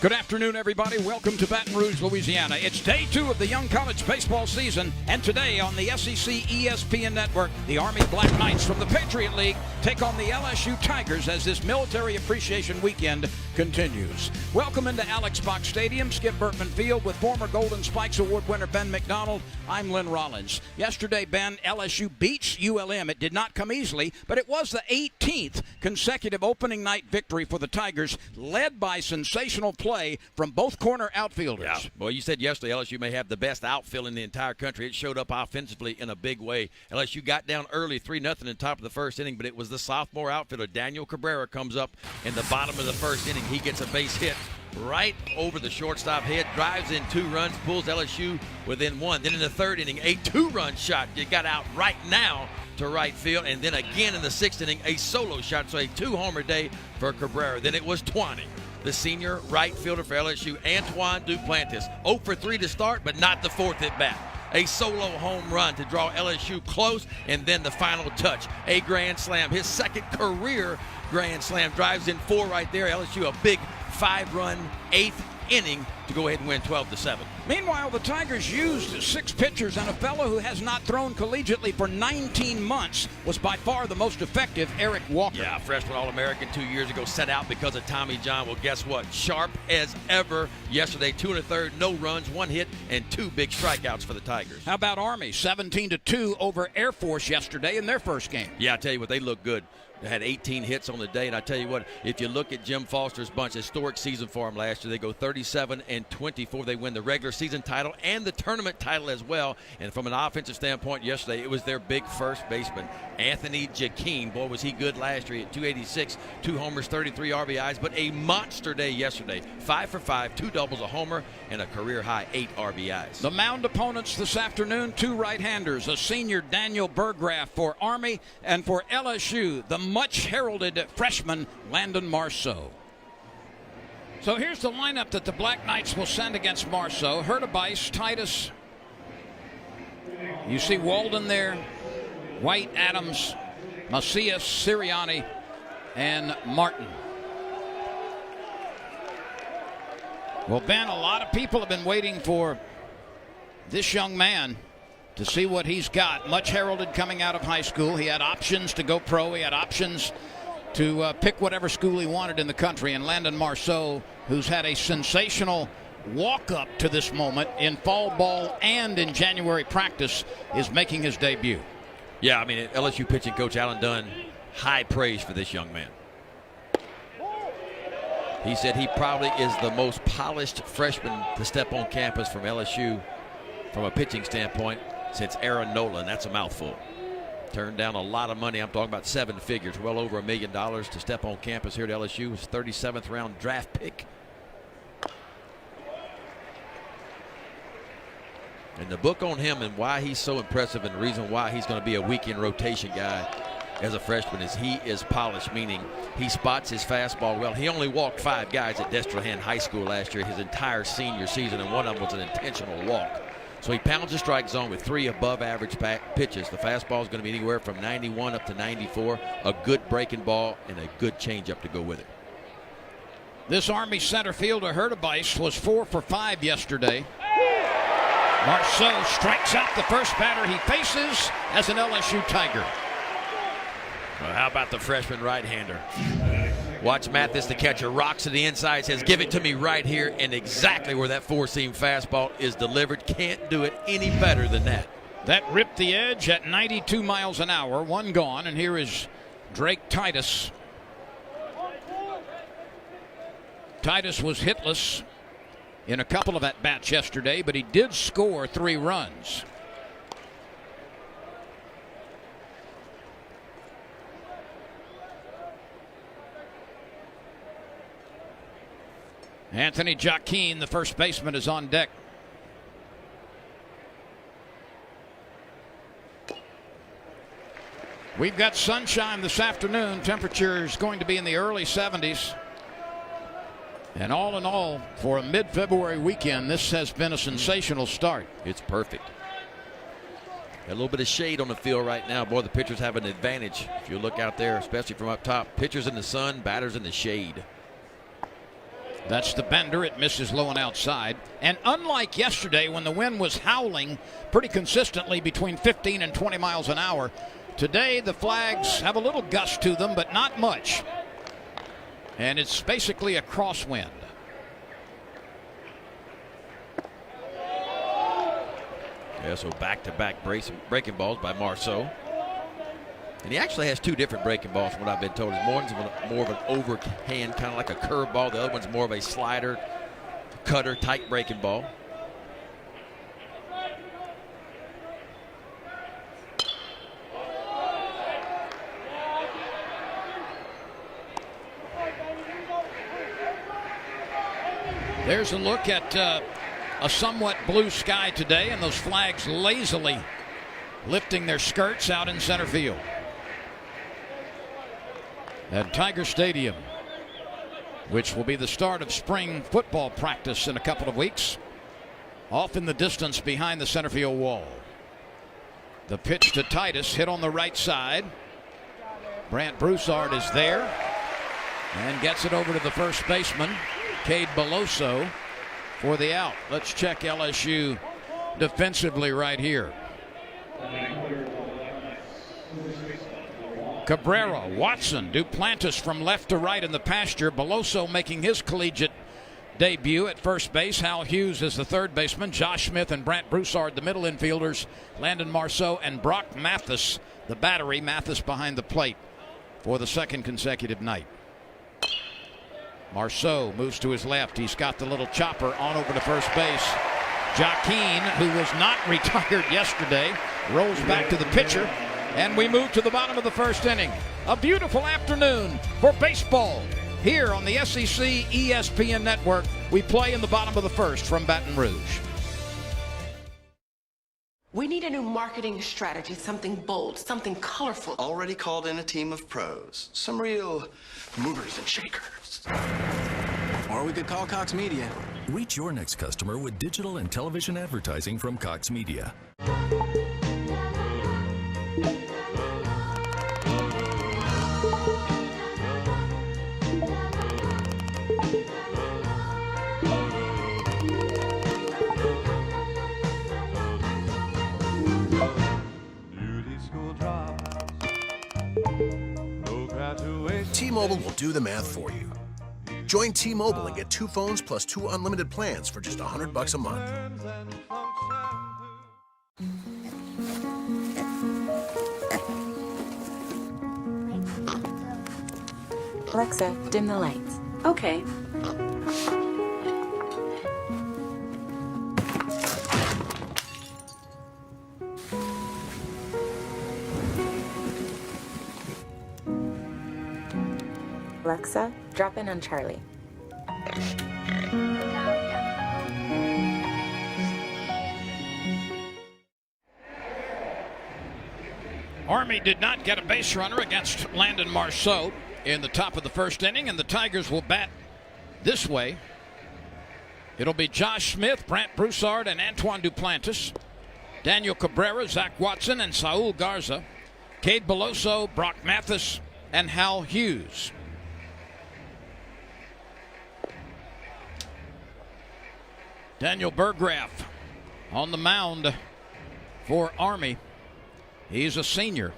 Good afternoon, everybody. Welcome to Baton Rouge, Louisiana. It's day 2 of the young college baseball season, and today on the SEC ESPN Network, the Army Black Knights from the Patriot League take on the LSU Tigers as this Military Appreciation Weekend continues. Welcome into Alex Box Stadium, Skip Bertman Field, with former Golden Spikes Award winner Ben McDonald. I'm Lynn Rollins. Yesterday, Ben, LSU beats ULM. It did not come easily, but it was the 18th consecutive opening night victory for the Tigers, led by sensational play from both corner outfielders. Yeah. Well, you said yesterday LSU may have the best outfield in the entire country. It showed up offensively in a big way. LSU got down early 3-0 in the top of the first inning, but it was the sophomore outfielder, Daniel Cabrera, comes up in the bottom of the first inning. He gets a base hit right over the shortstop head, drives in 2 runs, pulls LSU within 1. Then in the third inning, a 2-run shot. It got out right now to right field, and then again in the 6th inning, a solo shot. So a 2-homer day for Cabrera. Then it was Twani, the senior right fielder for LSU, Antoine Duplantis. 0 for 3 to start, but not the 4th at bat. A solo home run to draw LSU close, and then the final touch, a grand slam. His second career grand slam, drives in 4 right there. LSU a big 5-run 8th inning to go ahead and win 12-7. Meanwhile, the Tigers used 6 pitchers, and a fellow who has not thrown collegiately for 19 months was by far the most effective, Eric Walker. Yeah, freshman All-American 2 years ago, set out because of Tommy John. Well, guess what? Sharp as ever yesterday. 2 1/3, no runs, 1 hit, and 2 big strikeouts for the Tigers. How about Army? 17-2 over Air Force yesterday in their first game. Yeah, I tell you what, they look good. They had 18 hits on the day, and I tell you what, if you look at Jim Foster's bunch, historic season for them last year. They go 37-24. They win the regular season title and the tournament title as well. And from an offensive standpoint, yesterday it was their big first baseman, Anthony Jaquin. Boy, was he good last year at 286, 2 homers, 33 RBIs, but a monster day yesterday. 5 for 5, 2 doubles, a homer, and a career-high 8 RBIs. The mound opponents this afternoon, 2 right-handers, a senior Daniel Burgraff for Army, and for LSU, the much-heralded freshman Landon Marceau. So here's the lineup that the Black Knights will send against Marceau. Hurtubise, Titus. You see Walden there, White, Adams, Macias, Sirianni, and Martin. Well, Ben, a lot of people have been waiting for this young man to see what he's got. Much heralded coming out of high school. He had options to go pro. He had options to pick whatever school he wanted in the country. And Landon Marceau, who's had a sensational walk-up to this moment in fall ball and in January practice, is making his debut. Yeah, I mean, LSU pitching coach Alan Dunn, high praise for this young man. He said he probably is the most polished freshman to step on campus from LSU from a pitching standpoint since Aaron Nolan. That's a mouthful. Turned down a lot of money. I'm talking about 7 figures, well over $1 million to step on campus here at LSU. His 37th round draft pick. And the book on him and why he's so impressive, and the reason why he's going to be a weekend rotation guy as a freshman, is he is polished, meaning he spots his fastball well. He only walked 5 guys at Destrehan High School last year, his entire senior season, and one of them was an intentional walk. So he pounds the strike zone with 3 above-average pitches. The fastball is going to be anywhere from 91 up to 94. A good breaking ball and a good changeup to go with it. This Army center fielder, Hurtubise, was 4 for 5 yesterday. Marceau strikes out the first batter he faces as an LSU Tiger. Well, how about the freshman right-hander? Watch Mathis, the catcher, rocks to the inside, says, give it to me right here, and exactly where that 4-seam fastball is delivered. Can't do it any better than that. That ripped the edge at 92 miles an hour. 1 gone, and here is Drake Titus. Titus was hitless in a couple of at-bats yesterday, but he did score 3 runs. Anthony Jaquin, the first baseman, is on deck. We've got sunshine this afternoon. Temperature is going to be in the early 70s. And all in all, for a mid-February weekend, this has been a sensational start. It's perfect. A little bit of shade on the field right now. Boy, the pitchers have an advantage. If you look out there, especially from up top, pitchers in the sun, batters in the shade. That's the bender. It misses low and outside. And unlike yesterday when the wind was howling pretty consistently between 15 and 20 miles an hour, today the flags have a little gust to them, but not much. And it's basically a crosswind. Yeah, so back-to-back breaking balls by Marceau. And he actually has two different breaking balls from what I've been told. One's more of an overhand, kind of like a curveball. The other one's more of a slider, cutter, tight breaking ball. There's a look at a somewhat blue sky today, and those flags lazily lifting their skirts out in center field. At Tiger Stadium, which will be the start of spring football practice in a couple of weeks, off in the distance behind the center field wall. The pitch to Titus, hit on the right side. Brant Broussard is there and gets it over to the first baseman, Cade Beloso, for the out. Let's check LSU defensively right here. Cabrera, Watson, Duplantis from left to right in the pasture. Beloso making his collegiate debut at first base. Hal Hughes is the third baseman. Josh Smith and Brant Broussard, the middle infielders. Landon Marceau and Brock Mathis, the battery. Mathis behind the plate for the second consecutive night. Marceau moves to his left. He's got the little chopper on over to first base. Joaquin, who was not retired yesterday, rolls back to the pitcher. And we move to the bottom of the first inning. A beautiful afternoon for baseball here on the SEC ESPN Network. We play in the bottom of the first from Baton Rouge. We need a new marketing strategy, something bold, something colorful. Already called in a team of pros. Some real movers and shakers. Or we could call Cox Media. Reach your next customer with digital and television advertising from Cox Media. T-Mobile will do the math for you. Join T-Mobile and get 2 phones plus 2 unlimited plans for just $100 a month. Alexa, dim the lights. Okay. Alexa, drop in on Charlie. Army did not get a base runner against Landon Marceau in the top of the first inning, and the Tigers will bat this way. It'll be Josh Smith, Brant Broussard, and Antoine Duplantis. Daniel Cabrera, Zach Watson, and Saul Garza. Cade Beloso, Brock Mathis, and Hal Hughes. Daniel Burgraff on the mound for Army. He's a senior.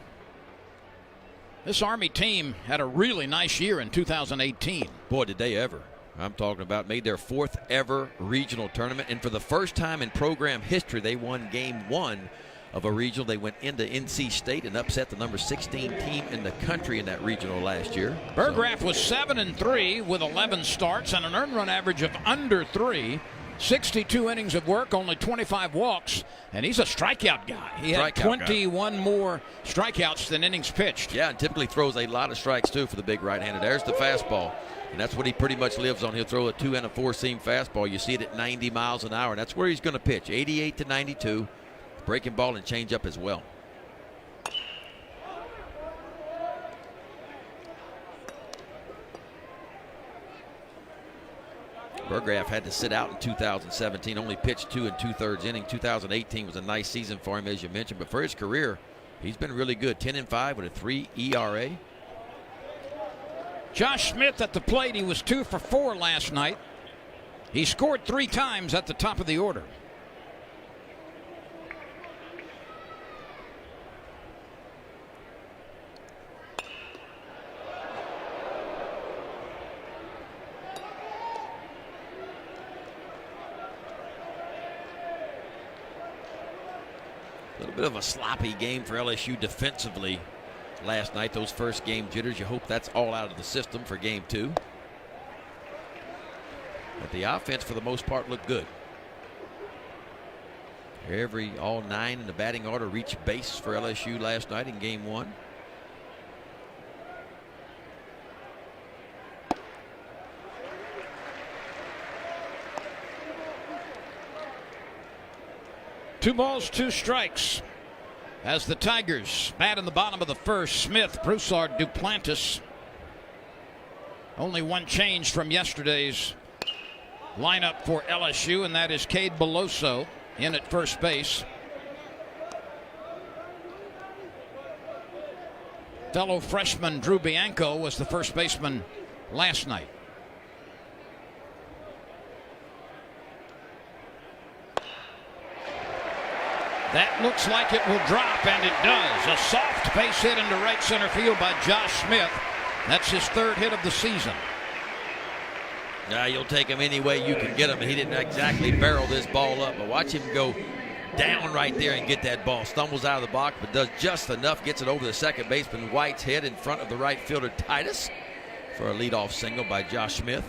This Army team had a really nice year in 2018. Boy, did they ever. I'm talking about made their 4th ever regional tournament. And for the first time in program history, they won game 1 of a regional. They went into NC State and upset the number 16 team in the country in that regional last year. Burgraff was 7-3 with 11 starts and an earned run average of under 3. 62 innings of work, only 25 walks, and he's a strikeout guy. He had 21 more strikeouts than innings pitched. Yeah, and typically throws a lot of strikes, too, for the big right-hander. There's the fastball, and that's what he pretty much lives on. He'll throw a 2 and a 4-seam fastball. You see it at 90 miles an hour, and that's where he's going to pitch, 88 to 92, breaking ball and changeup as well. Burgraff had to sit out in 2017, only pitched 2 2/3 innings. 2018 was a nice season for him, as you mentioned, but for his career, he's been really good. 10-5 with a 3 ERA. Josh Smith at the plate. He was 2 for 4 last night. He scored 3 times at the top of the order. A little bit of a sloppy game for LSU defensively last night. Those first game jitters, you hope that's all out of the system for game 2. But the offense, for the most part, looked good. All 9 in the batting order reached base for LSU last night in game 1. Two balls, 2 strikes. As the Tigers bat in the bottom of the first, Smith, Broussard, Duplantis. Only one change from yesterday's lineup for LSU, and that is Cade Beloso in at first base. Fellow freshman Drew Bianco was the first baseman last night. That looks like it will drop, and it does. A soft base hit into right center field by Josh Smith. That's his 3rd hit of the season. Now you'll take him any way you can get him. He didn't exactly barrel this ball up, but watch him go down right there and get that ball. Stumbles out of the box, but does just enough. Gets it over the second baseman White's head in front of the right fielder Titus for a leadoff single by Josh Smith.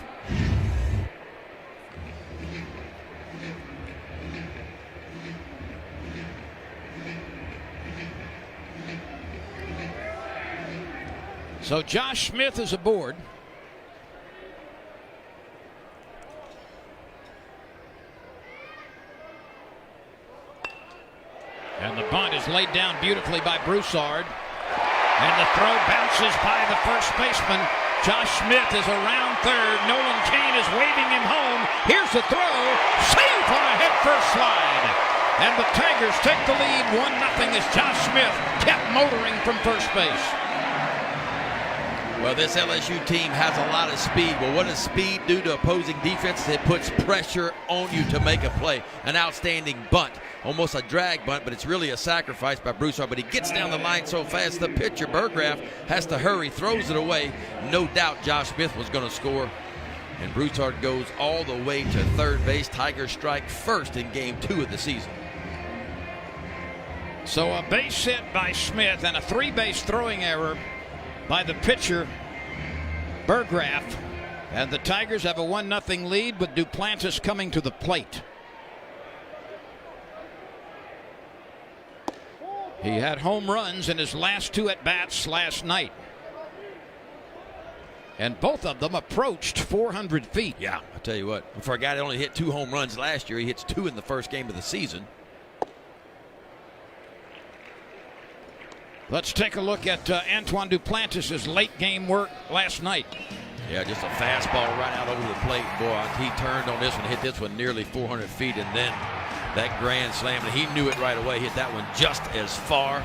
So Josh Smith is aboard. And the bunt is laid down beautifully by Broussard. And the throw bounces by the first baseman. Josh Smith is around third. Nolan Cain is waving him home. Here's the throw. Safe on a head-first slide. And the Tigers take the lead 1-0 as Josh Smith kept motoring from first base. Well, this LSU team has a lot of speed. Well, what does speed do to opposing defenses? It puts pressure on you to make a play. An outstanding bunt. Almost a drag bunt, but it's really a sacrifice by Broussard. But he gets down the line so fast, the pitcher, Burgraff, has to hurry, throws it away. No doubt Josh Smith was going to score. And Broussard goes all the way to third base. Tigers strike first in game 2 of the season. So a base hit by Smith and a 3-base throwing error by the pitcher, Burgraff. And the Tigers have a 1-0 lead with Duplantis coming to the plate. He had home runs in his last 2 at-bats last night. And both of them approached 400 feet. Yeah, I'll tell you what. For a guy that only hit 2 home runs last year, he hits 2 in the first game of the season. Let's take a look at Antoine Duplantis' late game work last night. Yeah, just a fastball right out over the plate. Boy, he turned on this one, hit this one nearly 400 feet, and then that grand slam, and he knew it right away, hit that one just as far.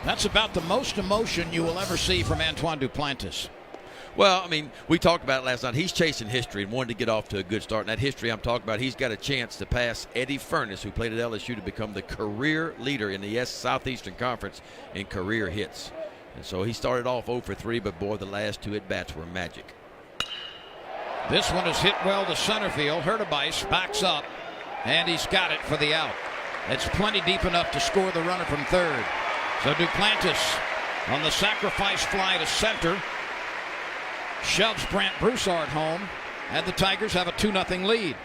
That's about the most emotion you will ever see from Antoine Duplantis. Well, I mean, we talked about it last night. He's chasing history and wanted to get off to a good start. And that history I'm talking about, he's got a chance to pass Eddie Furness, who played at LSU, to become the career leader in the Southeastern Conference in career hits. And so he started off 0 for 3, but boy, the last 2 at-bats were magic. This one is hit well to center field. Hurtubise backs up, and he's got it for the out. It's plenty deep enough to score the runner from third. So Duplantis on the sacrifice fly to center shoves Brant Broussard home, and the Tigers have a 2-0 lead.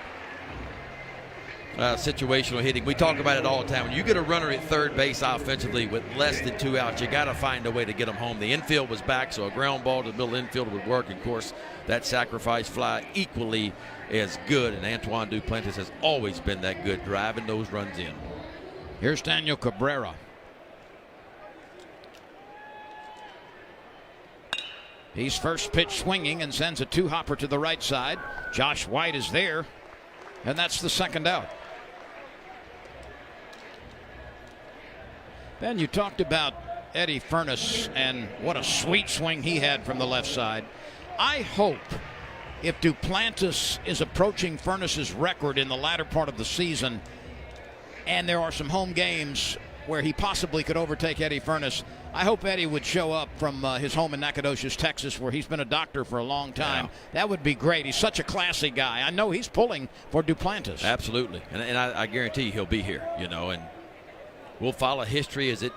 Situational hitting. We talk about it all the time. When you get a runner at third base offensively with less than 2 outs, you got to find a way to get them home. The infield was back, so a ground ball to the middle infield would work. Of course, that sacrifice fly equally as good, and Antoine Duplantis has always been that good, driving those runs in. Here's Daniel Cabrera. He's first pitch swinging and sends a 2-hopper to the right side. Josh White is there, and that's the second out. Ben, you talked about Eddie Furness and what a sweet swing he had from the left side. I hope if Duplantis is approaching Furness's record in the latter part of the season, and there are some home games where he possibly could overtake Eddie Furness, I hope Eddie would show up from his home in Nacogdoches, Texas, where he's been a doctor for a long time. Yeah. That would be great. He's such a classy guy. I know he's pulling for Duplantis. Absolutely, and I guarantee you he'll be here. And we'll follow history as it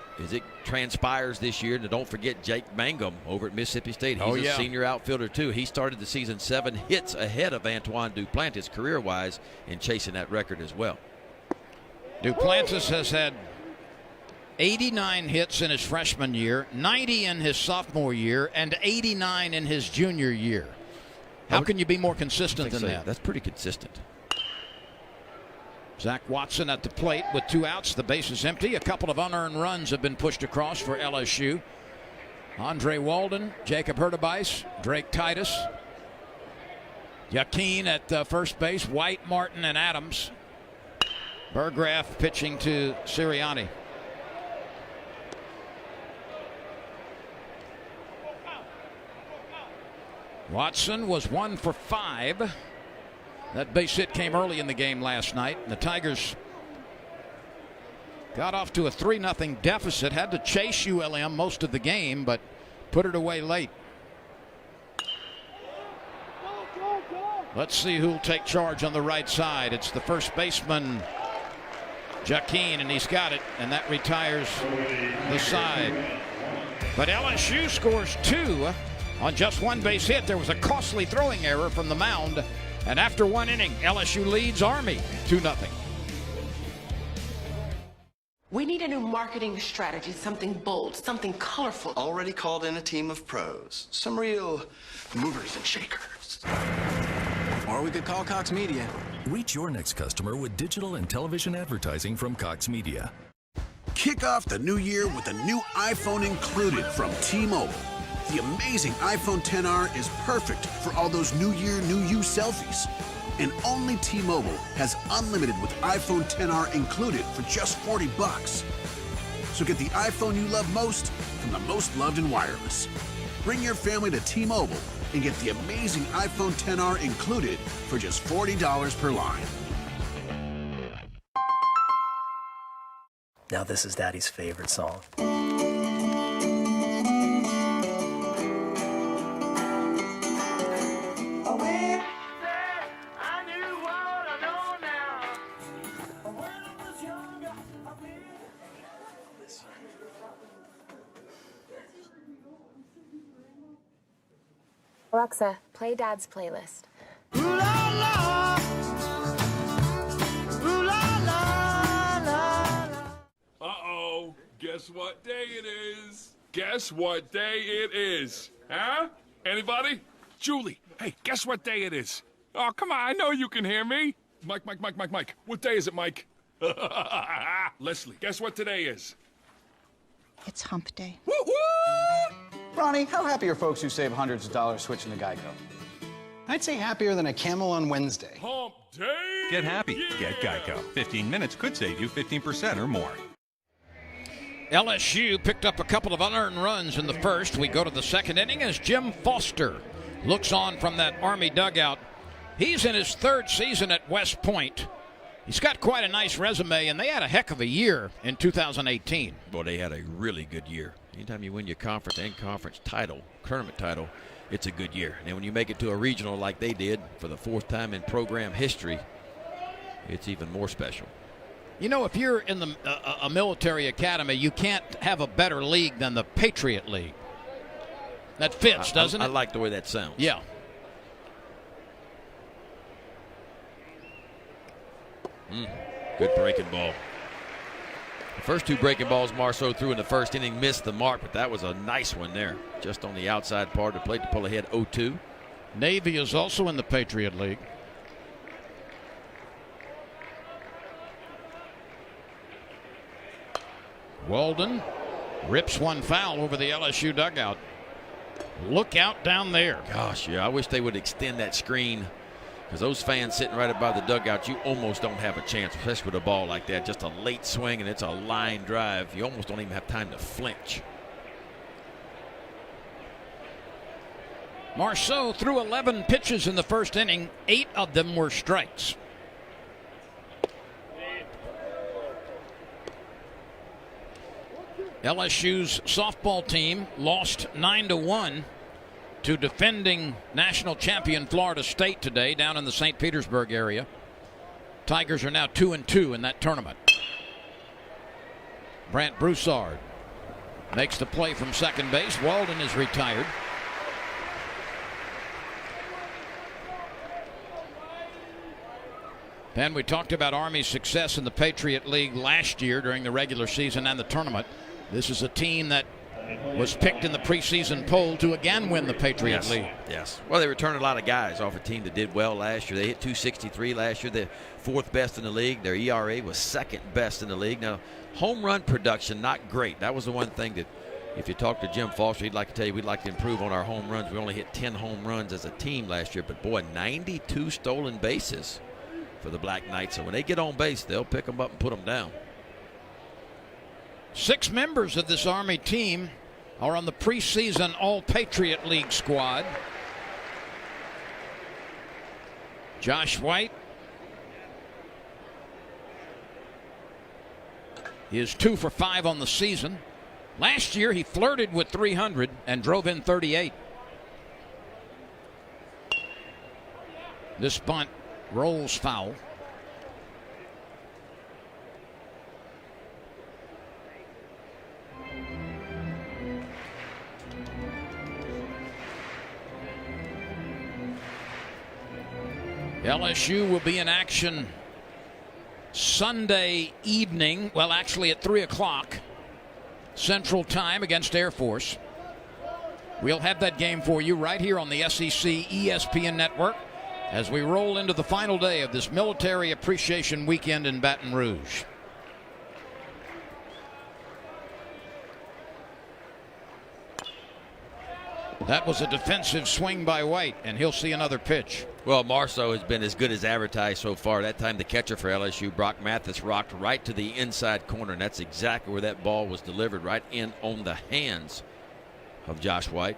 transpires this year. And don't forget Jake Mangum over at Mississippi State. He's a senior outfielder too. He started the season 7 hits ahead of Antoine Duplantis career-wise in chasing that record as well. Duplantis has had 89 hits in his freshman year, 90 in his sophomore year, and 89 in his junior year. How can you be more consistent than that? That's pretty consistent. Zach Watson at the plate with 2 outs. The base is empty. A couple of unearned runs have been pushed across for LSU. Andre Walden, Jacob Hurtubise, Drake Titus, Yaquin at first base, White, Martin, and Adams. Burgraff pitching to Sirianni. Watson was 1 for 5. That base hit came early in the game last night. The Tigers got off to a 3-0 deficit. Had to chase ULM most of the game, but put it away late. Let's see who'll take charge on the right side. It's the first baseman, Jaquin, and he's got it, and that retires the side. But LSU scores 2 on just 1 base hit. There was a costly throwing error from the mound, and after 1 inning, LSU leads Army 2-0. We need a new marketing strategy, something bold, something colorful. Already called in a team of pros. Some real movers and shakers. Or we could call Cox Media. Reach your next customer with digital and television advertising from Cox Media. Kick off the new year with a new iPhone included from T-Mobile. The amazing iPhone XR is perfect for all those New Year, New You selfies. And only T-Mobile has unlimited with iPhone XR included for just $40. So get the iPhone you love most from the most loved in wireless. Bring your family to T-Mobile and get the amazing iPhone XR included for just $40 per line. Now this is Daddy's favorite song. Alexa, play Dad's playlist. Ooh la la. Ooh la la la. Uh-oh. Guess what day it is? Guess what day it is? Huh? Anybody? Julie, hey, guess what day it is? Oh, come on, I know you can hear me. Mike. What day is it, Mike? Leslie, guess what today is? It's hump day. Woo-woo! Ronnie, how happy are folks who save hundreds of dollars switching to Geico? I'd say happier than a camel on Wednesday. Hump day! Get happy. Get Geico. 15 minutes could save you 15% or more. LSU picked up a couple of unearned runs in the first. We go to the second inning as Jim Foster looks on from that Army dugout. He's in his 3rd season at West Point. He's got quite a nice resume, and they had a heck of a year in 2018. Well, they had a really good year. Anytime you win your conference and conference title, tournament title, it's a good year. And when you make it to a regional like they did for the 4th time in program history, it's even more special. You know, if you're in a military academy, you can't have a better league than the Patriot League. That fits, doesn't it? I like the way that sounds. Yeah. Good breaking ball. The first 2 breaking balls Marceau threw in the first inning missed the mark, but that was a nice one there. Just on the outside part of the plate to pull ahead 0-2. Navy is also in the Patriot League. Walden rips one foul over the LSU dugout. Look out down there. Gosh, yeah, I wish they would extend that screen, because those fans sitting right above the dugout, you almost don't have a chance, especially with a ball like that. Just a late swing, and it's a line drive. You almost don't even have time to flinch. Marceau threw 11 pitches in the first inning. 8 of them were strikes. LSU's softball team lost 9-1 to defending national champion Florida State today down in the St. Petersburg area. Tigers are now 2-2 in that tournament. Brant Broussard makes the play from second base. Walden is retired. And we talked about Army's success in the Patriot League last year during the regular season and the tournament. This is a team that was picked in the preseason poll to again win the Patriot League. Yes. Well, they returned a lot of guys off a team that did well last year. They hit 263 last year. They're 4th best in the league. Their ERA was 2nd best in the league. Now, home run production, not great. That was the one thing that if you talk to Jim Foster, he'd like to tell you we'd like to improve on our home runs. We only hit 10 home runs as a team last year. But, boy, 92 stolen bases for the Black Knights. So when they get on base, they'll pick them up and put them down. 6 members of this Army team are on the preseason All-Patriot League squad. Josh White is 2 for 5 on the season. Last year he flirted with 300 and drove in 38. This bunt rolls foul. LSU will be in action Sunday evening, well, actually at 3 o'clock Central Time against Air Force. We'll have that game for you right here on the SEC ESPN Network as we roll into the final day of this Military Appreciation Weekend in Baton Rouge. That was a defensive swing by White, and he'll see another pitch. Well, Marceau has been as good as advertised so far. That time the catcher for LSU, Brock Mathis, rocked right to the inside corner, and that's exactly where that ball was delivered, right in on the hands of Josh White.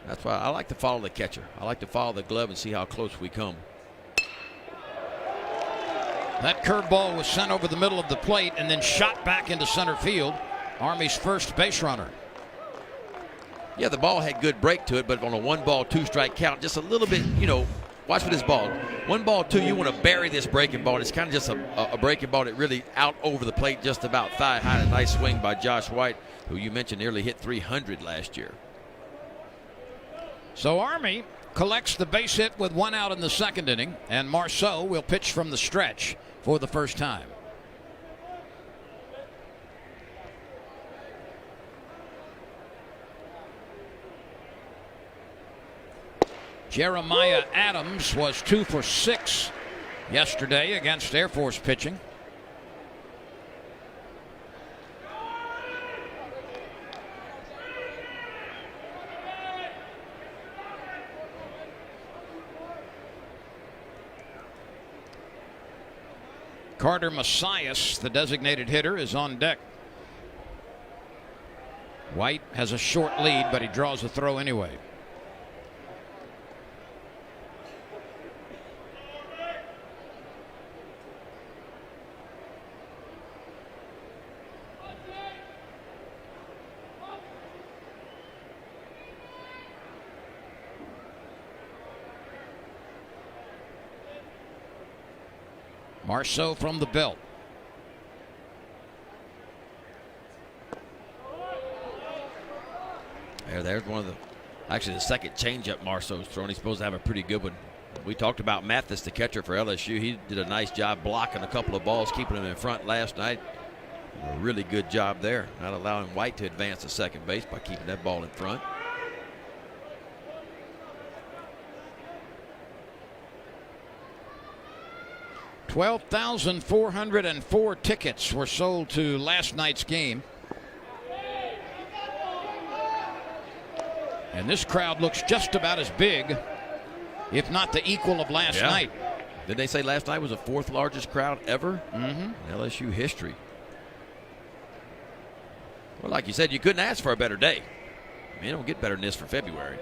That's why I like to follow the catcher. I like to follow the glove and see how close we come. That curveball was sent over the middle of the plate and then shot back into center field. Army's first base runner. Yeah, the ball had good break to it, but on a 1-ball, 2-strike count, just a little bit, watch for this ball. 1-2, you want to bury this breaking ball. It's kind of just a breaking ball that really out over the plate just about thigh high. A nice swing by Josh White, who you mentioned nearly hit 300 last year. So Army collects the base hit with 1 out in the second inning, and Marceau will pitch from the stretch for the first time. Jeremiah Adams was 2 for 6 yesterday against Air Force pitching. Carter Messias, the designated hitter, is on deck. White has a short lead, but he draws a throw anyway. Marceau from the belt. There's one of the second changeup Marceau's thrown. He's supposed to have a pretty good one. We talked about Mathis, the catcher for LSU. He did a nice job blocking a couple of balls, keeping them in front last night. A really good job there, not allowing White to advance to second base by keeping that ball in front. $12,404 tickets were sold to last night's game. And this crowd looks just about as big, if not the equal of last night. Did they say last night was the 4th largest crowd ever in LSU history? Well, like you said, you couldn't ask for a better day. I mean, you don't get better than this for February.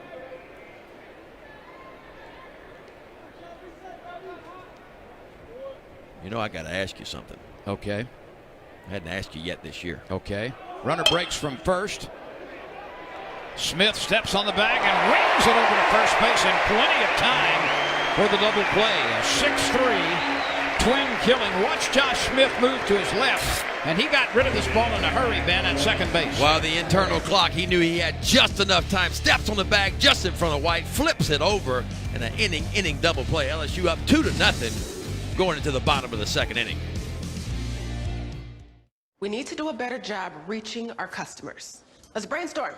You know, I got to ask you something. Okay. I hadn't asked you yet this year. Okay. Runner breaks from first. Smith steps on the bag and wings it over to first base in plenty of time for the double play. A 6-3 twin killing. Watch Josh Smith move to his left, and he got rid of this ball in a hurry, Ben, at second base. While the internal clock, he knew he had just enough time. Steps on the bag just in front of White, flips it over, and an inning double play. LSU up 2-0 going into the bottom of the second inning. We need to do a better job reaching our customers. Let's brainstorm.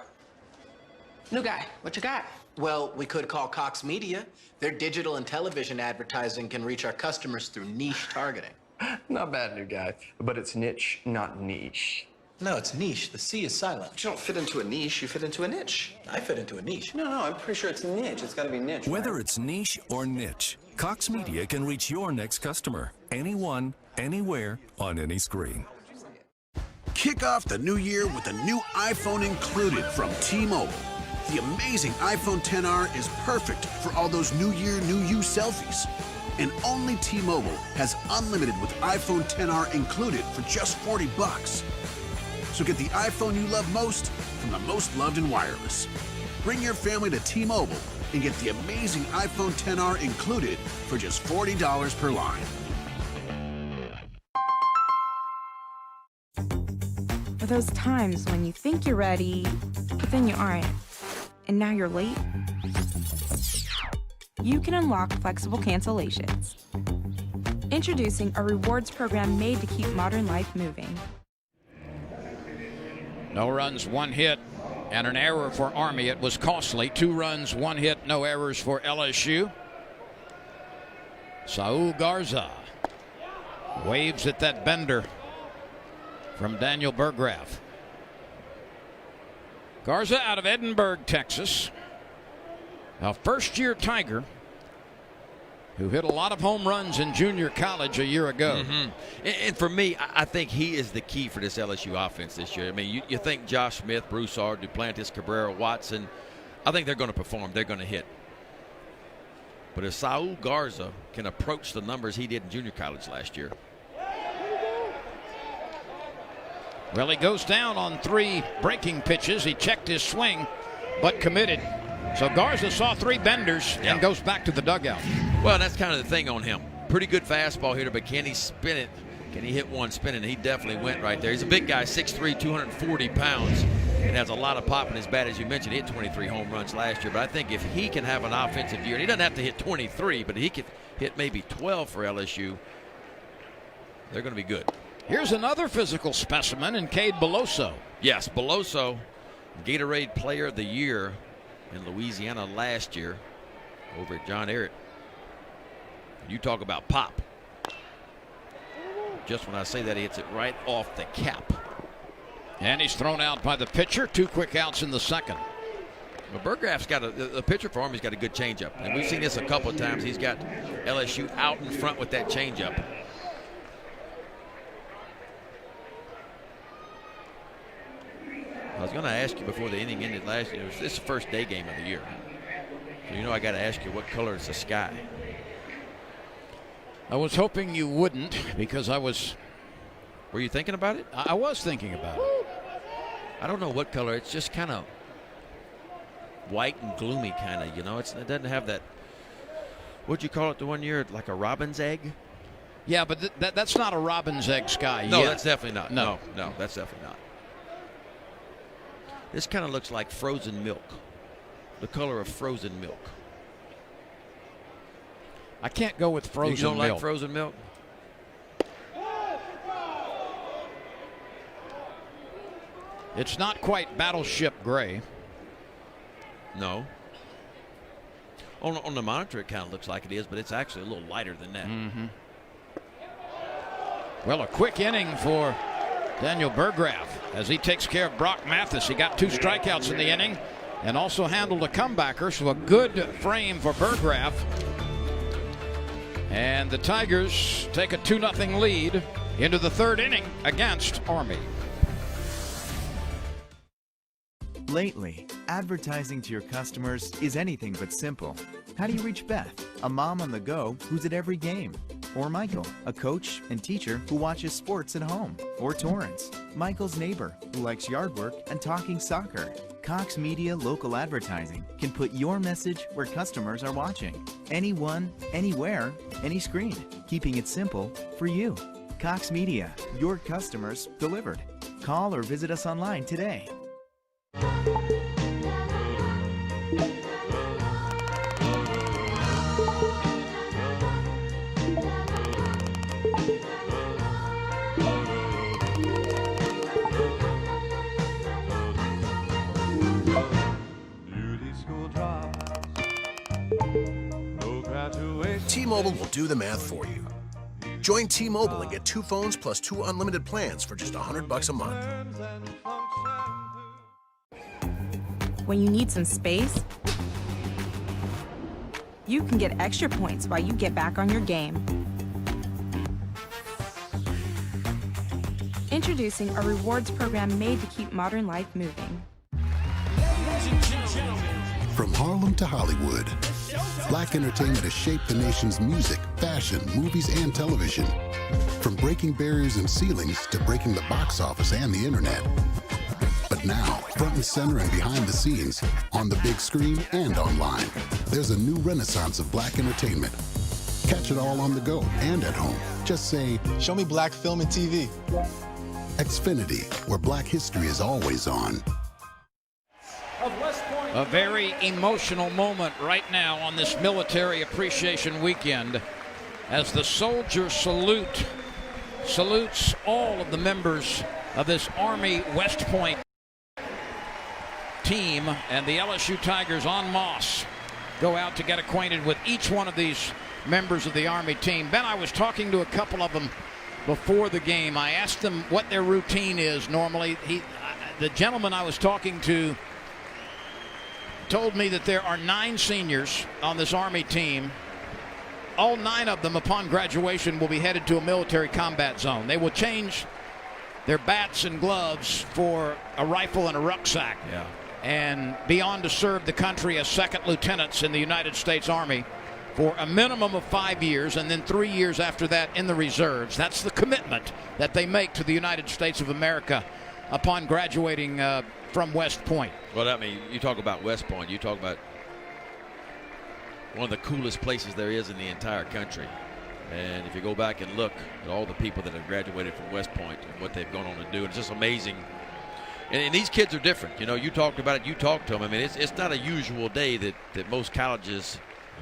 New guy, what you got? Well, we could call Cox Media. Their digital and television advertising can reach our customers through niche targeting. Not bad, new guy. But it's niche, not niche. No, it's niche. The C is silent. But you don't fit into a niche, you fit into a niche. I fit into a niche. No, I'm pretty sure it's niche. It's got to be niche. Whether right? it's niche or niche, Cox Media can reach your next customer. Anyone, anywhere, on any screen. Kick off the new year with a new iPhone included from T-Mobile. The amazing iPhone XR is perfect for all those New Year, New You selfies. And only T-Mobile has unlimited with iPhone XR included for just $40. So get the iPhone you love most from the most loved in wireless. Bring your family to T-Mobile and get the amazing iPhone XR included for just $40 per line. For those times when you think you're ready, but then you aren't, and now you're late, you can unlock flexible cancellations. Introducing a rewards program made to keep modern life moving. No runs, one hit, and an error for Army. It was costly. 2 runs, 1 hit, no errors for LSU. Saul Garza waves at that bender from Daniel Burgraff. Garza out of Edinburgh, Texas. A first-year Tiger who hit a lot of home runs in junior college a year ago. And for me, I think he is the key for this LSU offense this year. I mean, you think Josh Smith, Broussard, Duplantis, Cabrera, Watson, I think they're going to perform. They're going to hit. But if Saul Garza can approach the numbers he did in junior college last year. Well, he goes down on 3 breaking pitches. He checked his swing, but committed. So Garza saw 3 benders and goes back to the dugout. Well, that's kind of the thing on him. Pretty good fastball hitter, but can he spin it? Can he hit one spinning? He definitely went right there. He's a big guy, 6'3", 240 pounds, and has a lot of pop in his bat. As you mentioned, he hit 23 home runs last year. But I think if he can have an offensive year, and he doesn't have to hit 23, but he could hit maybe 12 for LSU, they're going to be good. Here's another physical specimen in Cade Beloso. Yes, Beloso, Gatorade Player of the Year in Louisiana last year over at John Ehret. You talk about pop. Just when I say that, he hits it right off the cap. And he's thrown out by the pitcher. 2 quick outs in the second. Well, Burgraff's got the pitcher for him. He's got a good changeup, and we've seen this a couple of times. He's got LSU out in front with that changeup. I was going to ask you before the inning ended last year. This is the first day game of the year. So you know I got to ask you, what color is the sky? I was hoping you wouldn't, because I was. Were you thinking about it? I was thinking about it. I don't know what color. It's just kind of white and gloomy, kind of. You know, it doesn't have that. What'd you call it the one year? Like a robin's egg? Yeah, but that's not a robin's egg sky. No, yet. that's definitely not. No, that's definitely not. This kind of looks like frozen milk. The color of frozen milk. I can't go with frozen milk. You don't like frozen milk? It's not quite battleship gray. No. On the monitor, it kind of looks like it is, but it's actually a little lighter than that. Well, a quick inning for Daniel Burgraff as he takes care of Brock Mathis. He got 2 strikeouts in the inning and also handled a comebacker, so a good frame for Burgraff. And the Tigers take a 2-0 lead into the 3rd inning against Army. Lately, advertising to your customers is anything but simple. How do you reach Beth, a mom on the go who's at every game? Or Michael, a coach and teacher who watches sports at home. Or Torrance, Michael's neighbor who likes yard work and talking soccer. Cox Media Local Advertising can put your message where customers are watching. Anyone, anywhere, any screen. Keeping it simple for you. Cox Media, your customers delivered. Call or visit us online today. T-Mobile will do the math for you. Join T-Mobile and get 2 phones plus 2 unlimited plans for just $100 a month. When you need some space, you can get extra points while you get back on your game. Introducing a rewards program made to keep modern life moving. From Harlem to Hollywood, Black entertainment has shaped the nation's music, fashion, movies, and television. From breaking barriers and ceilings to breaking the box office and the internet. But now, front and center and behind the scenes, on the big screen and online, there's a new renaissance of Black entertainment. Catch it all on the go and at home. Just say, "Show me Black film and TV." Xfinity, where Black history is always on. A very emotional moment right now on this Military Appreciation Weekend as the soldier salutes all of the members of this Army West Point team, and the LSU Tigers en masse go out to get acquainted with each one of these members of the Army team. Ben, I was talking to a couple of them before the game. I asked them what their routine is normally. The gentleman I was talking to told me that there are 9 seniors on this Army team. All 9 of them, upon graduation, will be headed to a military combat zone. They will change their bats and gloves for a rifle and a rucksack, and be on to serve the country as second lieutenants in the United States Army for a minimum of 5 years, and then 3 years after that in the reserves. That's the commitment that they make to the United States of America upon graduating from West Point. Well, I mean, you talk about West Point, you talk about one of the coolest places there is in the entire country. And if you go back and look at all the people that have graduated from West Point and what they've gone on to do, it's just amazing. And these kids are different. You know, you talked about it, you talked to them. I mean, it's not a usual day that most colleges,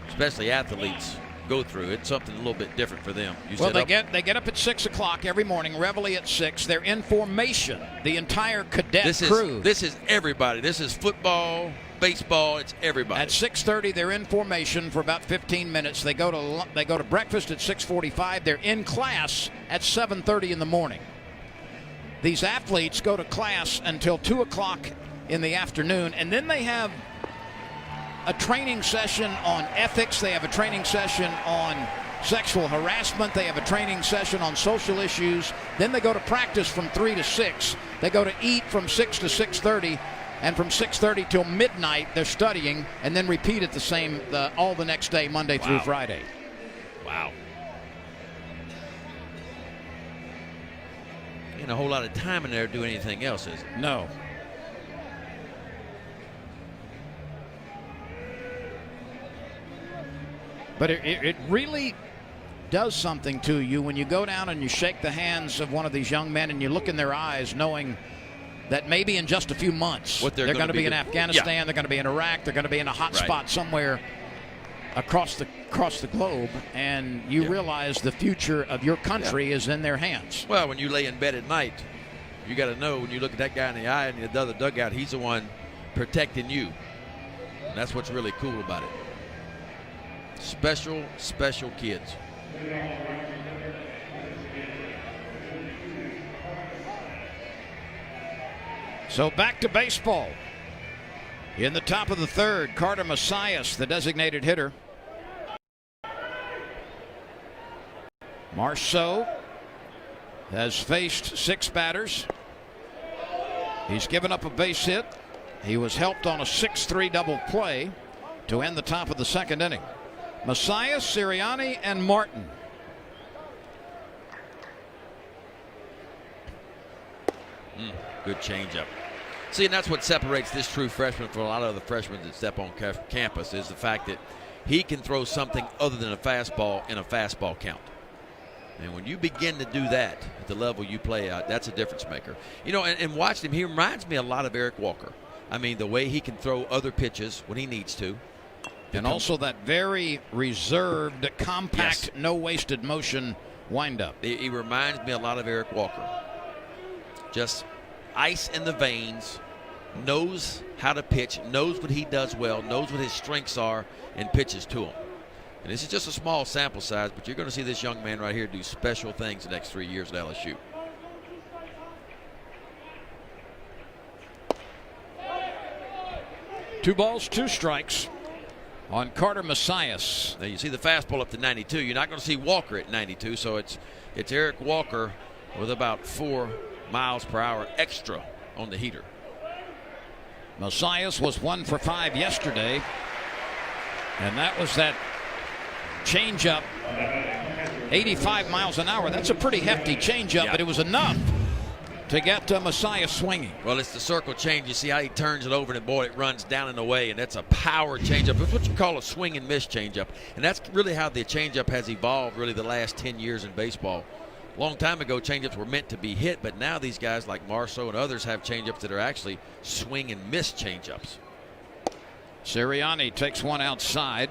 especially athletes, go through. It's something a little bit different for them. They get up at 6 o'clock every morning, reveille at 6. They're in formation, the entire cadet crew. This is everybody. This is football, baseball, it's everybody. At 6:30, they're in formation for about 15 minutes. They go to breakfast at 6:45. They're in class at 7:30 in the morning. These athletes go to class until 2 o'clock in the afternoon, and then they have a training session on ethics. They have a training session on sexual harassment. They have a training session on social issues. Then they go to practice from 3 to 6. They go to eat from 6 to 6:30. And from 6:30 till midnight, they're studying, and then repeat it all the next day, Monday through Friday. Wow. Ain't a whole lot of time in there to do anything else, is it? No. But it really does something to you when you go down and you shake the hands of one of these young men and you look in their eyes knowing that maybe in just a few months they're going to be in Afghanistan, they're going to be in Iraq, they're going to be in a hot spot somewhere across the globe, and you realize the future of your country is in their hands. Well, when you lay in bed at night, you got to know when you look at that guy in the eye and the other dugout, he's the one protecting you. And that's what's really cool about it. Special, special kids. So back to baseball. In the top of the third, Carter Messias, the designated hitter. Marceau has faced 6 batters. He's given up a base hit. He was helped on a 6-3 double play to end the top of the second inning. Messias, Sirianni, and Martin Good changeup. See, and that's what separates this true freshman from a lot of other freshmen that step on campus is the fact that he can throw something other than a fastball in a fastball count. And when you begin to do that at the level you play at, that's a difference maker. You know, and watching him, he reminds me a lot of Eric Walker. I mean, the way he can throw other pitches when he needs to. And also that very reserved, compact, no wasted motion windup. He reminds me a lot of Eric Walker. Just ice in the veins, knows how to pitch, knows what he does well, knows what his strengths are, and pitches to him. And this is just a small sample size, but you're going to see this young man right here do special things the next 3 years at LSU. Two balls, two strikes on Carter Messias. Now you see the fastball up to 92. You're not going to see Walker at 92, so it's Eric Walker with about 4 miles per hour extra on the heater. Messias was 1 for 5 yesterday, and that was that changeup, 85 miles an hour. That's a pretty hefty changeup, but it was enough to get Messias swinging. Well, it's the circle change. You see how he turns it over, and boy, it runs down and away, and that's a power changeup. It's what you call a swing and miss changeup, and that's really how the changeup has evolved really the last 10 years in baseball. A long time ago, changeups were meant to be hit, but now these guys like Marceau and others have changeups that are actually swing and miss changeups. Sirianni takes one outside.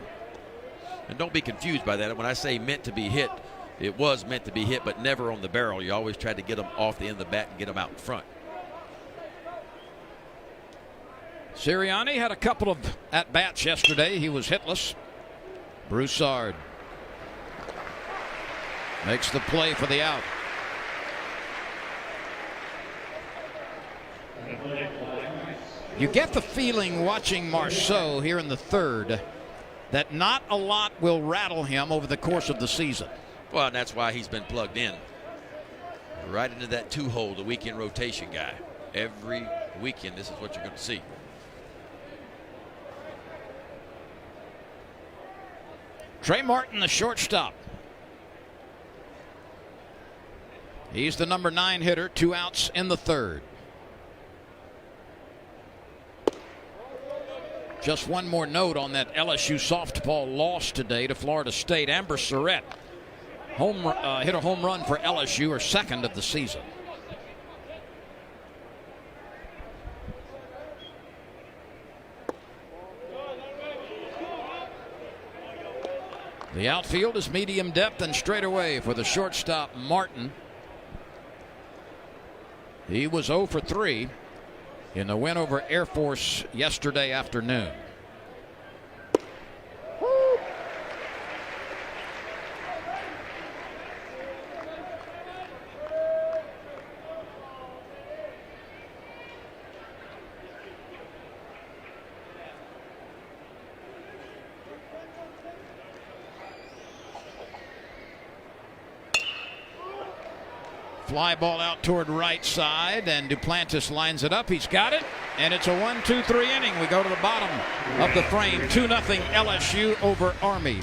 And don't be confused by that. When I say meant to be hit, it was meant to be hit, but never on the barrel. You always tried to get them off the end of the bat and get them out in front. Sirianni had a couple of at-bats yesterday. He was hitless. Broussard makes the play for the out. You get the feeling watching Marceau here in the third that not a lot will rattle him over the course of the season. Well, and that's why he's been plugged in right into that 2-hole, the weekend rotation guy. Every weekend, this is what you're going to see. Trey Martin, the shortstop. He's the number 9 hitter, 2 outs in the third. Just one more note on that LSU softball loss today to Florida State. Amber Surratt hit a home run for LSU, her second of the season. The outfield is medium depth and straight away for the shortstop Martin. He was 0 for 3 in the win over Air Force yesterday afternoon. Fly ball out toward right side, and Duplantis lines it up. He's got it, and it's a 1-2-3 inning. We go to the bottom of the frame. 2-0 LSU over Army.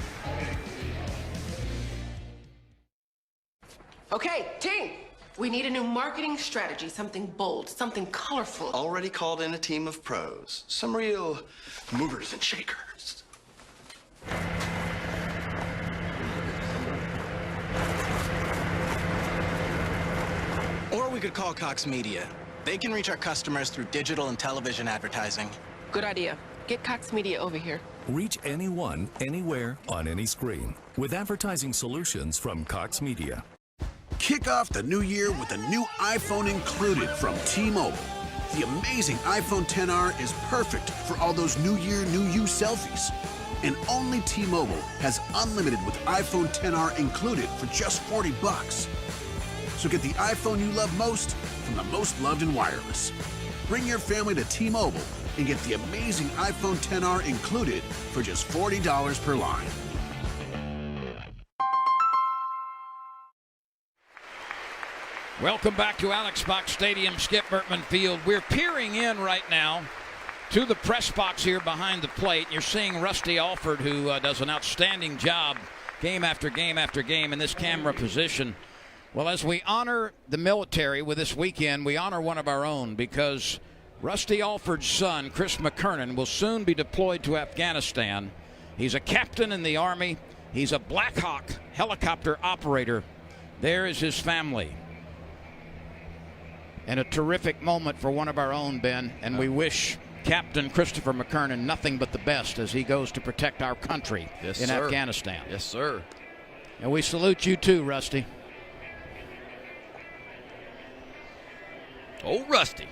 Okay, team. We need a new marketing strategy, something bold, something colorful. Already called in a team of pros. Some real movers and shakers. Or we could call Cox Media. They can reach our customers through digital and television advertising. Good idea. Get Cox Media over here. Reach anyone, anywhere, on any screen with advertising solutions from Cox Media. Kick off the new year with a new iPhone included from T-Mobile. The amazing iPhone XR is perfect for all those New Year, New You selfies. And only T-Mobile has unlimited with iPhone XR included for just $40. So get the iPhone you love most from the most loved in wireless. Bring your family to T-Mobile and get the amazing iPhone XR included for just $40 per line. Welcome back to Alex Box Stadium, Skip Bertman Field. We're peering in right now to the press box here behind the plate. You're seeing Rusty Alford, who does an outstanding job game after game after game in this camera position. Well, as we honor the military with this weekend, we honor one of our own because Rusty Alford's son, Chris McKernan, will soon be deployed to Afghanistan. He's a captain in the Army. He's a Black Hawk helicopter operator. There is his family. And a terrific moment for one of our own, Ben, and we wish Captain Christopher McKernan nothing but the best as he goes to protect our country in Afghanistan. Yes, sir. And we salute you too, Rusty. Oh, Rusty.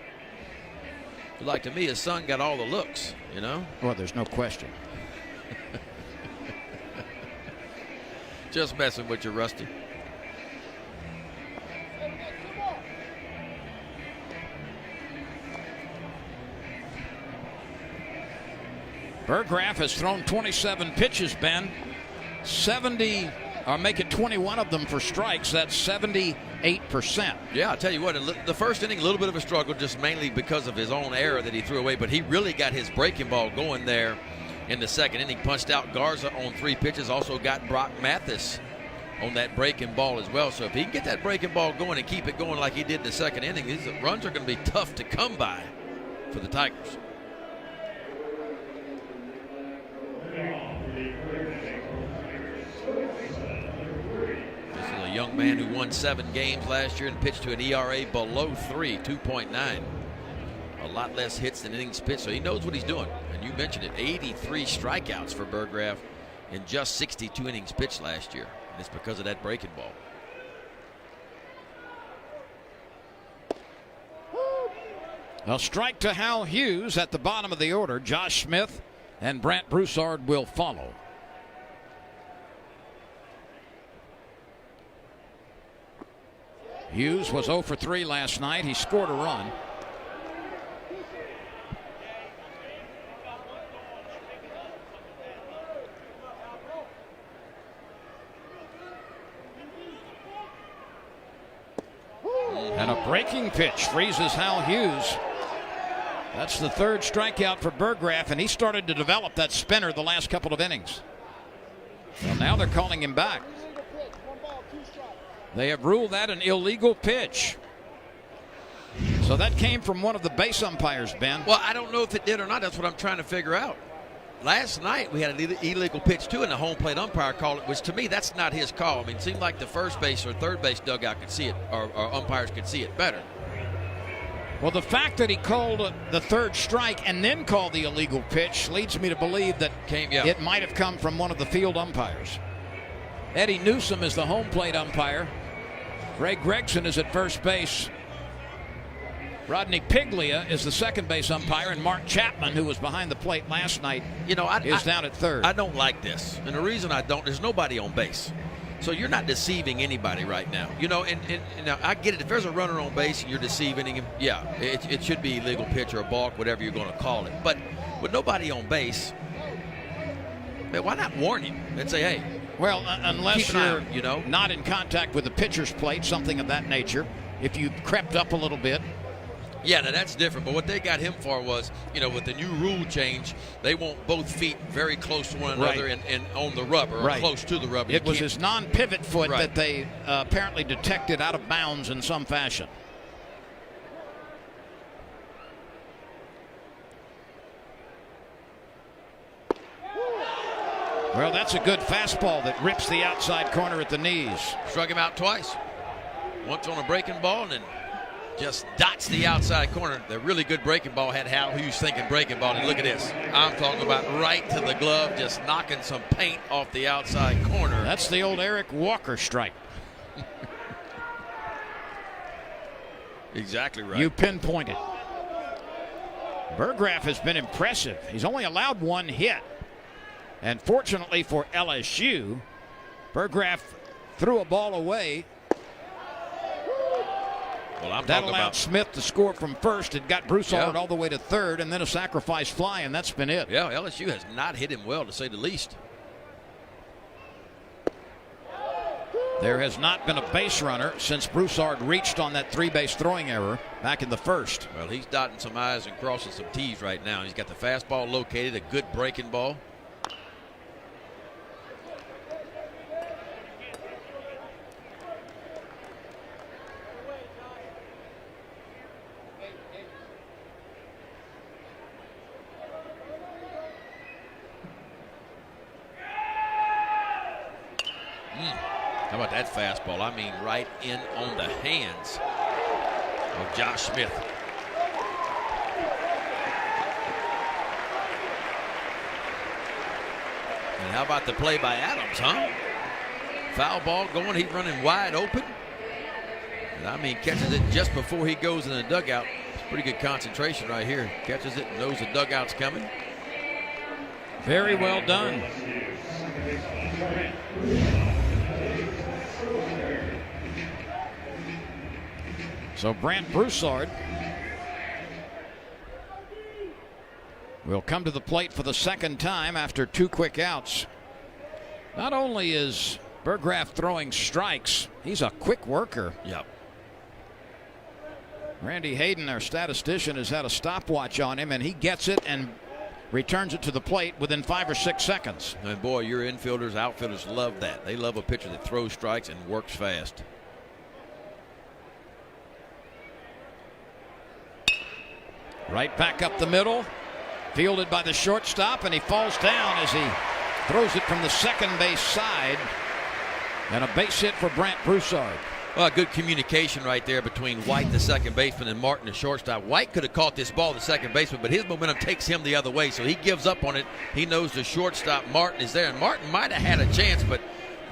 Like to me, his son got all the looks, you know? Well, there's no question. Just messing with you, Rusty. Burgraff has thrown 27 pitches, Ben. 70, or make it 21 of them for strikes. That's 78%. Yeah, I'll tell you what, the first inning, a little bit of a struggle, just mainly because of his own error that he threw away, but he really got his breaking ball going there in the second inning. Punched out Garza on 3 pitches, also got Brock Mathis on that breaking ball as well. So if he can get that breaking ball going and keep it going like he did in the second inning, these runs are going to be tough to come by for the Tigers. A young man who won 7 games last year and pitched to an ERA below 3, 2.9. A lot less hits than innings pitched, so he knows what he's doing. And you mentioned it, 83 strikeouts for Burgraff in just 62 innings pitched last year. And it's because of that breaking ball. A strike to Hal Hughes at the bottom of the order. Josh Smith and Brant Broussard will follow. Hughes was 0 for 3 last night. He scored a run. And a breaking pitch freezes Hal Hughes. That's the 3rd strikeout for Burgraff, and he started to develop that spinner the last couple of innings. Well, now they're calling him back. They have ruled that an illegal pitch. So that came from one of the base umpires, Ben. Well, I don't know if it did or not. That's what I'm trying to figure out. Last night we had an illegal pitch too, and the home plate umpire called it, which to me that's not his call. I mean, it seemed like the first base or third base dugout could see it, or umpires could see it better. Well, the fact that he called the 3rd strike and then called the illegal pitch leads me to believe that it might have come from one of the field umpires. Eddie Newsom is the home plate umpire. Ray Gregson is at first base. Rodney Piglia is the second base umpire, and Mark Chapman, who was behind the plate last night, is down at 3rd. I don't like this, and the reason I don't, there's nobody on base. So you're not deceiving anybody right now. You know, and now I get it. If there's a runner on base and you're deceiving him, yeah, it should be illegal pitch or a balk, whatever you're going to call it. But with nobody on base, man, why not warn him and say, hey, well, unless you're not in contact with the pitcher's plate, something of that nature, if you crept up a little bit. Yeah, now that's different. But what they got him for was, with the new rule change, they want both feet very close to one another and on the rubber, or close to the rubber. It was his non-pivot foot that they apparently detected out of bounds in some fashion. Well, that's a good fastball that rips the outside corner at the knees. Struck him out twice. Once on a breaking ball and then just dots the outside corner. The really good breaking ball had Hal Hughes thinking breaking ball. And look at this. I'm talking about right to the glove, just knocking some paint off the outside corner. That's the old Eric Walker strike. Exactly right. You pinpointed. Burgraff has been impressive. He's only allowed 1 hit. And fortunately for LSU, Burgraff threw a ball away. Well, that allowed Smith to score from first. It got Broussard all the way to 3rd, and then a sacrifice fly, and that's been it. Yeah, LSU has not hit him well, to say the least. There has not been a base runner since Broussard reached on that 3-base throwing error back in the 1st. Well, he's dotting some I's and crossing some T's right now. He's got the fastball located, a good breaking ball. How about that fastball? I mean, right in on the hands of Josh Smith. And how about the play by Adams, huh? Foul ball going, he's running wide open. And I mean, catches it just before he goes in the dugout. It's pretty good concentration right here. Catches it and knows the dugout's coming. Very well done. So Brant Broussard will come to the plate for the second time after 2 quick outs. Not only is Burgraff throwing strikes, he's a quick worker. Yep. Randy Hayden, our statistician, has had a stopwatch on him, and he gets it and returns it to the plate within 5 or 6 seconds. And boy, your infielders, outfielders love that. They love a pitcher that throws strikes and works fast. Right back up the middle, fielded by the shortstop, and he falls down as he throws it from the second base side. And a base hit for Brant Broussard. Well, good communication right there between White, the second baseman, and Martin, the shortstop. White could have caught this ball, the second baseman, but his momentum takes him the other way, so he gives up on it. He knows the shortstop, Martin, is there, and Martin might have had a chance, but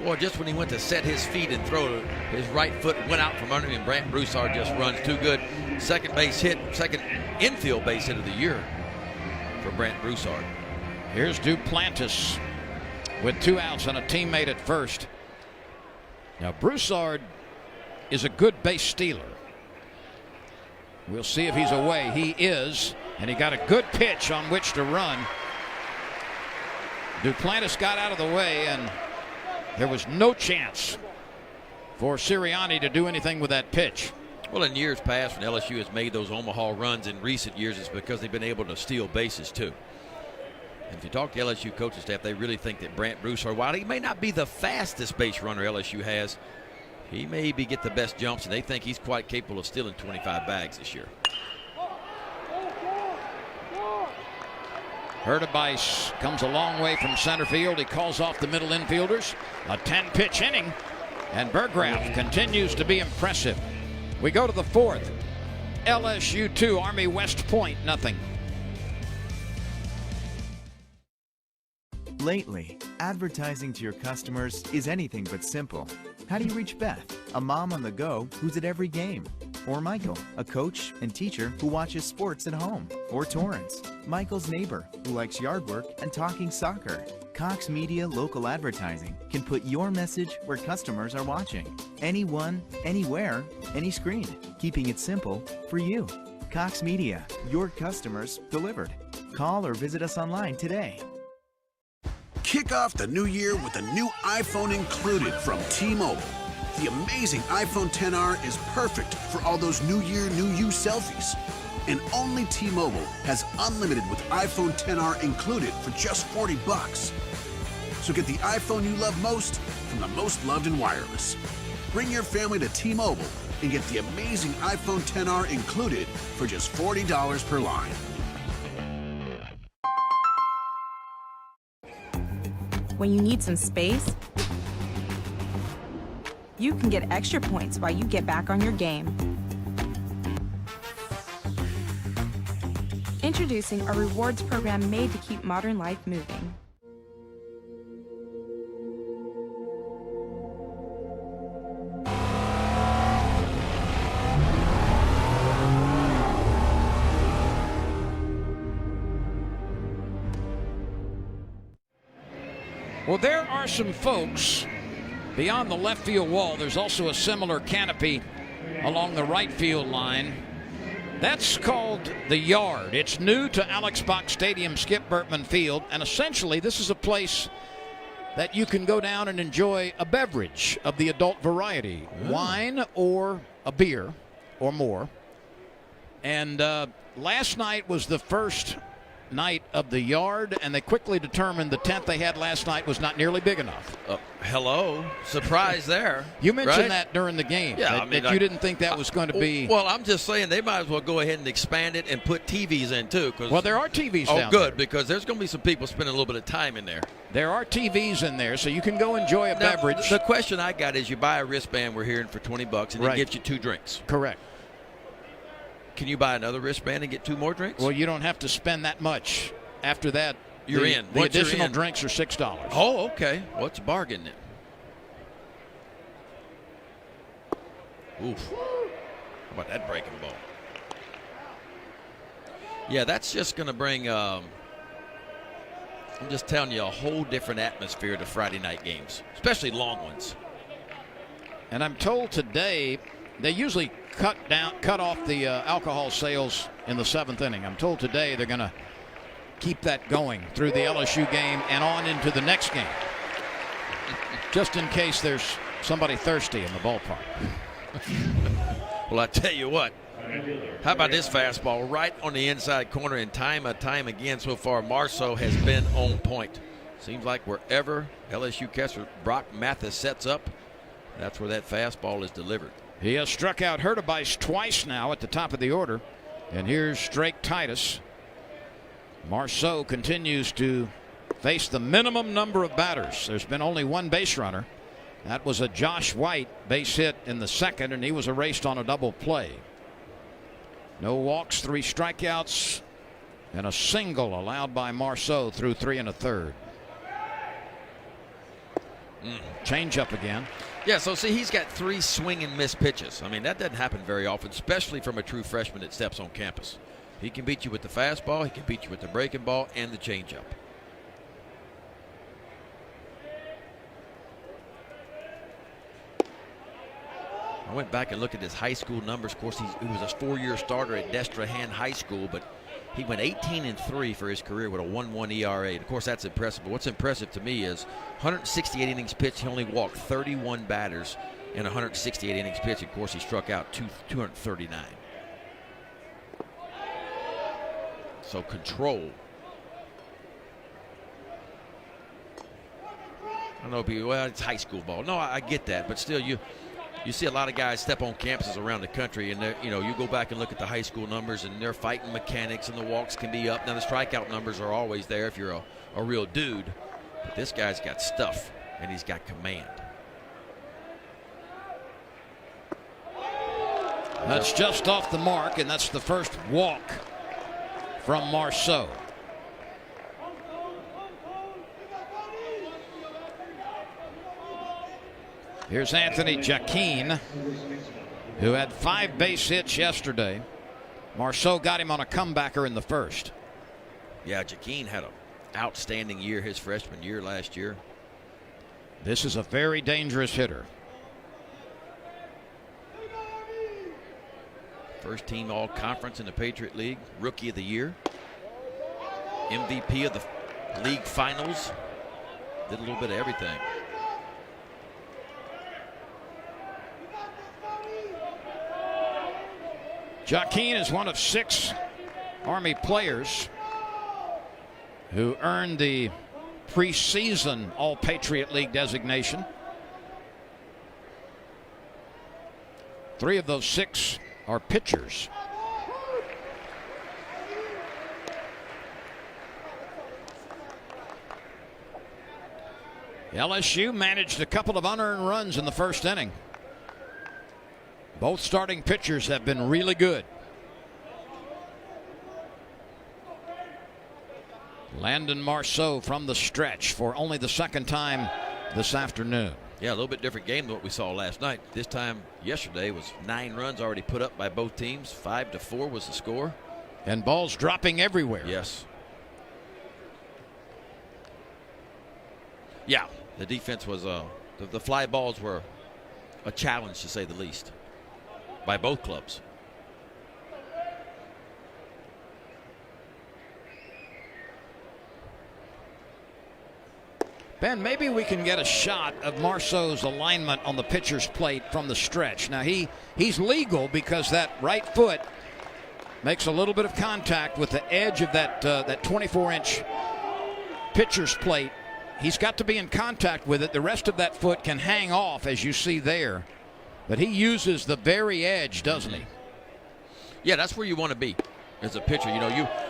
boy, just when he went to set his feet and throw, his right foot went out from under him, and Brant Broussard just runs too good. Second base hit, second infield base hit of the year for Brant Broussard. Here's Duplantis with 2 outs and a teammate at first. Now Broussard is a good base stealer. We'll see if he's away. He is, and he got a good pitch on which to run. Duplantis got out of the way, and there was no chance for Sirianni to do anything with that pitch. Well, in years past, when LSU has made those Omaha runs in recent years, it's because they've been able to steal bases too. And if you talk to LSU coaching staff, they really think that Brant Broussard, while he may not be the fastest base runner LSU has, he maybe get the best jumps, and they think he's quite capable of stealing 25 bags this year. Hurtubise comes a long way from center field. He calls off the middle infielders. A 10-pitch inning, and Burgraff continues to be impressive. We go to the 4th. LSU 2, Army West Point, nothing. Lately, advertising to your customers is anything but simple. How do you reach Beth, a mom on the go who's at every game? Or Michael, a coach and teacher who watches sports at home? Or Torrance, Michael's neighbor who likes yard work and talking soccer? Cox Media Local Advertising can put your message where customers are watching. Anyone, anywhere, any screen. Keeping it simple for you. Cox Media, your customers delivered. Call or visit us online today. Kick off the new year with a new iPhone included from T-Mobile. The amazing iPhone XR is perfect for all those New Year, New You selfies. And only T-Mobile has unlimited with iPhone XR included for just $40. So get the iPhone you love most from the most loved in wireless. Bring your family to T-Mobile and get the amazing iPhone XR included for just $40 per line. When you need some space, you can get extra points while you get back on your game. Introducing a rewards program made to keep modern life moving. Well, there are some folks beyond the left field wall. There's also a similar canopy along the right field line. That's called the Yard. It's new to Alex Box Stadium, Skip Bertman Field, and essentially this is a place that you can go down and enjoy a beverage of the adult variety, wine or a beer or more. And last night was the first night of the yard, and they quickly determined the 10th they had last night was not nearly big enough. Hello. Surprise there. You mentioned right? that during the game. Yeah, that you didn't think that was going to be. Well, I'm just saying they might as well go ahead and expand it and put TVs in, too. Well, there are TVs down good, there. because there's going to be some people spending a little bit of time in there. There are TVs in there, so you can go enjoy a beverage. The question I got is you buy a wristband, we're hearing, for $20, and it gives you 2 drinks. Correct. Can you buy another wristband and get 2 more drinks? Well, you don't have to spend that much. After that, you're in. The additional drinks are $6. Oh, okay. Well, it's a bargain then. Oof. How about that breaking ball? Yeah, that's just going to bring, I'm just telling you, a whole different atmosphere to Friday night games, especially long ones. And I'm told today they usually cut off the alcohol sales in the 7th inning. I'm told today they're going to keep that going through the LSU game and on into the next game, just in case there's somebody thirsty in the ballpark. Well, I tell you what, how about this fastball right on the inside corner, and time again so far, Marceau has been on point. Seems like wherever LSU catcher Brock Mathis sets up, that's where that fastball is delivered. He has struck out Hurtubise twice now at the top of the order, and here's Drake Titus. Marceau continues to face the minimum number of batters. There's been only 1 base runner. That was a Josh White base hit in the 2nd, and he was erased on a double play. No walks, 3 strikeouts, and a single allowed by Marceau through 3 1/3. Change up again. Yeah, so see, he's got 3 swing and miss pitches. I mean, that doesn't happen very often, especially from a true freshman that steps on campus. He can beat you with the fastball, he can beat you with the breaking ball, and the changeup. I went back and looked at his high school numbers. Of course, he was a 4-year starter at Destrehan High School, but he went 18-3 for his career with a 1.1 ERA. And of course, that's impressive. But what's impressive to me is 168 innings pitched. He only walked 31 batters in 168 innings pitched. Of course, he struck out 239. So control. I don't know, well, it's high school ball. No, I get that, but still, you see a lot of guys step on campuses around the country, and you go back and look at the high school numbers, and they're fighting mechanics, and the walks can be up. Now the strikeout numbers are always there if you're a real dude, but this guy's got stuff, and he's got command. That's just off the mark, and that's the first walk from Marceau. Here's Anthony Jaquin, who had 5 base hits yesterday. Marceau got him on a comebacker in the first. Yeah, Jaquin had an outstanding year his freshman year last year. This is a very dangerous hitter. First team all-conference in the Patriot League, Rookie of the Year, MVP of the league finals, did a little bit of everything. Jaquin is one of 6 Army players who earned the preseason All-Patriot League designation. 3 of those 6 are pitchers. LSU managed a couple of unearned runs in the first inning. Both starting pitchers have been really good. Landon Marceau from the stretch for only the 2nd time this afternoon. Yeah, a little bit different game than what we saw last night. This time yesterday was 9 runs already put up by both teams. 5-4 was the score. And balls dropping everywhere. Yes. Yeah, the defense was the fly balls were a challenge, to say the least, by both clubs. Ben, maybe we can get a shot of Marceau's alignment on the pitcher's plate from the stretch. Now he's legal because that right foot makes a little bit of contact with the edge of that 24-inch pitcher's plate. He's got to be in contact with it. The rest of that foot can hang off, as you see there. But he uses the very edge, doesn't he? Yeah, that's where you want to be as a pitcher. You know,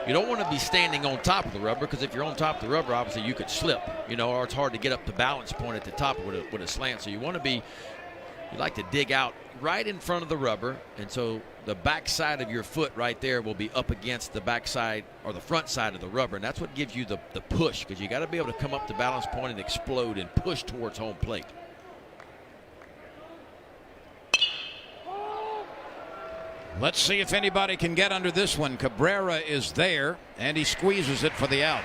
you don't want to be standing on top of the rubber, because if you're on top of the rubber, obviously you could slip, you know, or it's hard to get up the balance point at the top with a slant. So you want to be, you like to dig out right in front of the rubber, and so the back side of your foot right there will be up against the back side or the front side of the rubber, and that's what gives you the push, because you got to be able to come up the balance point and explode and push towards home plate. Let's see if anybody can get under this one. Cabrera is there, and he squeezes it for the out.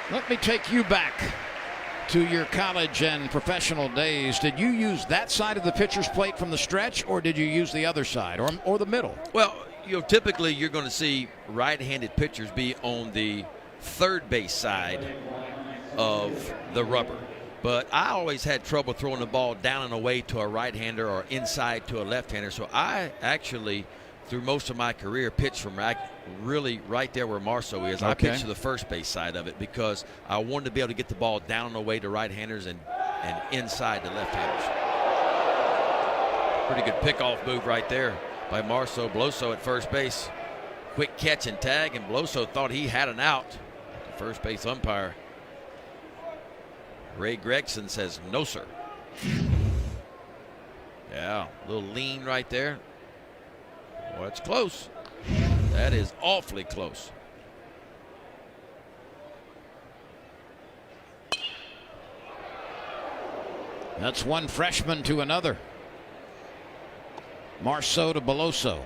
Let me take you back to your college and professional days. Did you use that side of the pitcher's plate from the stretch, or did you use the other side, or the middle? Well, you know, typically you're going to see right-handed pitchers be on the third base side of the rubber. But I always had trouble throwing the ball down and away to a right-hander or inside to a left-hander. So I actually, through most of my career, pitched from really right there where Marceau is. I pitched to the first base side of it because I wanted to be able to get the ball down and away to right-handers and inside to left-handers. Pretty good pickoff move right there by Marceau. Bloso at first base. Quick catch and tag, and Bloso thought he had an out. The first base umpire, Ray Gregson, says no, sir. Yeah, a little lean right there. Well, it's close. That is awfully close. That's one freshman to another. Marceau to Bloso.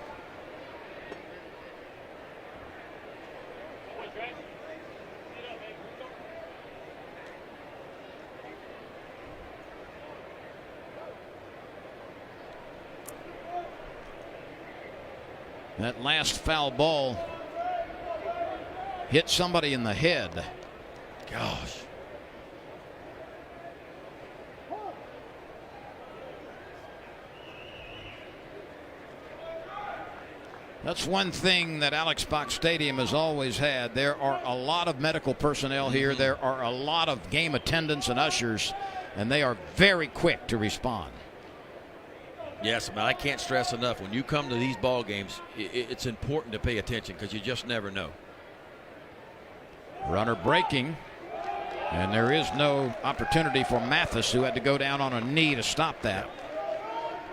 That last foul ball hit somebody in the head. Gosh. That's one thing that Alex Box Stadium has always had. There are a lot of medical personnel here. There are a lot of game attendants and ushers, and they are very quick to respond. Yes, man, I can't stress enough. When you come to these ball games, it's important to pay attention because you just never know. Runner breaking, and there is no opportunity for Mathis, who had to go down on a knee to stop that.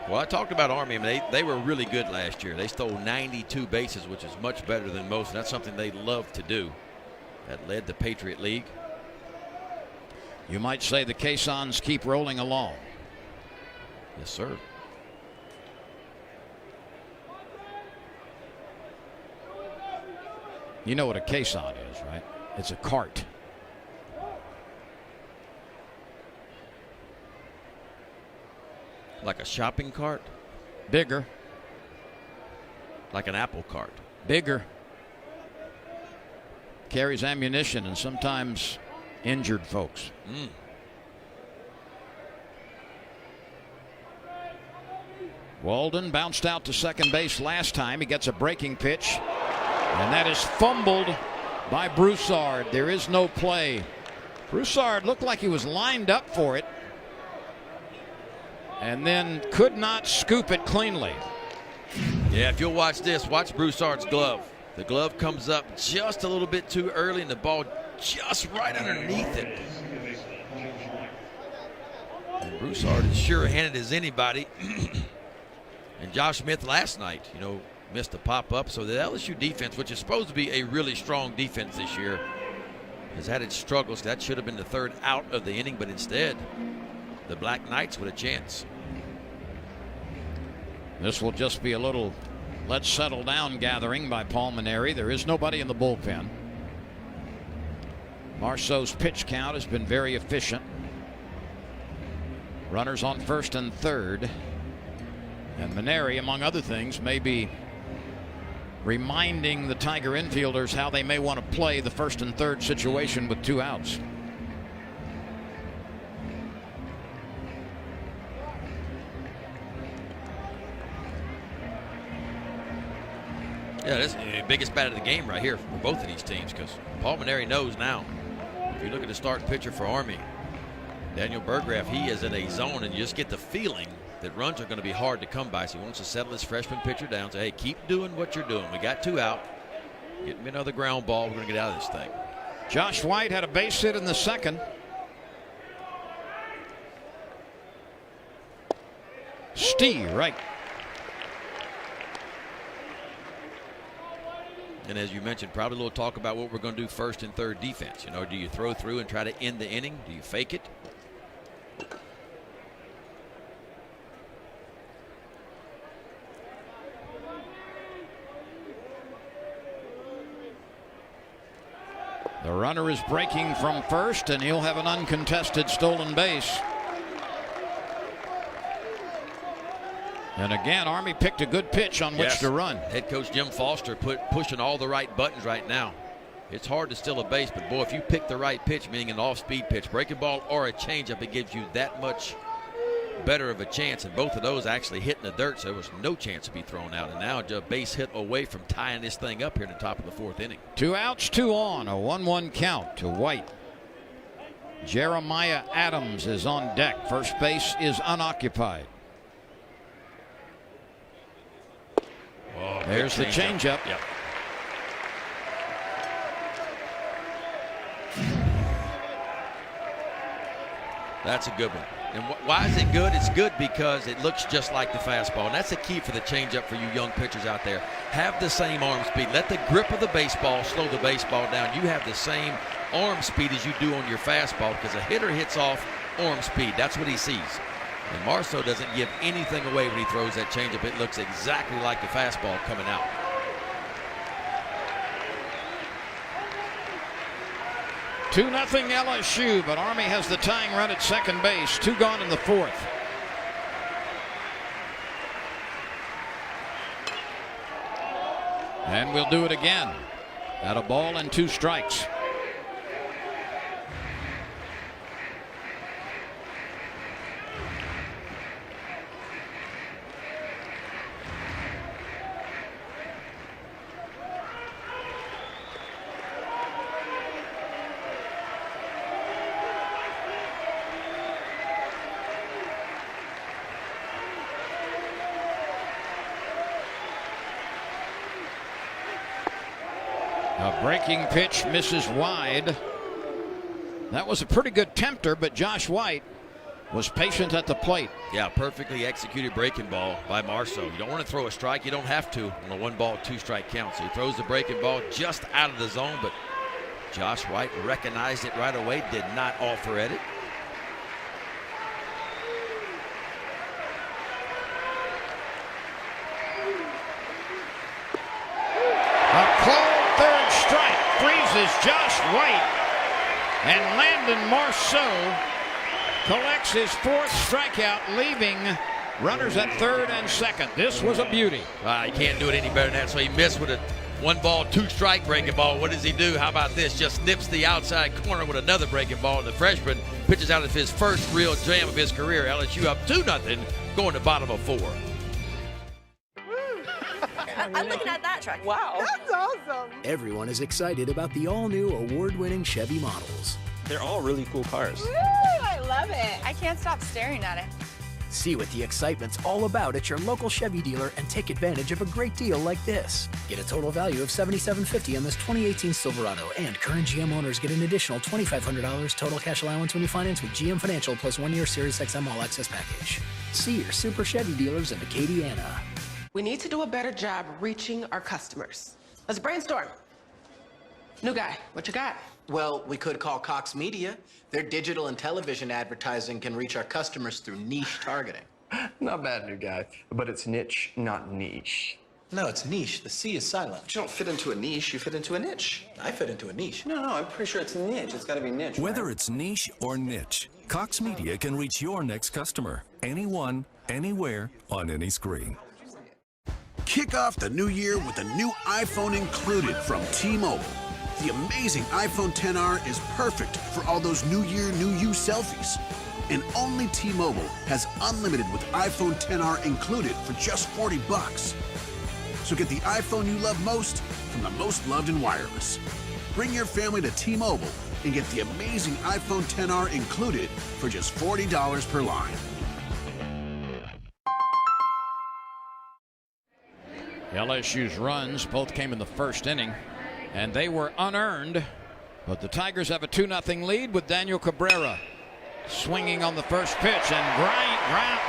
Well, I talked about Army. I mean, they were really good last year. They stole 92 bases, which is much better than most, and that's something they love to do. That led the Patriot League. You might say the caissons keep rolling along. Yes, sir. You know what a caisson is, right? It's a cart. Like a shopping cart? Bigger. Like an apple cart? Bigger. Carries ammunition and sometimes injured folks. Walden bounced out to second base last time. He gets a breaking pitch, and that is fumbled by Broussard. There is no play. Broussard looked like he was lined up for it and then could not scoop it cleanly. Yeah, if you'll watch this, watch Broussard's glove. The glove comes up just a little bit too early, and the ball just right underneath it. And Broussard is sure-handed as anybody. And Josh Smith last night, you know, missed a pop-up. So the LSU defense, which is supposed to be a really strong defense this year, has had its struggles. That should have been the third out of the inning, but instead, the Black Knights with a chance. This will just be a little let's settle down gathering by Paul Maneri. There is nobody in the bullpen. Marceau's pitch count has been very efficient. Runners on first and third. And Maneri, among other things, may be reminding the Tiger infielders how they may want to play the first and third situation with two outs. Yeah, that's the biggest bat of the game right here for both of these teams, because Paul Mainieri knows now. If you look at the starting pitcher for Army, Daniel Burgraff, he is in a zone, and you just get the feeling that runs are going to be hard to come by. So he wants to settle his freshman pitcher down. Say, hey, keep doing what you're doing. We got 2 out. Get me another ground ball. We're going to get out of this thing. Josh White had a base hit in the second. Steve, right. And as you mentioned, probably a little talk about what we're going to do first and third defense. You know, do you throw through and try to end the inning? Do you fake it? The runner is breaking from first, and he'll have an uncontested stolen base. And again, Army picked a good pitch on which to run. Head coach Jim Foster pushing all the right buttons right now. It's hard to steal a base, but boy, if you pick the right pitch, meaning an off-speed pitch, breaking ball or a changeup, it gives you that much better of a chance. And both of those actually hit in the dirt, so there was no chance to be thrown out. And now a base hit away from tying this thing up here in the top of the 4th inning. 2 outs, 2 on, a 1-1 count to White. Jeremiah Adams is on deck. First base is unoccupied. Oh, there's the changeup. Yep. That's a good one. And why is it good? It's good because it looks just like the fastball. And that's the key for the changeup for you young pitchers out there. Have the same arm speed. Let the grip of the baseball slow the baseball down. You have the same arm speed as you do on your fastball, because a hitter hits off arm speed. That's what he sees. And Marceau doesn't give anything away when he throws that changeup. It looks exactly like the fastball coming out. Two nothing LSU, but Army has the tying run at second base. 2 gone in the 4th. And we'll do it again. At a ball and 2 strikes. A breaking pitch misses wide. That was a pretty good tempter, but Josh White was patient at the plate. Yeah, perfectly executed breaking ball by Marceau. You don't want to throw a strike. You don't have to on a 1-ball, 2-strike count. So he throws the breaking ball just out of the zone, but Josh White recognized it right away, did not offer at it. A called third strike freezes Josh White, and Landon Marceau collects his 4th strikeout, leaving runners at third and second. This was a beauty. He can't do it any better than that. So he missed with a 1-ball, 2-strike breaking ball. What does he do? How about this? Just nips the outside corner with another breaking ball. And the freshman pitches out of his first real jam of his career. LSU up 2-0, going to bottom of 4. I'm looking at that truck. Wow. That's awesome. Everyone is excited about the all-new award-winning Chevy models. They're all really cool cars. Woo, I love it. I can't stop staring at it. See what the excitement's all about at your local Chevy dealer and take advantage of a great deal like this. Get a total value of $7,750 on this 2018 Silverado, and current GM owners get an additional $2,500 total cash allowance when you finance with GM Financial plus 1-year Sirius XM All Access package. See your Super Chevy dealers in Acadiana. We need to do a better job reaching our customers. Let's brainstorm. New guy, what you got? Well, we could call Cox Media. Their digital and television advertising can reach our customers through niche targeting. Not bad, new guy, but it's niche, not niche. No, it's niche. The C is silent. But you don't fit into a niche, you fit into a niche. I fit into a niche. No, I'm pretty sure it's niche. It's got to be niche. Whether it's niche or niche, Cox Media can reach your next customer. Anyone, anywhere, on any screen. Kick off the new year with a new iPhone included from T-Mobile. The amazing iPhone XR is perfect for all those New Year, New You selfies. And only T-Mobile has unlimited with iPhone XR included for just $40. So get the iPhone you love most from the most loved in wireless. Bring your family to T-Mobile and get the amazing iPhone XR included for just $40 per line. LSU's runs both came in the first inning, and they were unearned. But the Tigers have a 2-0 lead with Daniel Cabrera swinging on the first pitch and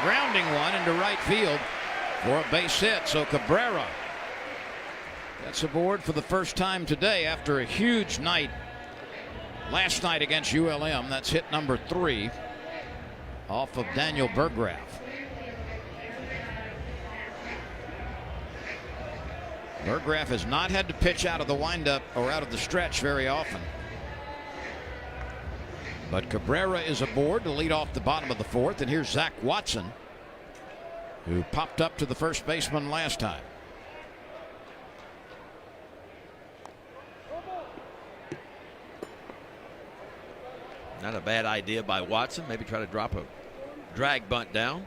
grounding one into right field for a base hit. So Cabrera gets aboard for the first time today after a huge night last night against ULM. That's hit number 3 off of Daniel Burgraff. Burgraff has not had to pitch out of the windup or out of the stretch very often. But Cabrera is aboard to lead off the bottom of the 4th. And here's Zach Watson, who popped up to the first baseman last time. Not a bad idea by Watson. Maybe try to drop a drag bunt down.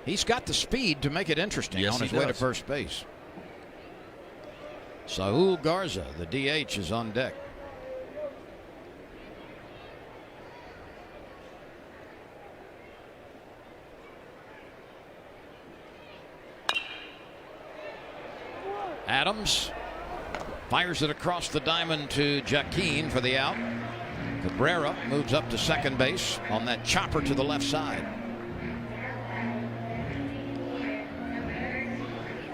He's got the speed to make it interesting on his way to first base. Saul Garza, the DH, is on deck. Adams fires it across the diamond to Jaquin for the out. Cabrera moves up to second base on that chopper to the left side.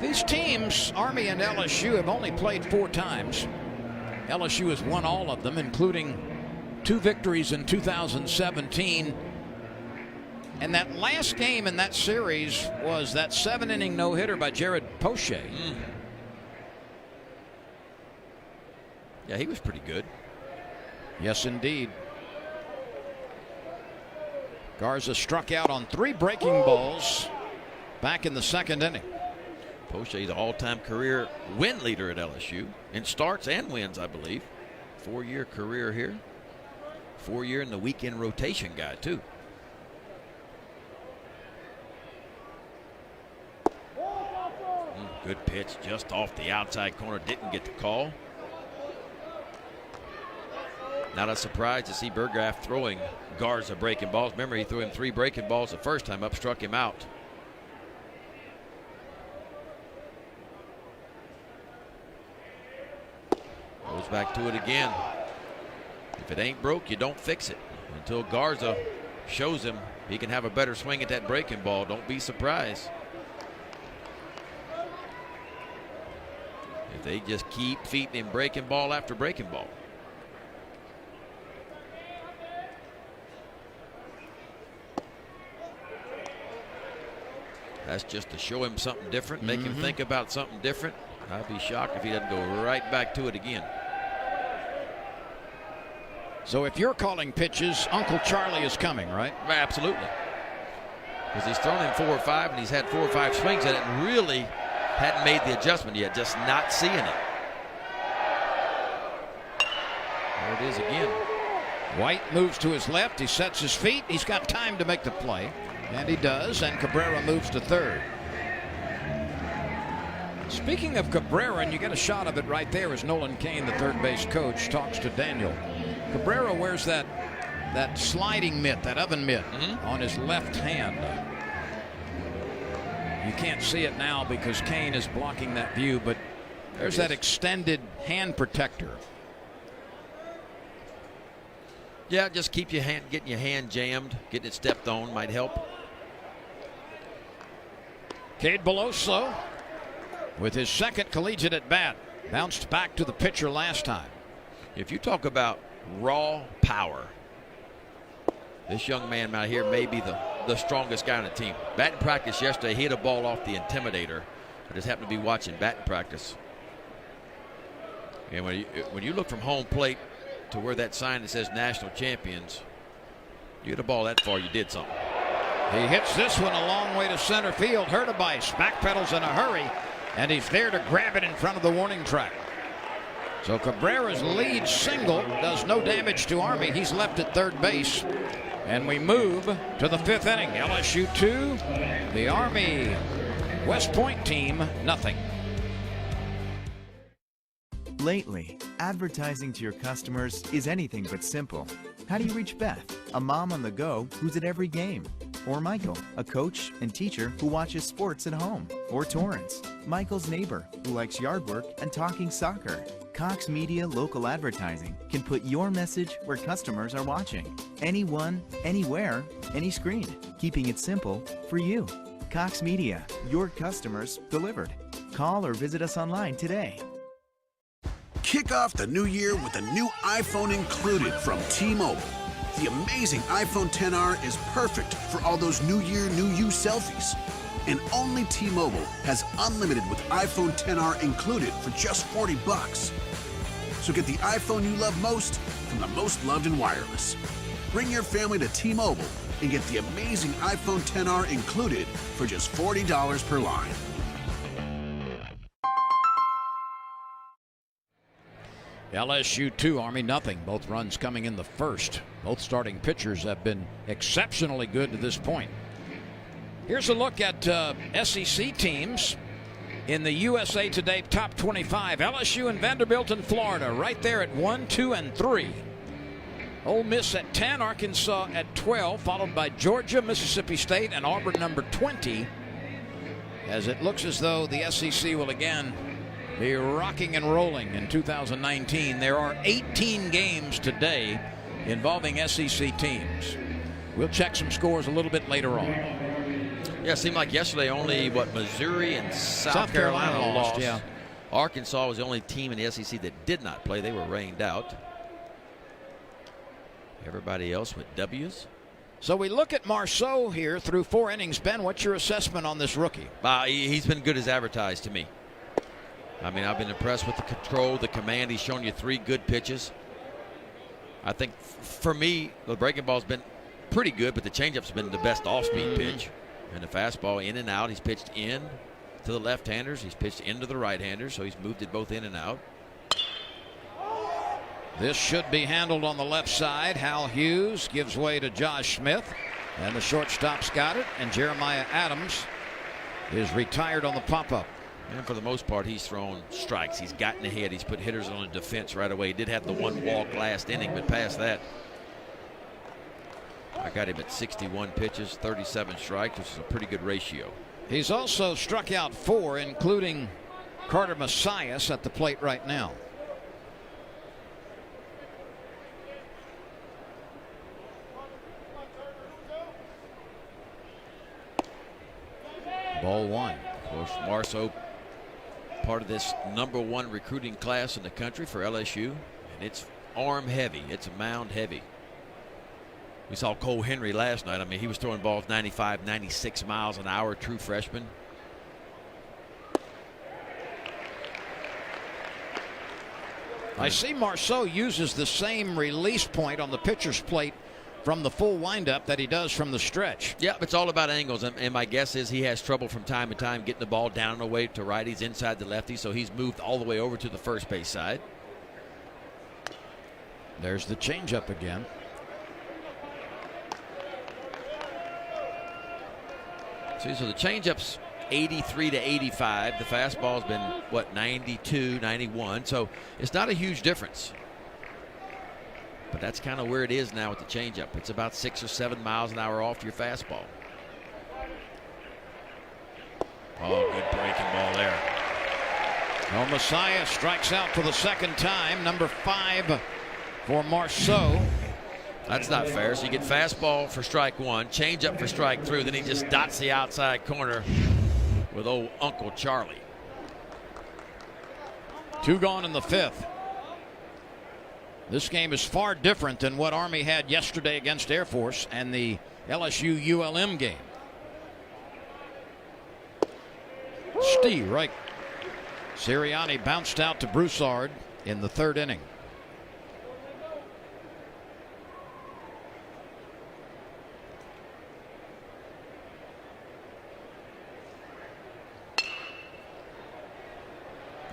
These teams, Army and LSU, have only played 4 times. LSU has won all of them, including 2 victories in 2017. And that last game in that series was that 7-inning no-hitter by Jared Poche. Yeah, he was pretty good. Yes, indeed. Garza struck out on 3 breaking balls back in the 2nd inning. Poche's all-time career win leader at LSU in starts and wins, I believe. 4-year career here. 4-year in the weekend rotation guy, too. Good pitch just off the outside corner. Didn't get the call. Not a surprise to see Burgraff throwing Garza breaking balls. Remember, he threw him 3 breaking balls the first time up, struck him out. Goes back to it again. If it ain't broke, you don't fix it. Until Garza shows him he can have a better swing at that breaking ball, don't be surprised. If they just keep feeding him breaking ball after breaking ball. That's just to show him something different, make him think about something different. I'd be shocked if he doesn't go right back to it again. So if you're calling pitches, Uncle Charlie is coming, right? Absolutely. Because he's thrown him 4 or 5, and he's had 4 or 5 swings at it and really hadn't made the adjustment yet, just not seeing it. There it is again. White moves to his left. He sets his feet. He's got time to make the play. And he does, and Cabrera moves to third. Speaking of Cabrera, and you get a shot of it right there as Nolan Cain, the third base coach, talks to Daniel. Cabrera wears that sliding mitt, that oven mitt, on his left hand. You can't see it now because Cain is blocking that view, but there's that extended hand protector. Yeah, just keep your hand, getting your hand jammed, getting it stepped on might help. Cade Beloso with his 2nd collegiate at bat. Bounced back to the pitcher last time. If you talk about raw power, this young man out here may be the strongest guy on the team. Batting practice yesterday, he hit a ball off the Intimidator. I just happened to be watching batting practice. And when you look from home plate to where that sign that says national champions, you hit a ball that far, you did something. He hits this one a long way to center field. Hurtubise backpedals in a hurry, and he's there to grab it in front of the warning track. So Cabrera's lead single does no damage to Army. He's left at third base. And we move to the 5th inning. LSU 2, the Army West Point team, nothing. Lately, advertising to your customers is anything but simple. How do you reach Beth, a mom on the go who's at every game? Or Michael, a coach and teacher who watches sports at home? Or Torrance, Michael's neighbor who likes yard work and talking soccer? Cox Media Local Advertising can put your message where customers are watching. Anyone, anywhere, any screen. Keeping it simple for you. Cox Media, your customers delivered. Call or visit us online today. Kick off the new year with a new iPhone included from T-Mobile. The amazing iPhone XR is perfect for all those new year, new you selfies. And only T-Mobile has unlimited with iPhone XR included for just $40. So get the iPhone you love most from the most loved in wireless. Bring your family to T-Mobile and get the amazing iPhone XR included for just $40 per line. LSU 2, Army nothing. Both runs coming in the first. Both starting pitchers have been exceptionally good to this point. Here's a look at SEC teams in the USA Today Top 25. LSU and Vanderbilt in Florida right there at 1, 2, and 3. Ole Miss at 10, Arkansas at 12, followed by Georgia, Mississippi State, and Auburn number 20. As it looks as though the SEC will again be rocking and rolling in 2019. There are 18 games today involving SEC teams. We'll check some scores a little bit later on. Yeah, it seemed like yesterday only, Missouri and South Carolina lost. Yeah. Arkansas was the only team in the SEC that did not play. They were rained out. Everybody else with W's. So we look at Marceau here through 4 innings. Ben, what's your assessment on this rookie? He's been good as advertised to me. I mean, I've been impressed with the control, the command. He's shown you 3 good pitches. I think for me, the breaking ball's been pretty good, but the changeup's been the best off-speed pitch. And the fastball in and out. He's pitched in to the left-handers. He's pitched into the right-handers, so he's moved it both in and out. This should be handled on the left side. Hal Hughes gives way to Josh Smith, and the shortstop's got it, and Jeremiah Adams is retired on the pop-up. And for the most part, he's thrown strikes. He's gotten ahead. He's put hitters on the defense right away. He did have the 1 walk last inning, but past that, I got him at 61 pitches, 37 strikes, which is a pretty good ratio. He's also struck out 4, including Carter Messias at the plate right now. Ball 1. Of course, Marceau, part of this #1 recruiting class in the country for LSU, and it's arm heavy. It's mound heavy. We saw Cole Henry last night. I mean, he was throwing balls 95, 96 miles an hour, true freshman. I see Marceau uses the same release point on the pitcher's plate from the full windup that he does from the stretch. Yeah, it's all about angles, and my guess is he has trouble from time to time getting the ball down and away to righties inside the lefties, so he's moved all the way over to the first base side. There's the changeup again. See, so the changeup's 83 to 85. The fastball's been, 92, 91. So it's not a huge difference. But that's kind of where it is now with the changeup. It's about 6 or 7 miles an hour off your fastball. Oh, good breaking ball there. Well, Messiah strikes out for the second time. Number 5 for Marceau. That's not fair. So you get fastball for strike 1, changeup for strike 3, then he just dots the outside corner with old Uncle Charlie. 2 gone in the 5th. This game is far different than what Army had yesterday against Air Force and the LSU ULM game. Steve right. Sirianni bounced out to Broussard in the 3rd inning.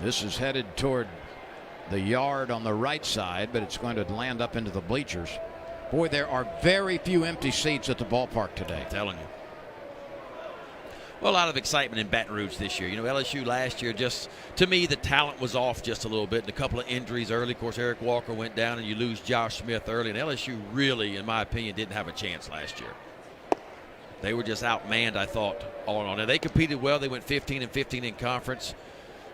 This is headed toward the yard on the right side, but it's going to land up into the bleachers. Boy, there are very few empty seats at the ballpark today. I'm telling you. Well, a lot of excitement in Baton Rouge this year. You know, LSU last year, just to me, the talent was off just a little bit, and a couple of injuries early. Of course, Eric Walker went down, and you lose Josh Smith early. And LSU really, in my opinion, didn't have a chance last year. They were just outmanned, I thought, all in all. Now, they competed well. They went 15-15 in conference.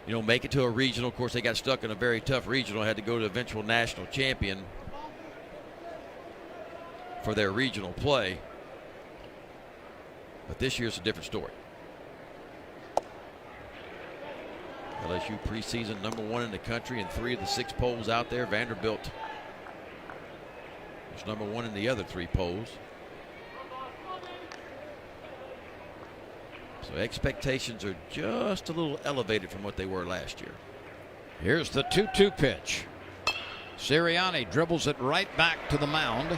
You know, make it to a regional. Of course, they got stuck in a very tough regional, had to go to eventual national champion for their regional play. But this year's a different story. LSU preseason #1 in the country in 3 of the 6 polls out there. Vanderbilt was #1 in the other 3 polls. So expectations are just a little elevated from what they were last year. Here's the 2-2 pitch. Sirianni dribbles it right back to the mound.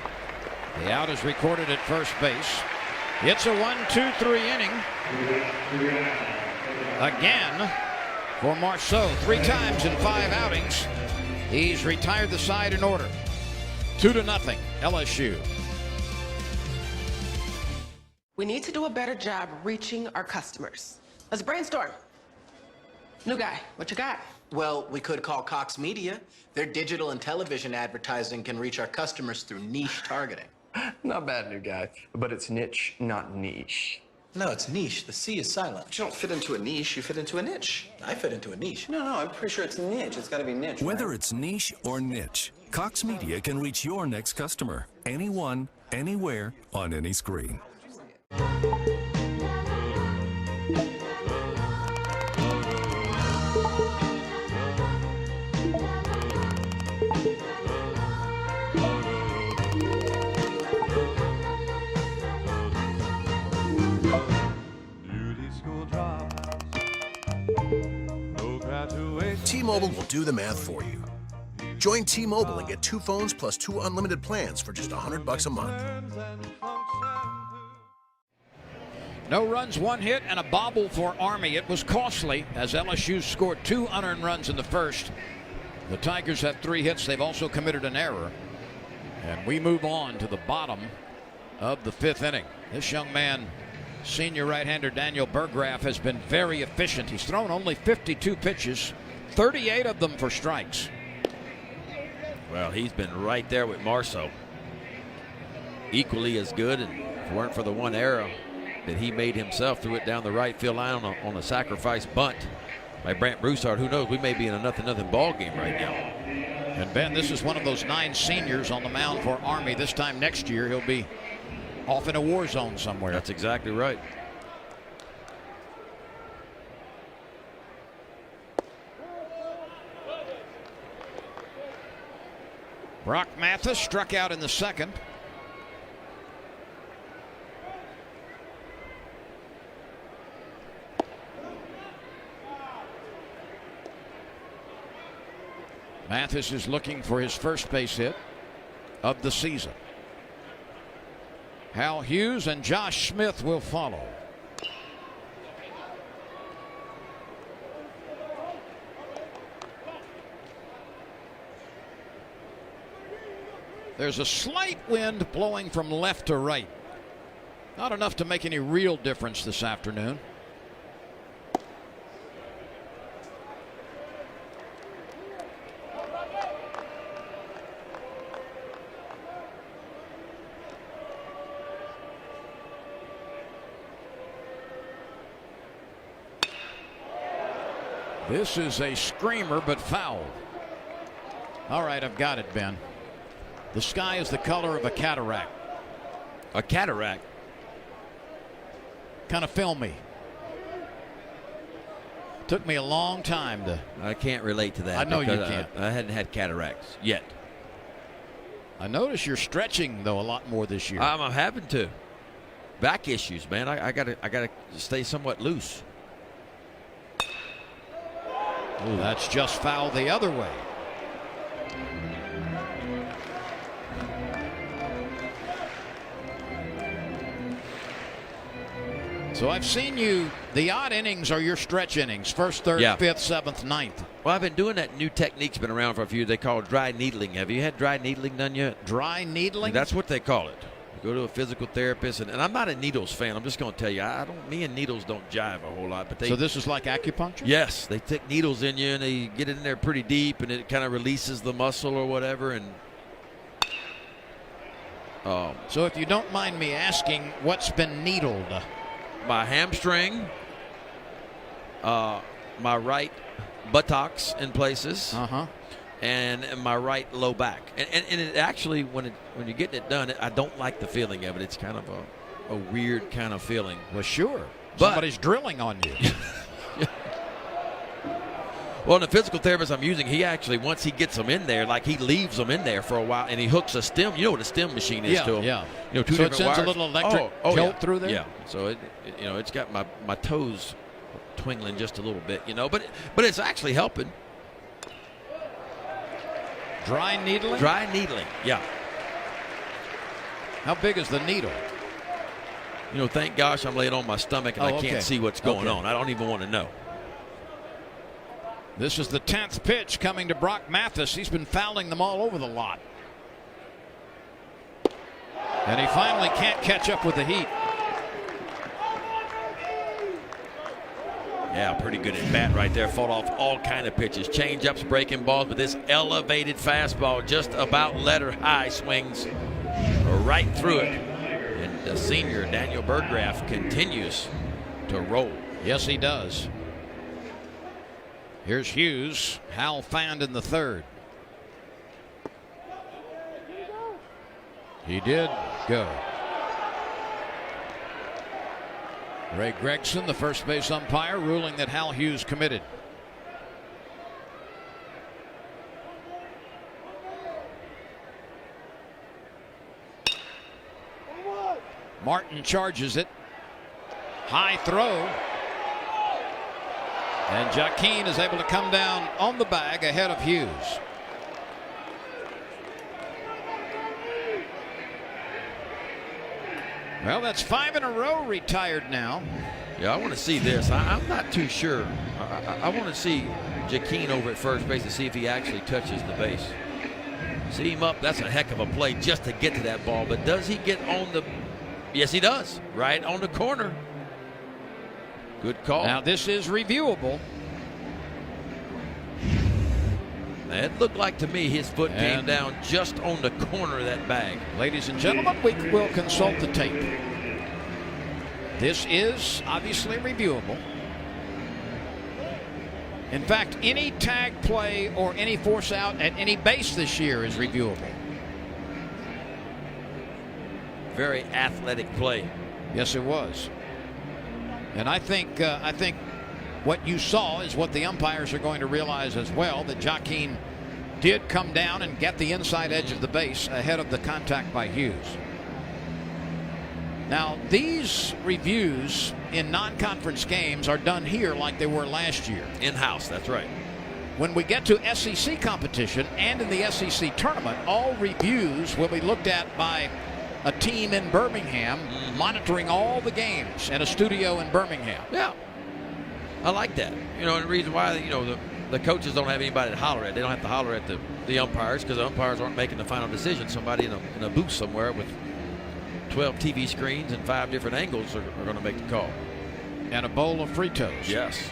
The out is recorded at first base. It's a 1-2-3 inning. Again for Marceau. 3 times in 5 outings. He's retired the side in order. 2-0 LSU. We need to do a better job reaching our customers. Let's brainstorm. New guy, what you got? Well, we could call Cox Media. Their digital and television advertising can reach our customers through niche targeting. Not bad, new guy, but it's niche, not niche. No, it's niche. The C is silent. But you don't fit into a niche, you fit into a niche. I fit into a niche. No, I'm pretty sure it's niche. It's got to be niche. Whether it's niche or niche, Cox Media can reach your next customer. Anyone, anywhere, on any screen. T-Mobile will do the math for you. Join T-Mobile and get 2 phones plus 2 unlimited plans for just $100 a month. No runs, 1 hit, and a bobble for Army. It was costly as LSU scored 2 unearned runs in the first. The Tigers have 3 hits. They've also committed an error. And we move on to the bottom of the 5th inning. This young man, senior right-hander Daniel Burgraff, has been very efficient. He's thrown only 52 pitches, 38 of them for strikes. Well, he's been right there with Marceau. Equally as good, and if it weren't for the 1 error that he made himself, threw it down the right field line on a sacrifice bunt by Brant Broussard. Who knows? We may be in a 0-0 ball game right now. And Ben, this is one of those 9 seniors on the mound for Army. This time next year, he'll be off in a war zone somewhere. That's exactly right. Brock Mathis struck out in the 2nd. Mathis is looking for his first base hit of the season. Hal Hughes and Josh Smith will follow. There's a slight wind blowing from left to right. Not enough to make any real difference this afternoon. This is a screamer, but foul. All right, I've got it, Ben. The sky is the color of a cataract. A cataract? Kind of filmy. Took me a long time to... I can't relate to that. I know you can't. I hadn't had cataracts yet. I notice you're stretching, though, a lot more this year. I'm having to. Back issues, man. I gotta stay somewhat loose. Ooh, that's just foul the other way. So I've seen you, the odd innings are your stretch innings. 1st, 3rd, 5th, 7th, 9th. Well, I've been doing that new technique's been around for a few. They call it dry needling. Have you had dry needling done yet? Dry needling? That's what they call it. Go to a physical therapist, and I'm not a needles fan. I'm just going to tell you, me and needles don't jive a whole lot. But so this is like acupuncture? Yes, they take needles in you, and they get in there pretty deep, and it kind of releases the muscle or whatever. And so if you don't mind me asking, what's been needled? My hamstring, my right buttocks in places. And my right low back, and it actually when you're getting it done, I don't like the feeling of it. It's kind of a weird kind of feeling. Well, sure, somebody's drilling on you. Well, the physical therapist I'm using, he actually once he gets them in there, like he leaves them in there for a while, and he hooks a stem. You know what a stem machine is to them? Yeah. You know, two so different it sends wires. a little electric jolt through there. Yeah. So it's got my toes twingling just a little bit, but it's actually helping. Dry needling? Dry needling, yeah. How big is the needle? Thank gosh I'm laying on my stomach and I can't see what's going on. I don't even want to know. This is the 10th pitch coming to Brock Mathis. He's been fouling them all over the lot. And he finally can't catch up with the heat. Yeah, pretty good at bat right there. Fought off all kind of pitches. Change-ups, breaking balls, but this elevated fastball just about let her high, swings right through it. And the senior, Daniel Berggraf, continues to roll. Yes, he does. Here's Hughes. Hal Fand in the third. He did go. Ray Gregson, the first base umpire, ruling that Hal Hughes committed. Martin charges it. High throw. And Joaquin is able to come down on the bag ahead of Hughes. Well, that's 5 in a row retired now. Yeah, I want to see this. I'm not too sure. I want to see Joaquin over at first base to see if he actually touches the base. See him up. That's a heck of a play just to get to that ball. But does he get on the... Yes, he does. Right on the corner. Good call. Now, this is reviewable. It looked like to me his foot came down just on the corner of that bag. Ladies and gentlemen, we will consult the tape. This is obviously reviewable. In fact, any tag play or any force out at any base this year is reviewable. Very athletic play. Yes, it was. And I think what you saw is what the umpires are going to realize as well, that Joaquin did come down and get the inside edge of the base ahead of the contact by Hughes. Now, these reviews in non-conference games are done here like they were last year. In-house, that's right. When we get to SEC competition and in the SEC tournament, all reviews will be looked at by a team in Birmingham monitoring all the games and a studio in Birmingham. Yeah. I like that. And the reason why, the coaches don't have anybody to holler at. They don't have to holler at the umpires because the umpires aren't making the final decision. Somebody in a booth somewhere with 12 TV screens and 5 different angles are going to make the call. And a bowl of Fritos. Yes.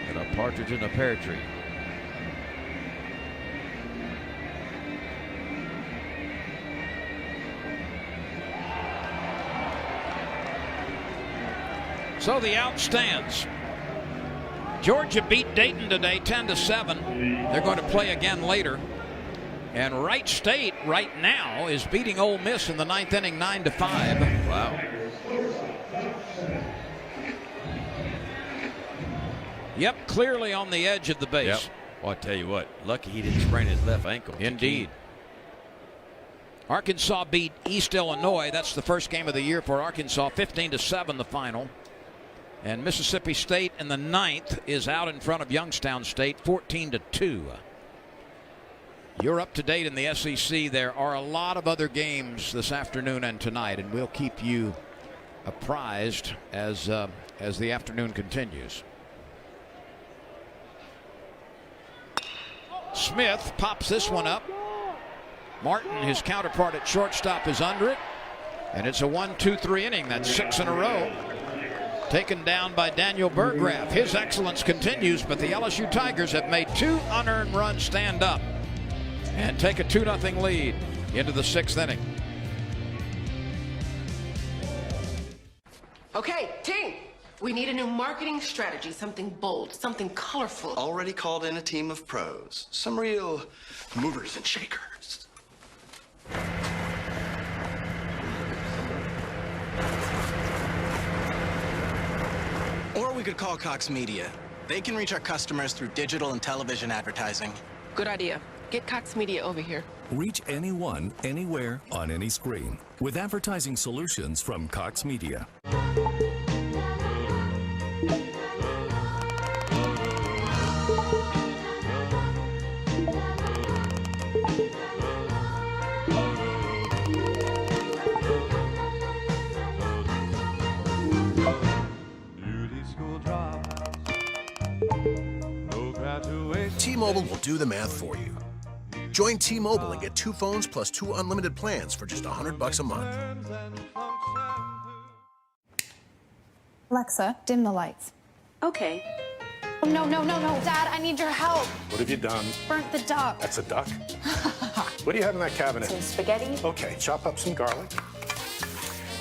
And a partridge in a pear tree. So the out stands. Georgia beat Dayton today 10-7. They're going to play again later. And Wright State right now is beating Ole Miss in the 9th inning 9-5. Wow. Yep, clearly on the edge of the base. Yep. Well, I tell you what, lucky he didn't sprain his left ankle. Indeed. Arkansas beat East Illinois. That's the first game of the year for Arkansas. 15-7 the final. And Mississippi State in the 9th is out in front of Youngstown State 14-2. You're up to date in the SEC. There are a lot of other games this afternoon and tonight, and we'll keep you apprised as the afternoon continues. Smith pops this one up. Martin, his counterpart at shortstop, is under it. And it's a 1-2-3 inning. That's 6 in a row. Taken down by Daniel Burgraff. His excellence continues, but the LSU Tigers have made 2 unearned runs stand up and take a 2-0 lead into the 6th inning. Okay, team. We need a new marketing strategy, something bold, something colorful. Already called in a team of pros. Some real movers and shakers. Or we could call Cox Media. They can reach our customers through digital and television advertising. Good idea. Get Cox Media over here. Reach anyone, anywhere, on any screen with advertising solutions from Cox Media. T-Mobile will do the math for you. Join T-Mobile and get 2 phones plus 2 unlimited plans for just $100 a month. Alexa, dim the lights. Okay. Oh, no. Dad, I need your help. What have you done? Burnt the duck. That's a duck? What do you have in that cabinet? Some spaghetti. Okay, chop up some garlic.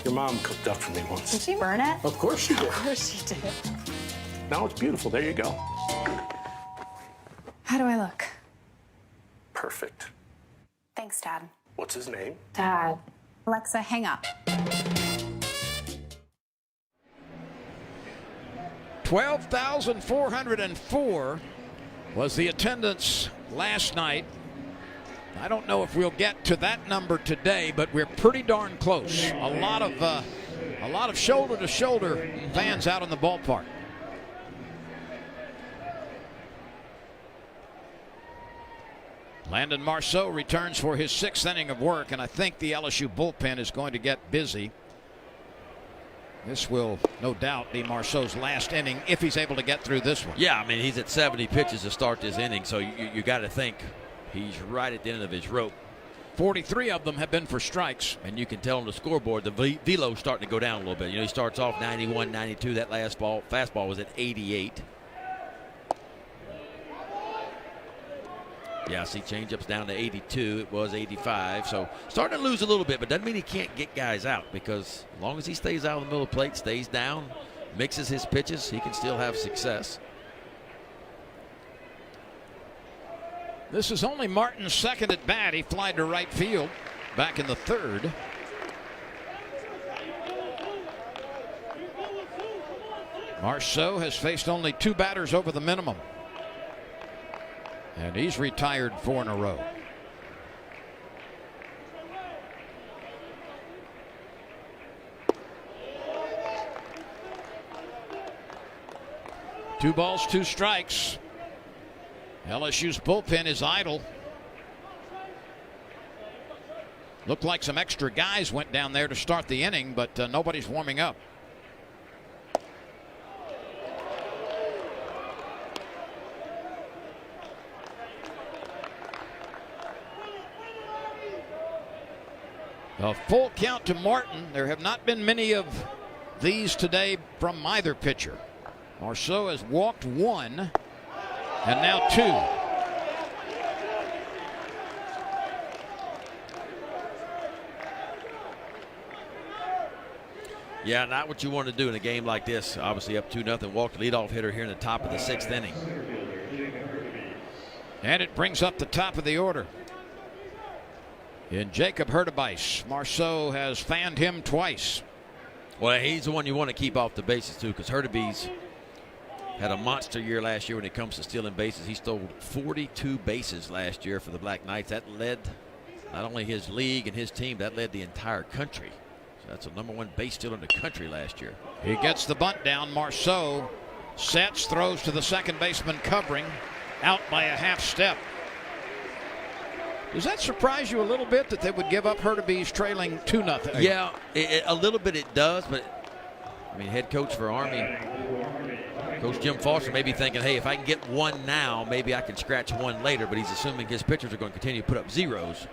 Your mom cooked duck for me once. Did she burn it? Of course she did. Of course she did. Now it's beautiful. There you go. How do I look? Perfect. Thanks, Dad. What's his name? Dad. Alexa, hang up. 12,404 was the attendance last night. I don't know if we'll get to that number today, but we're pretty darn close. A lot of shoulder-to-shoulder fans out in the ballpark. Landon Marceau returns for his 6th inning of work, and I think the LSU bullpen is going to get busy. This will no doubt be Marceau's last inning if he's able to get through this one. Yeah, I mean, he's at 70 pitches to start this inning, so you got to think he's right at the end of his rope. 43 of them have been for strikes. And you can tell on the scoreboard the velo's starting to go down a little bit. You know, he starts off 91, 92. That last fastball was at 88. Yeah, see, changeup's down to 82. It was 85. So starting to lose a little bit, but doesn't mean he can't get guys out, because as long as he stays out of the middle of the plate, stays down, mixes his pitches, he can still have success. This is only Martin's 2nd at bat. He flied to right field back in the 3rd. Marceau has faced only 2 batters over the minimum, and he's retired 4 in a row. Two balls, 2 strikes. LSU's bullpen is idle. Looked like some extra guys went down there to start the inning, but nobody's warming up. A full count to Martin. There have not been many of these today from either pitcher. Marceau has walked 1 and now 2. Yeah, not what you want to do in a game like this. Obviously up 2-0. Walk the leadoff hitter here in the top of the 6th inning. And it brings up the top of the order in Jacob Hurtubise. Marceau has fanned him twice. Well, he's the one you want to keep off the bases too, because Hurtubise had a monster year last year when it comes to stealing bases. He stole 42 bases last year for the Black Knights. That led not only his league and his team, that led the entire country. So that's the #1 base stealer in the country last year. He gets the bunt down. Marceau sets, throws to the second baseman covering, out by a half step. Does that surprise you a little bit that they would give up Hurtubise trailing 2-0? Yeah, a little bit it does, but I mean, head coach for Army, Coach Jim Foster, may be thinking, hey, if I can get 1 now, maybe I can scratch 1 later, but he's assuming his pitchers are going to continue to put up zeros.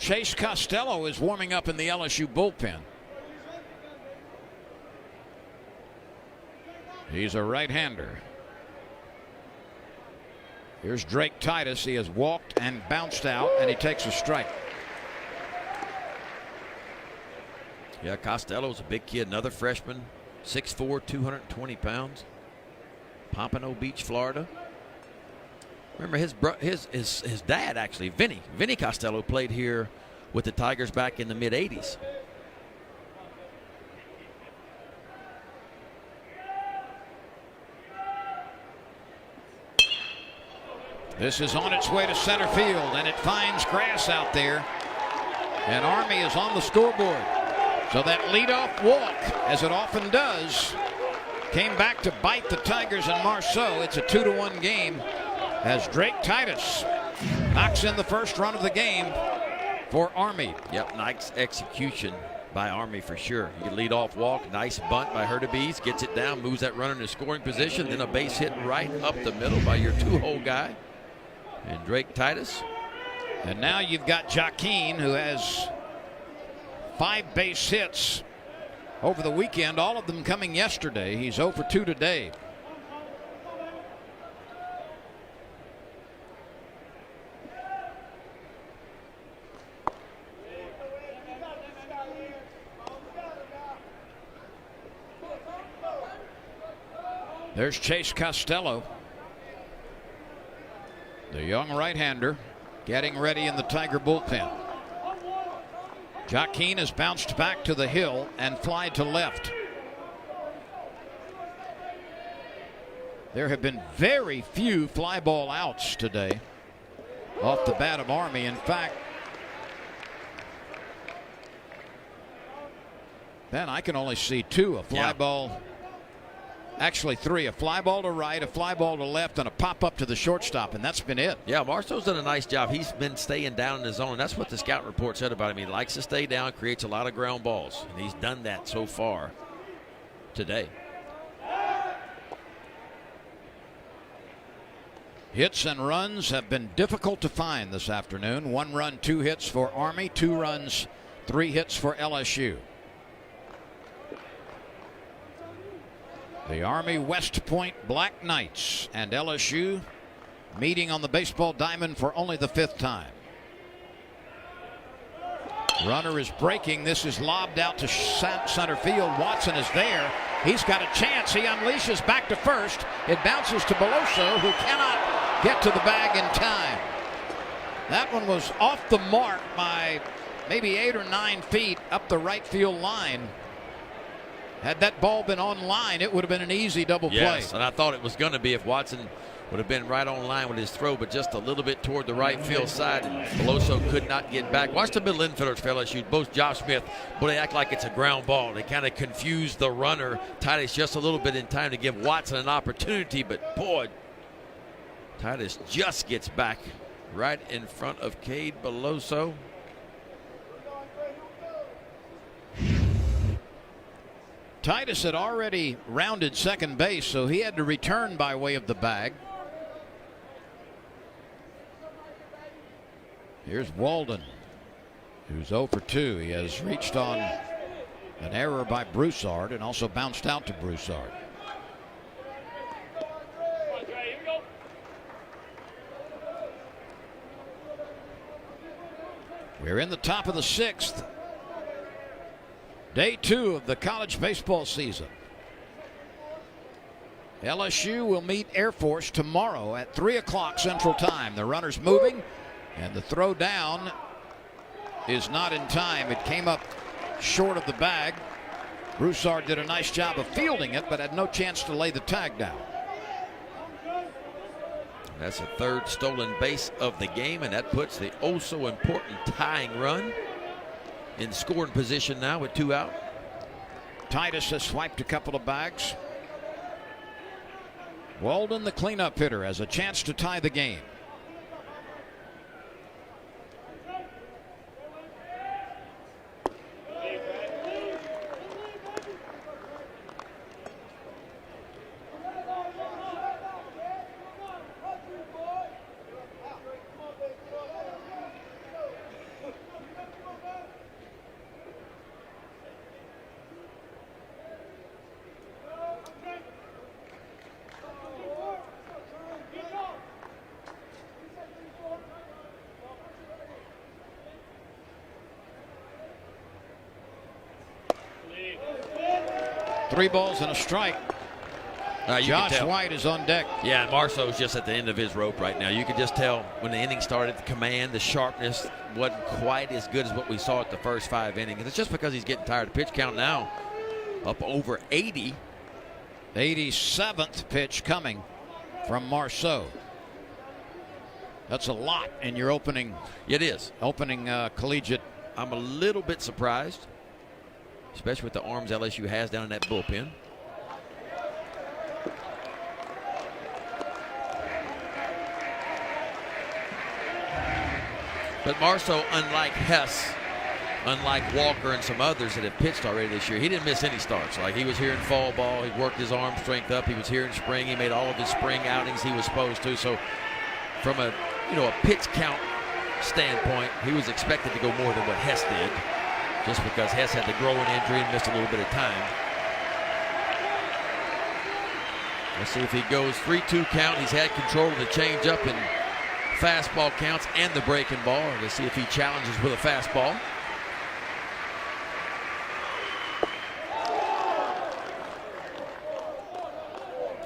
Chase Costello is warming up in the LSU bullpen. He's a right-hander. Here's Drake Titus. He has walked and bounced out, and he takes a strike. Yeah, Costello's a big kid, another freshman, 6'4", 220 pounds. Pompano Beach, Florida. Remember his dad, actually, Vinny Costello, played here with the Tigers back in the mid-'80s. This is on its way to center field, and it finds grass out there. And Army is on the scoreboard. So that leadoff walk, as it often does, came back to bite the Tigers and Marceau. It's a 2-1 game as Drake Titus knocks in the first run of the game for Army. Yep, nice execution by Army for sure. You lead off walk, nice bunt by Hurtubise, gets it down, moves that runner into scoring position, then a base hit right up the middle by your two-hole guy. And Drake Titus. And now you've got Joaquin, who has 5 base hits over the weekend, all of them coming yesterday. He's 0 for 2 today. There's Chase Costello, the young right-hander, getting ready in the Tiger bullpen. Joaquin has bounced back to the hill and flied to left. There have been very few fly ball outs today off the bat of Army. In fact, Ben, I can only see 2, a fly ball. Actually 3, a fly ball to right, a fly ball to left, and a pop up to the shortstop, and that's been it. Yeah, Marceau's done a nice job. He's been staying down in his zone, and that's what the scout report said about him. He likes to stay down, creates a lot of ground balls, and he's done that so far today. Hits and runs have been difficult to find this afternoon. 1 run, 2 hits for Army, 2 runs, 3 hits for LSU. The Army West Point Black Knights and LSU meeting on the baseball diamond for only the 5th time. Runner is breaking. This is lobbed out to center field. Watson is there. He's got a chance. He unleashes back to first. It bounces to Beloso, who cannot get to the bag in time. That one was off the mark by maybe 8 or 9 feet up the right field line. Had that ball been on line, it would have been an easy double play. Yes, and I thought it was going to be if Watson would have been right on line with his throw, but just a little bit toward the right field side, and Beloso could not get back. Watch the middle infielders for LSU, both Josh Smith, but they act like it's a ground ball. They kind of confuse the runner. Titus just a little bit in time to give Watson an opportunity, but boy, Titus just gets back right in front of Cade Beloso. Titus had already rounded second base, so he had to return by way of the bag. Here's Walden, who's 0 for 2. He has reached on an error by Broussard and also bounced out to Broussard. We're in the top of the 6th. Day 2 of the college baseball season. LSU will meet Air Force tomorrow at 3 o'clock Central Time. The runner's moving, and the throw down is not in time. It came up short of the bag. Broussard did a nice job of fielding it, but had no chance to lay the tag down. That's a 3rd stolen base of the game, and that puts the oh-so-important tying run in scoring position now with 2 out. Titus has swiped a couple of bags. Walden, the cleanup hitter, has a chance to tie the game. 3 balls and a strike. Josh White is on deck. Yeah, Marceau's just at the end of his rope right now. You could just tell when the inning started, the command, the sharpness wasn't quite as good as what we saw at the first 5 innings. It's just because he's getting tired. The pitch count now up over 80. 87th pitch coming from Marceau. That's a lot in your opening. It is. Opening collegiate. I'm a little bit surprised, especially with the arms LSU has down in that bullpen. But Marceau, unlike Hess, unlike Walker and some others that have pitched already this year, he didn't miss any starts. Like, he was here in fall ball, he worked his arm strength up, he was here in spring, he made all of his spring outings he was supposed to. So from a pitch count standpoint, he was expected to go more than what Hess did, just because Hess had the growing injury and missed a little bit of time. Let's see if he goes 3-2 count. He's had control of the changeup and fastball counts and the breaking ball. Let's see if he challenges with a fastball.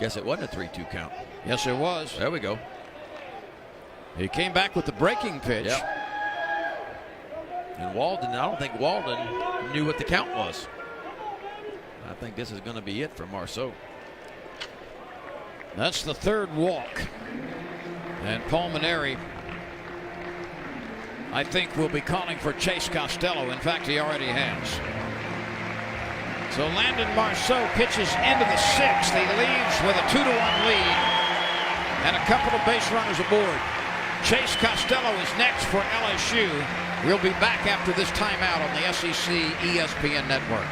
Guess it wasn't a 3-2 count. Yes, it was. There we go. He came back with the breaking pitch. Yep. And Walden, I don't think Walden knew what the count was. I think this is going to be it for Marceau. That's the 3rd walk. And Palmineri, I think, will be calling for Chase Costello. In fact, he already has. So Landon Marceau pitches into the 6th. He leaves with a 2-1 lead and a couple of base runners aboard. Chase Costello is next for LSU. We'll be back after this timeout on the SEC ESPN network.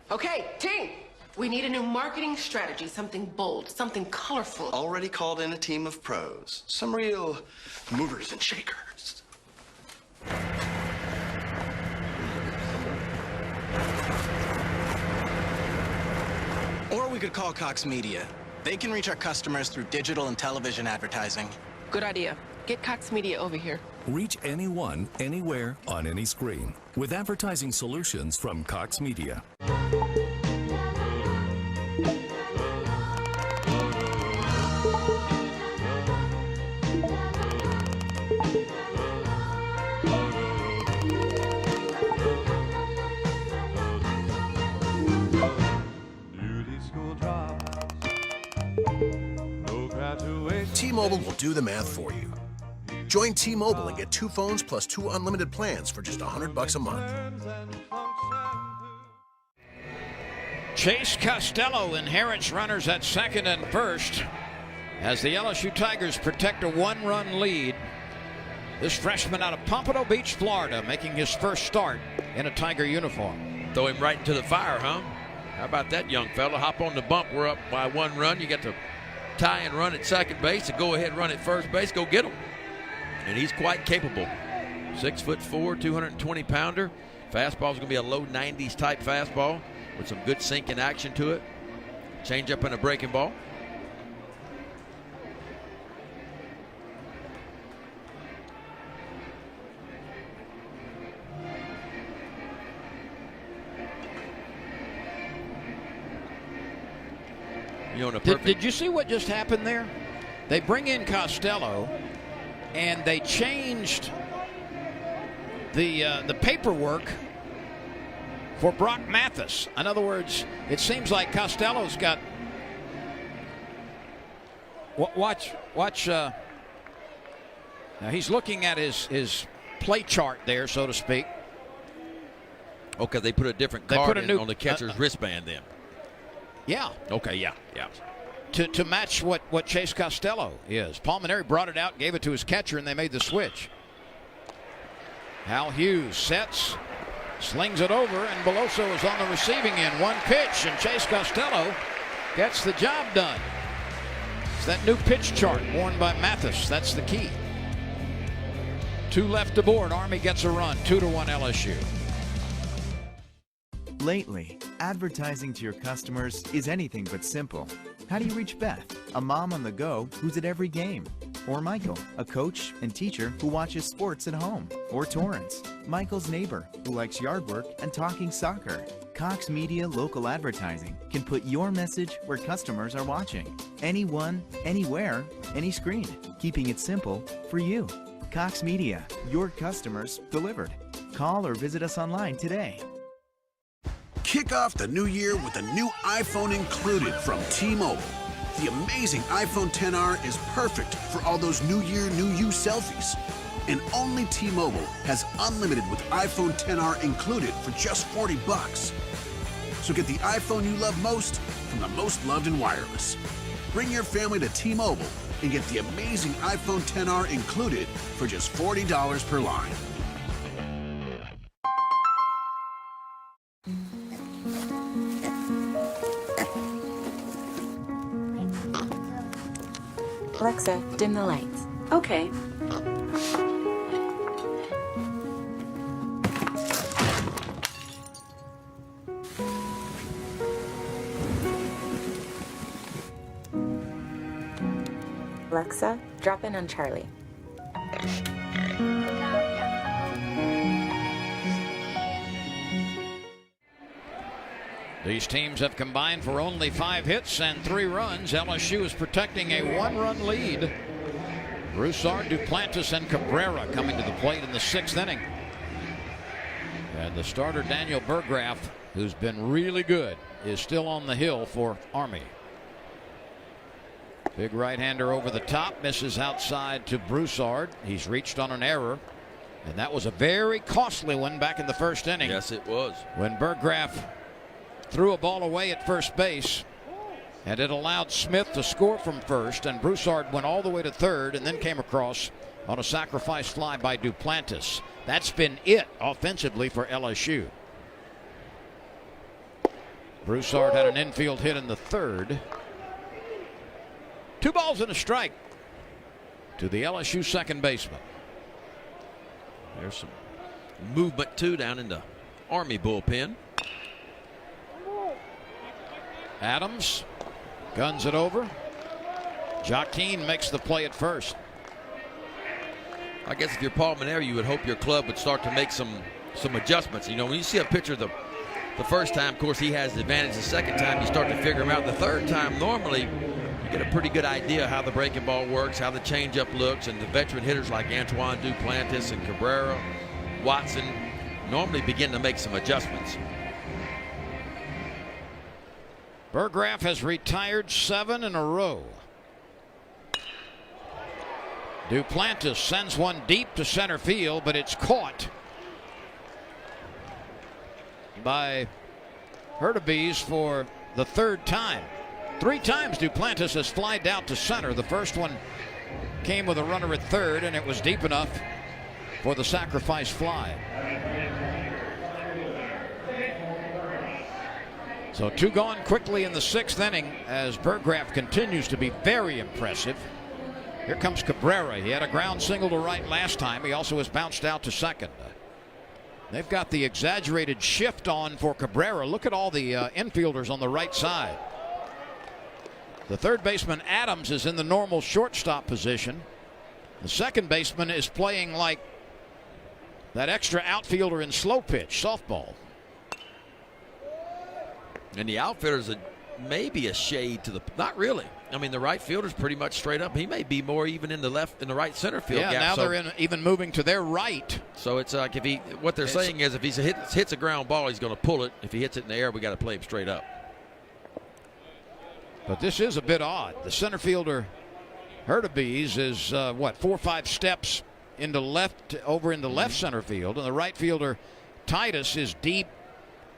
Okay, team. We need a new marketing strategy, something bold, something colorful. Already called in a team of pros. Some real movers and shakers. Or we could call Cox Media. They can reach our customers through digital and television advertising. Good idea. Get Cox Media over here. Reach anyone, anywhere, on any screen with advertising solutions from Cox Media. T-Mobile will do the math for you. Join T-Mobile and get 2 phones plus 2 unlimited plans for just $100 a month. Chase Costello inherits runners at 2nd and 1st as the LSU Tigers protect a 1-run lead. This freshman out of Pompano Beach, Florida, making his first start in a Tiger uniform. Throw him right into the fire, huh? How about that, young fella? Hop on the bump. We're up by 1 run. You got to tie and run at second base, and go ahead and run at first base. Go get him. And he's quite capable. 6'4", 220-pounder. Fastball's going to be a low 90s type fastball with some good sinking action to it. Change up and a breaking ball. Did you see what just happened there? They bring in Costello, and they changed the paperwork for Brock Mathis. In other words, it seems like Costello's got. Watch. Now he's looking at his play chart there, so to speak. Okay, they put a different card on the catcher's wristband then. Yeah. Okay, yeah. To match what Chase Costello is. Palmineri brought it out, gave it to his catcher, and they made the switch. Hal Hughes sets, slings it over, and Beloso is on the receiving end. 1 pitch, and Chase Costello gets the job done. It's that new pitch chart worn by Mathis. That's the key. 2 left aboard. Army gets a run. 2-1 LSU. Lately, advertising to your customers is anything but simple. How do you reach Beth, a mom on the go who's at every game? Or Michael, a coach and teacher who watches sports at home. Or Torrance, Michael's neighbor who likes yard work and talking soccer. Cox Media Local Advertising can put your message where customers are watching. Anyone, anywhere, any screen. Keeping it simple for you. Cox Media, your customers delivered. Call or visit us online today. Kick off the new year with a new iPhone included from T-Mobile. The amazing iPhone XR is perfect for all those New Year, New You selfies. And only T-Mobile has unlimited with iPhone XR included for just $40. So get the iPhone you love most from the most loved in wireless. Bring your family to T-Mobile and get the amazing iPhone XR included for just $40 per line. Alexa, dim the lights. Okay. Alexa, drop in on Charlie. These teams have combined for only 5 hits and 3 runs. LSU is protecting a 1-run lead. Broussard, Duplantis, and Cabrera coming to the plate in the 6th inning. And the starter, Daniel Burgraff, who's been really good, is still on the hill for Army. Big right-hander over the top, misses outside to Broussard. He's reached on an error, and that was a very costly one back in the 1st inning. Yes, it was. When Burgraff threw a ball away at first base, and it allowed Smith to score from first, and Broussard went all the way to third and then came across on a sacrifice fly by Duplantis. That's been it offensively for LSU. Broussard had an infield hit in the 3rd. 2 balls and a strike to the LSU second baseman. There's some movement too down in the Army bullpen. Adams guns it over. Joaquin makes the play at first. I guess if you're Paul Manero, you would hope your club would start to make some adjustments. You know, when you see a pitcher the first time, of course, he has the advantage. The second time, you start to figure him out. The third time, normally, you get a pretty good idea how the breaking ball works, how the changeup looks, and the veteran hitters like Antoine Duplantis and Cabrera, Watson, normally begin to make some adjustments. Burgraff has retired 7 in a row. Duplantis sends one deep to center field, but it's caught by Hurtubise for the 3rd time. 3 times Duplantis has flied out to center. The first one came with a runner at 3rd, and it was deep enough for the sacrifice fly. So 2 gone quickly in the 6th inning as Burgraff continues to be very impressive. Here comes Cabrera. He had a ground single to right last time. He also has bounced out to second. They've got the exaggerated shift on for Cabrera. Look at all the infielders on the right side. The 3rd baseman, Adams, is in the normal shortstop position. The 2nd baseman is playing like that extra outfielder in slow pitch, softball. And the outfielder's maybe a shade to the, not really. I mean, the right fielder's pretty much straight up. He may be more even in the right center field yeah, gap. Now they're even moving to their right. So it's like what they're saying is if he hits a ground ball, he's going to pull it. If he hits it in the air, we got to play him straight up. But this is a bit odd. The center fielder, Hurtubise, is 4 or 5 steps into left center field, and the right fielder, Titus, is deep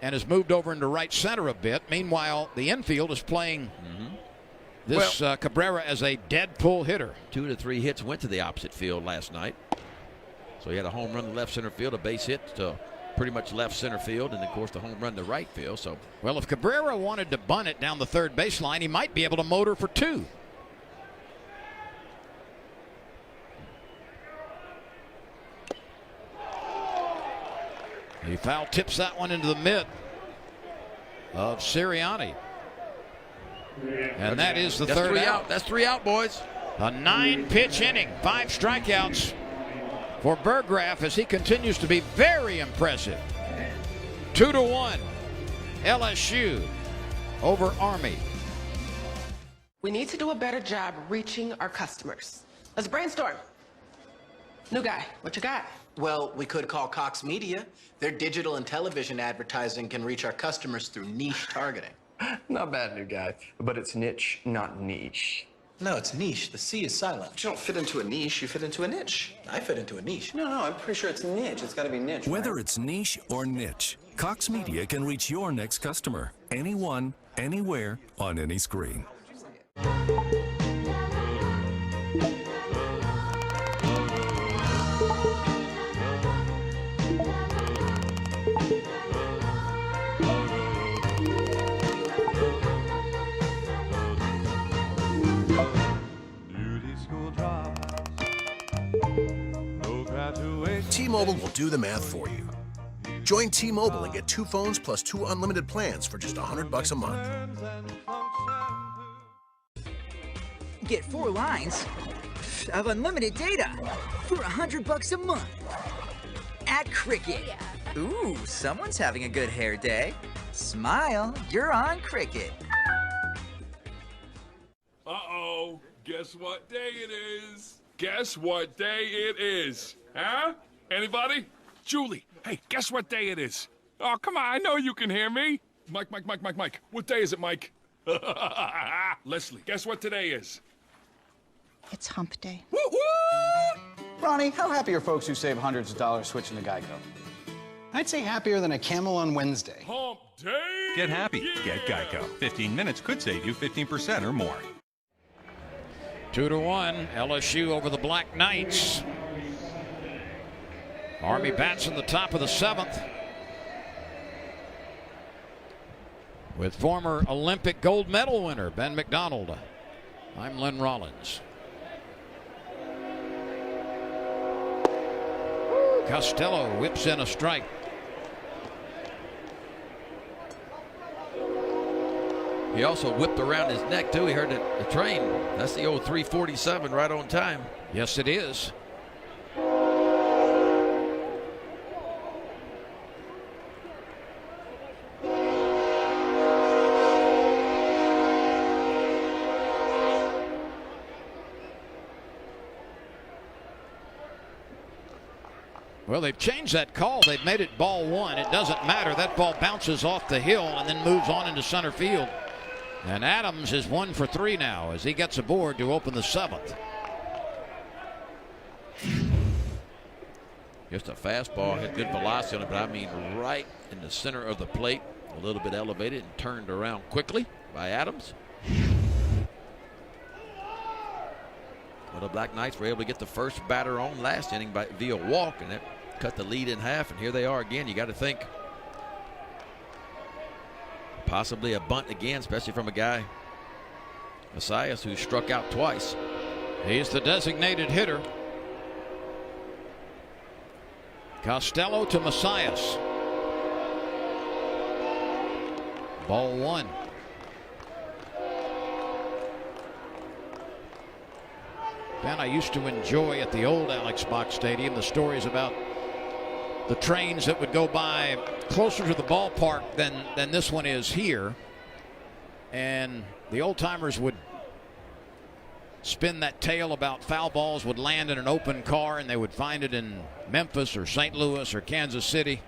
and has moved over into right center a bit. Meanwhile, the infield is playing this Cabrera as a dead pull hitter. 2 to 3 hits went to the opposite field last night. So he had a home run to left center field, a base hit to pretty much left center field, and of course the home run to right field. So, well, if Cabrera wanted to bunt it down the 3rd baseline, he might be able to motor for 2. He foul tips that one into the mid of Sirianni. And that is the 3rd out. That's 3 out, boys. A 9-pitch inning, 5 strikeouts for Burgraff as he continues to be very impressive. 2-1, LSU over Army. We need to do a better job reaching our customers. Let's brainstorm. New guy, what you got? Well, we could call Cox Media. Their digital and television advertising can reach our customers through niche targeting. Not bad, new guy, but it's niche, not niche. No, it's niche. The C is silent. But you don't fit into a niche, you fit into a niche. I fit into a niche. No, I'm pretty sure it's niche. It's got to be niche. Whether right? it's niche or niche, Cox Media can reach your next customer. Anyone, anywhere, on any screen. T-Mobile will do the math for you. Join T-Mobile and get 2 phones plus 2 unlimited plans for just $100 a month. Get 4 lines of unlimited data for $100 a month at Cricket. Ooh, someone's having a good hair day. Smile, you're on Cricket. Uh-oh, guess what day it is? Guess what day it is? Huh? Anybody? Julie, hey, guess what day it is? Oh, come on, I know you can hear me. Mike. What day is it, Mike? Leslie, guess what today is? It's hump day. Ronnie, how happy are folks who save hundreds of dollars switching to Geico? I'd say happier than a camel on Wednesday. Hump day! Get happy. Get Geico. 15 minutes could save you 15% or more. 2-1, LSU over the Black Knights. Army bats in the top of the 7th. With former Olympic gold medal winner Ben McDonald. I'm Len Rollins. Costello whips in a strike. He also whipped around his neck, too. He heard the train. That's the old 347 right on time. Yes, it is. Well, they've changed that call. They've made it ball 1. It doesn't matter. That ball bounces off the hill and then moves on into center field. And Adams is 1 for 3 now as he gets aboard to open the 7th. Just a fastball, had good velocity on it, but I mean right in the center of the plate, a little bit elevated and turned around quickly by Adams. Well, the Black Knights were able to get the first batter on last inning via walk, and that cut the lead in half, and here they are again. You got to think possibly a bunt again, especially from a guy, Messias, who struck out twice. He's the designated hitter. Costello to Messias. Ball 1. Ben, I used to enjoy at the old Alex Box Stadium the stories about the trains that would go by closer to the ballpark than this one is here. And the old timers would spin that tale about foul balls would land in an open car and they would find it in Memphis or St. Louis or Kansas City.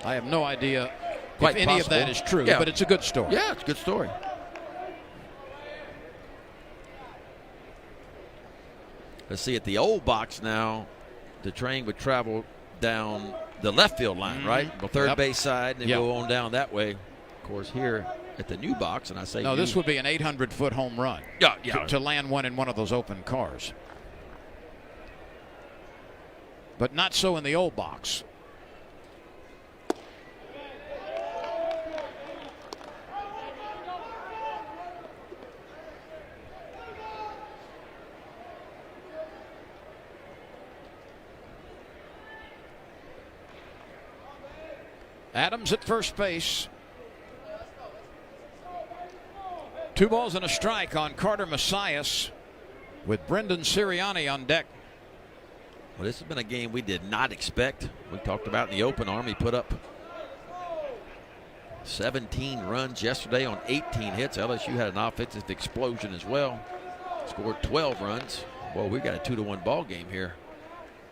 I have no idea if any of that is true, but it's a good story. Yeah, it's a good story. Let's see, at the old box now, the train would travel down the left field line, right? The third base side, and then go on down that way. Of course, here at the new box, and I say no, this would be an 800-foot home run. To land one in one of those open cars. But not so in the old box. Adams at first base. 2 balls and a strike on Carter Messias with Brendan Sirianni on deck. Well, this has been a game we did not expect. We talked about in the open. Army put up 17 runs yesterday on 18 hits. LSU had an offensive explosion as well. Scored 12 runs. Well, we got a 2-1 ball game here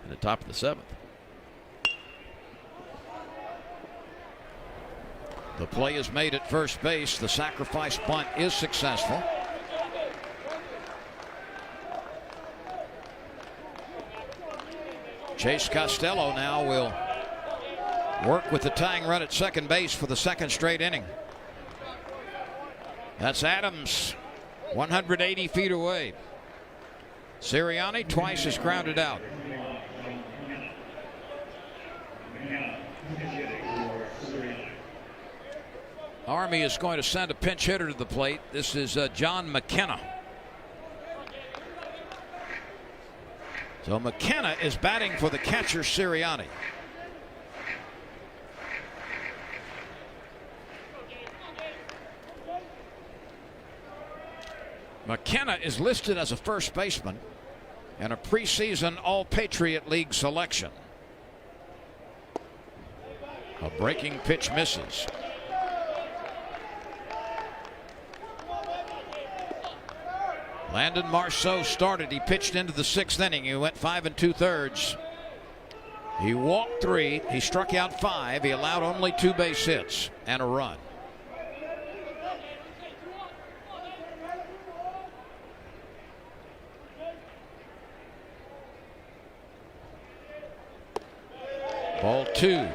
in the top of the 7th. The play is made at first base. The sacrifice bunt is successful. Chase Costello now will work with the tying run at second base for the second straight inning. That's Adams, 180 feet away. Sirianni twice is grounded out. Army is going to send a pinch hitter to the plate. This is John McKenna. So McKenna is batting for the catcher, Sirianni. McKenna is listed as a first baseman and a preseason All-Patriot League selection. A breaking pitch misses. Landon Marceau started. He pitched into the 6th inning. He went 5 2/3. He walked 3. He struck out 5. He allowed only 2 base hits and a run. Ball 2.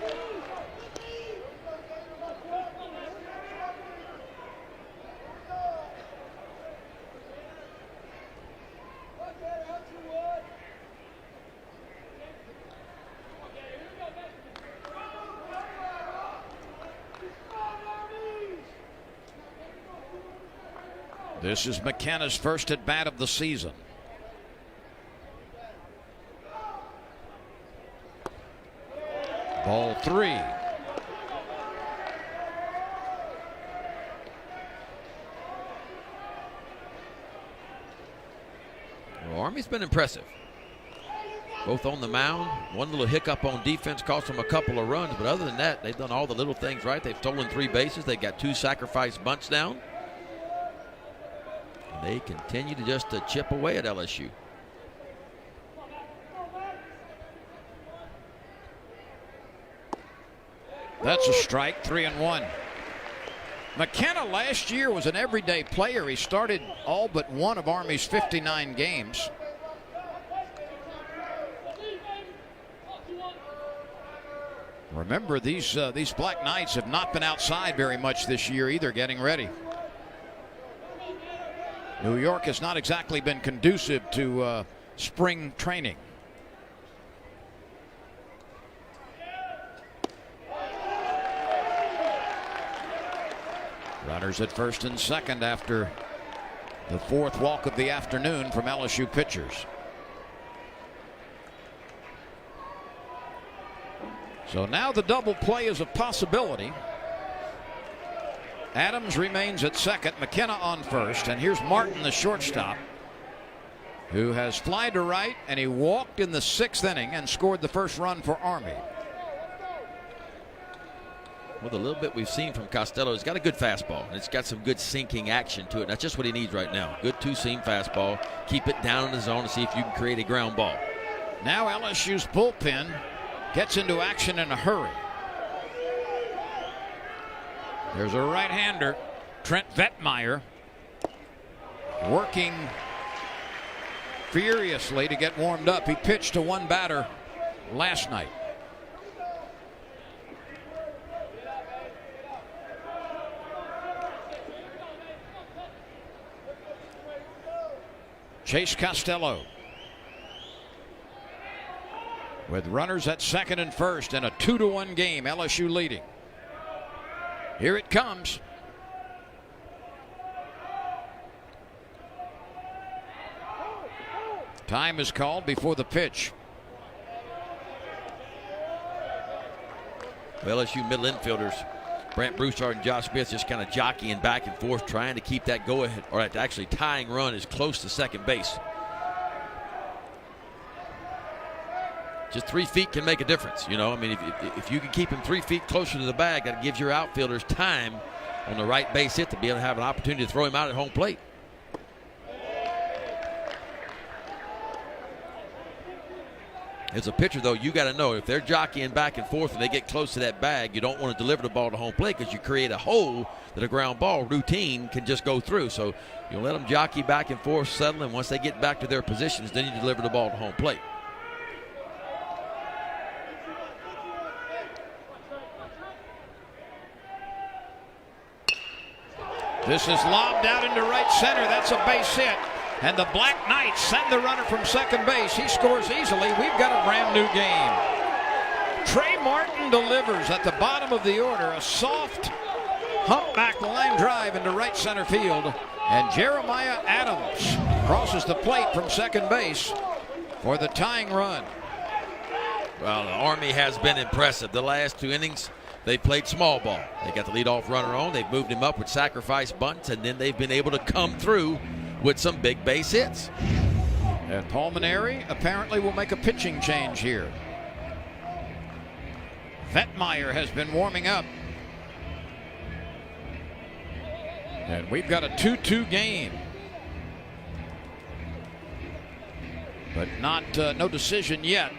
This is McKenna's first at bat of the season. Ball 3. Well, Army's been impressive. Both on the mound. One little hiccup on defense cost them a couple of runs, but other than that, they've done all the little things right. They've stolen 3 bases. They got 2 sacrifice bunts down. They continue to just chip away at LSU. That's a strike, 3-1. McKenna last year was an everyday player. He started all but one of Army's 59 games. Remember, these Black Knights have not been outside very much this year either, getting ready. New York has not exactly been conducive to spring training. Runners at first and second after the 4th walk of the afternoon from LSU pitchers. So now the double play is a possibility. Adams remains at second, McKenna on first, and here's Martin, the shortstop, who has fly to right, and he walked in the 6th inning and scored the first run for Army. Well, the little bit we've seen from Costello, he's got a good fastball, and it's got some good sinking action to it. That's just what he needs right now. Good 2-seam fastball. Keep it down in the zone and see if you can create a ground ball. Now LSU's bullpen gets into action in a hurry. There's a right-hander, Trent Vettmeyer, working furiously to get warmed up. He pitched to one batter last night. Chase Costello, with runners at second and first in a 2-1 game, LSU leading. Here it comes. Time is called before the pitch. LSU middle infielders Brant Broussard and Josh Smith just kind of jockeying back and forth, trying to keep that go-ahead, or actually tying run as close to second base. Just 3 feet can make a difference, you know. I mean, if you can keep him 3 feet closer to the bag, that gives your outfielders time on the right base hit to be able to have an opportunity to throw him out at home plate. As a pitcher, though, you got to know if they're jockeying back and forth and they get close to that bag, you don't want to deliver the ball to home plate because you create a hole that a ground ball routine can just go through. So you let them jockey back and forth, settle, and once they get back to their positions, then you deliver the ball to home plate. This is lobbed out into right center. That's a base hit. And the Black Knights send the runner from second base. He scores easily. We've got a brand new game. Trey Martin delivers at the bottom of the order. A soft humpback line drive into right center field. And Jeremiah Adams crosses the plate from second base for the tying run. Well, the Army has been impressive. The last 2 innings, they played small ball. They got the leadoff runner on. They've moved him up with sacrifice bunts, and then they've been able to come through with some big base hits. And Paul Maneri apparently will make a pitching change here. Vetmeyer has been warming up. And we've got a 2-2 game. But no decision yet.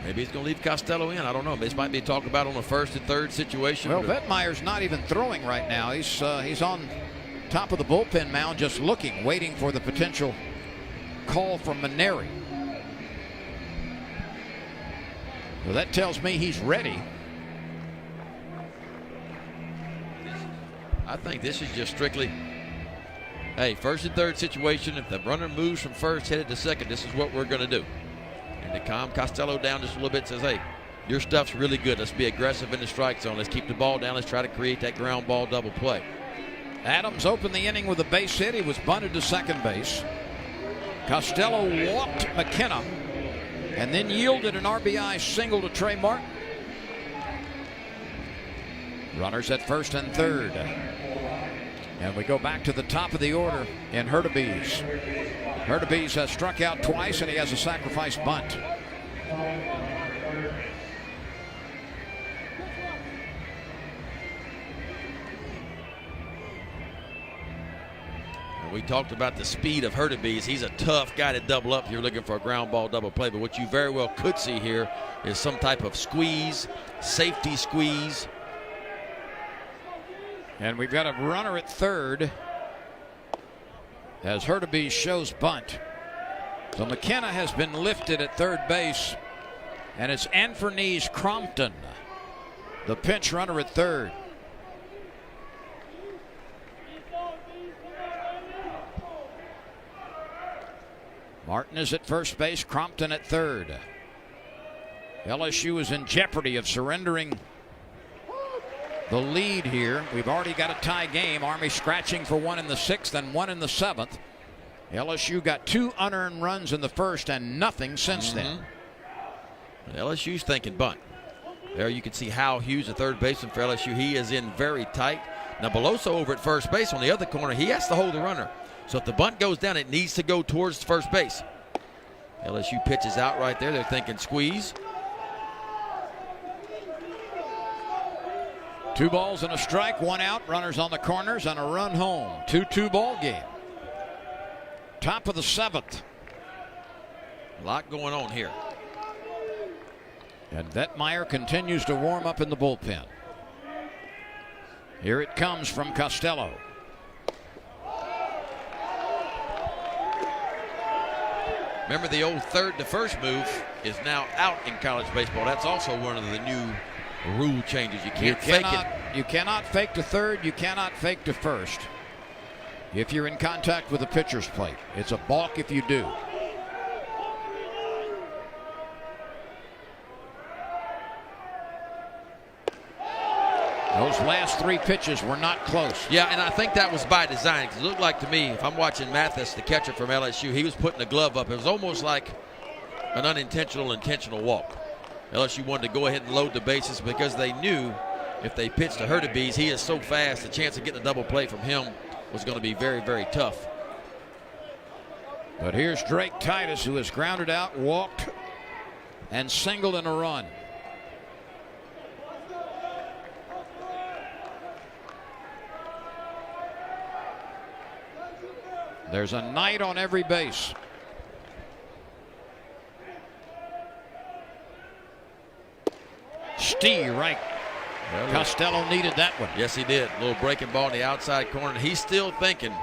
Maybe he's going to leave Costello in. I don't know. This might be talked about on a first and third situation. Well, Vetmeyer's not even throwing right now. He's on top of the bullpen mound just looking, waiting for the potential call from Maneri. Well, that tells me he's ready. I think this is just strictly, hey, first and third situation. If the runner moves from first headed to second, this is what we're going to do. And to calm Costello down just a little bit, says, hey, your stuff's really good. Let's be aggressive in the strike zone. Let's keep the ball down. Let's try to create that ground ball double play. Adams opened the inning with a base hit. He was bunted to second base. Costello walked McKenna and then yielded an RBI single to Trey Martin. Runners at first and third. And we go back to the top of the order in Hurtubise. Hurtubise has struck out twice, and he has a sacrifice bunt. We talked about the speed of Hurtubise. He's a tough guy to double up if you're looking for a ground ball double play. But what you very well could see here is some type of squeeze, safety squeeze. And we've got a runner at third as Hurtubise shows bunt. So McKenna has been lifted at third base, and it's Anthony Crompton, the pinch runner at third. Martin is at first base, Crompton at third. LSU is in jeopardy of surrendering the lead here. We've already got a tie game. Army scratching for one in the 6th and one in the 7th. LSU got 2 unearned runs in the first and nothing since then. LSU's thinking bunt. There you can see Hal Hughes, the third baseman for LSU. He is in very tight. Now Beloso over at first base on the other corner, he has to hold the runner. So if the bunt goes down, it needs to go towards first base. LSU pitches out right there. They're thinking squeeze. 2 balls and a strike, 1 out, runners on the corners and a run home. 2-2 ball game. Top of the 7th. A lot going on here. And Vetmeyer continues to warm up in the bullpen. Here it comes from Costello. Remember, the old third to first move is now out in college baseball. That's also one of the new rule changes. You can't fake it. You cannot fake to third. You cannot fake to first. If you're in contact with the pitcher's plate, it's a balk if you do. Those last 3 pitches were not close. Yeah, and I think that was by design. Because it looked like to me, if I'm watching Mathis, the catcher from LSU, he was putting the glove up. It was almost like an intentional walk. LSU wanted to go ahead and load the bases because they knew if they pitched to Hurtubise, he is so fast, the chance of getting a double play from him was going to be very, very tough. But here's Drake Titus, who has grounded out, walked, and singled in a run. There's a Knight on every base. Right. Costello needed that one. Yes, he did. A little breaking ball in the outside corner. He's still thinking,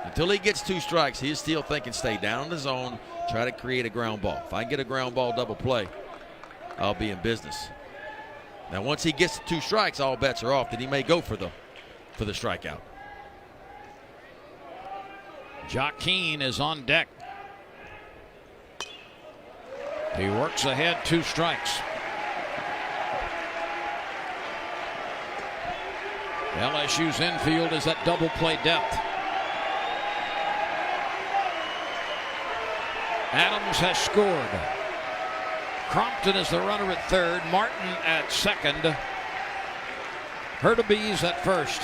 until he gets 2 strikes, he's still thinking stay down in the zone, try to create a ground ball. If I can get a ground ball double play, I'll be in business. Now, once he gets to 2 strikes, all bets are off. Then he may go for the strikeout. Joaquin is on deck. He works ahead, 2 strikes. LSU's infield is at double play depth. Adams has scored. Crompton is the runner at third. Martin at second. Hurtubise at first.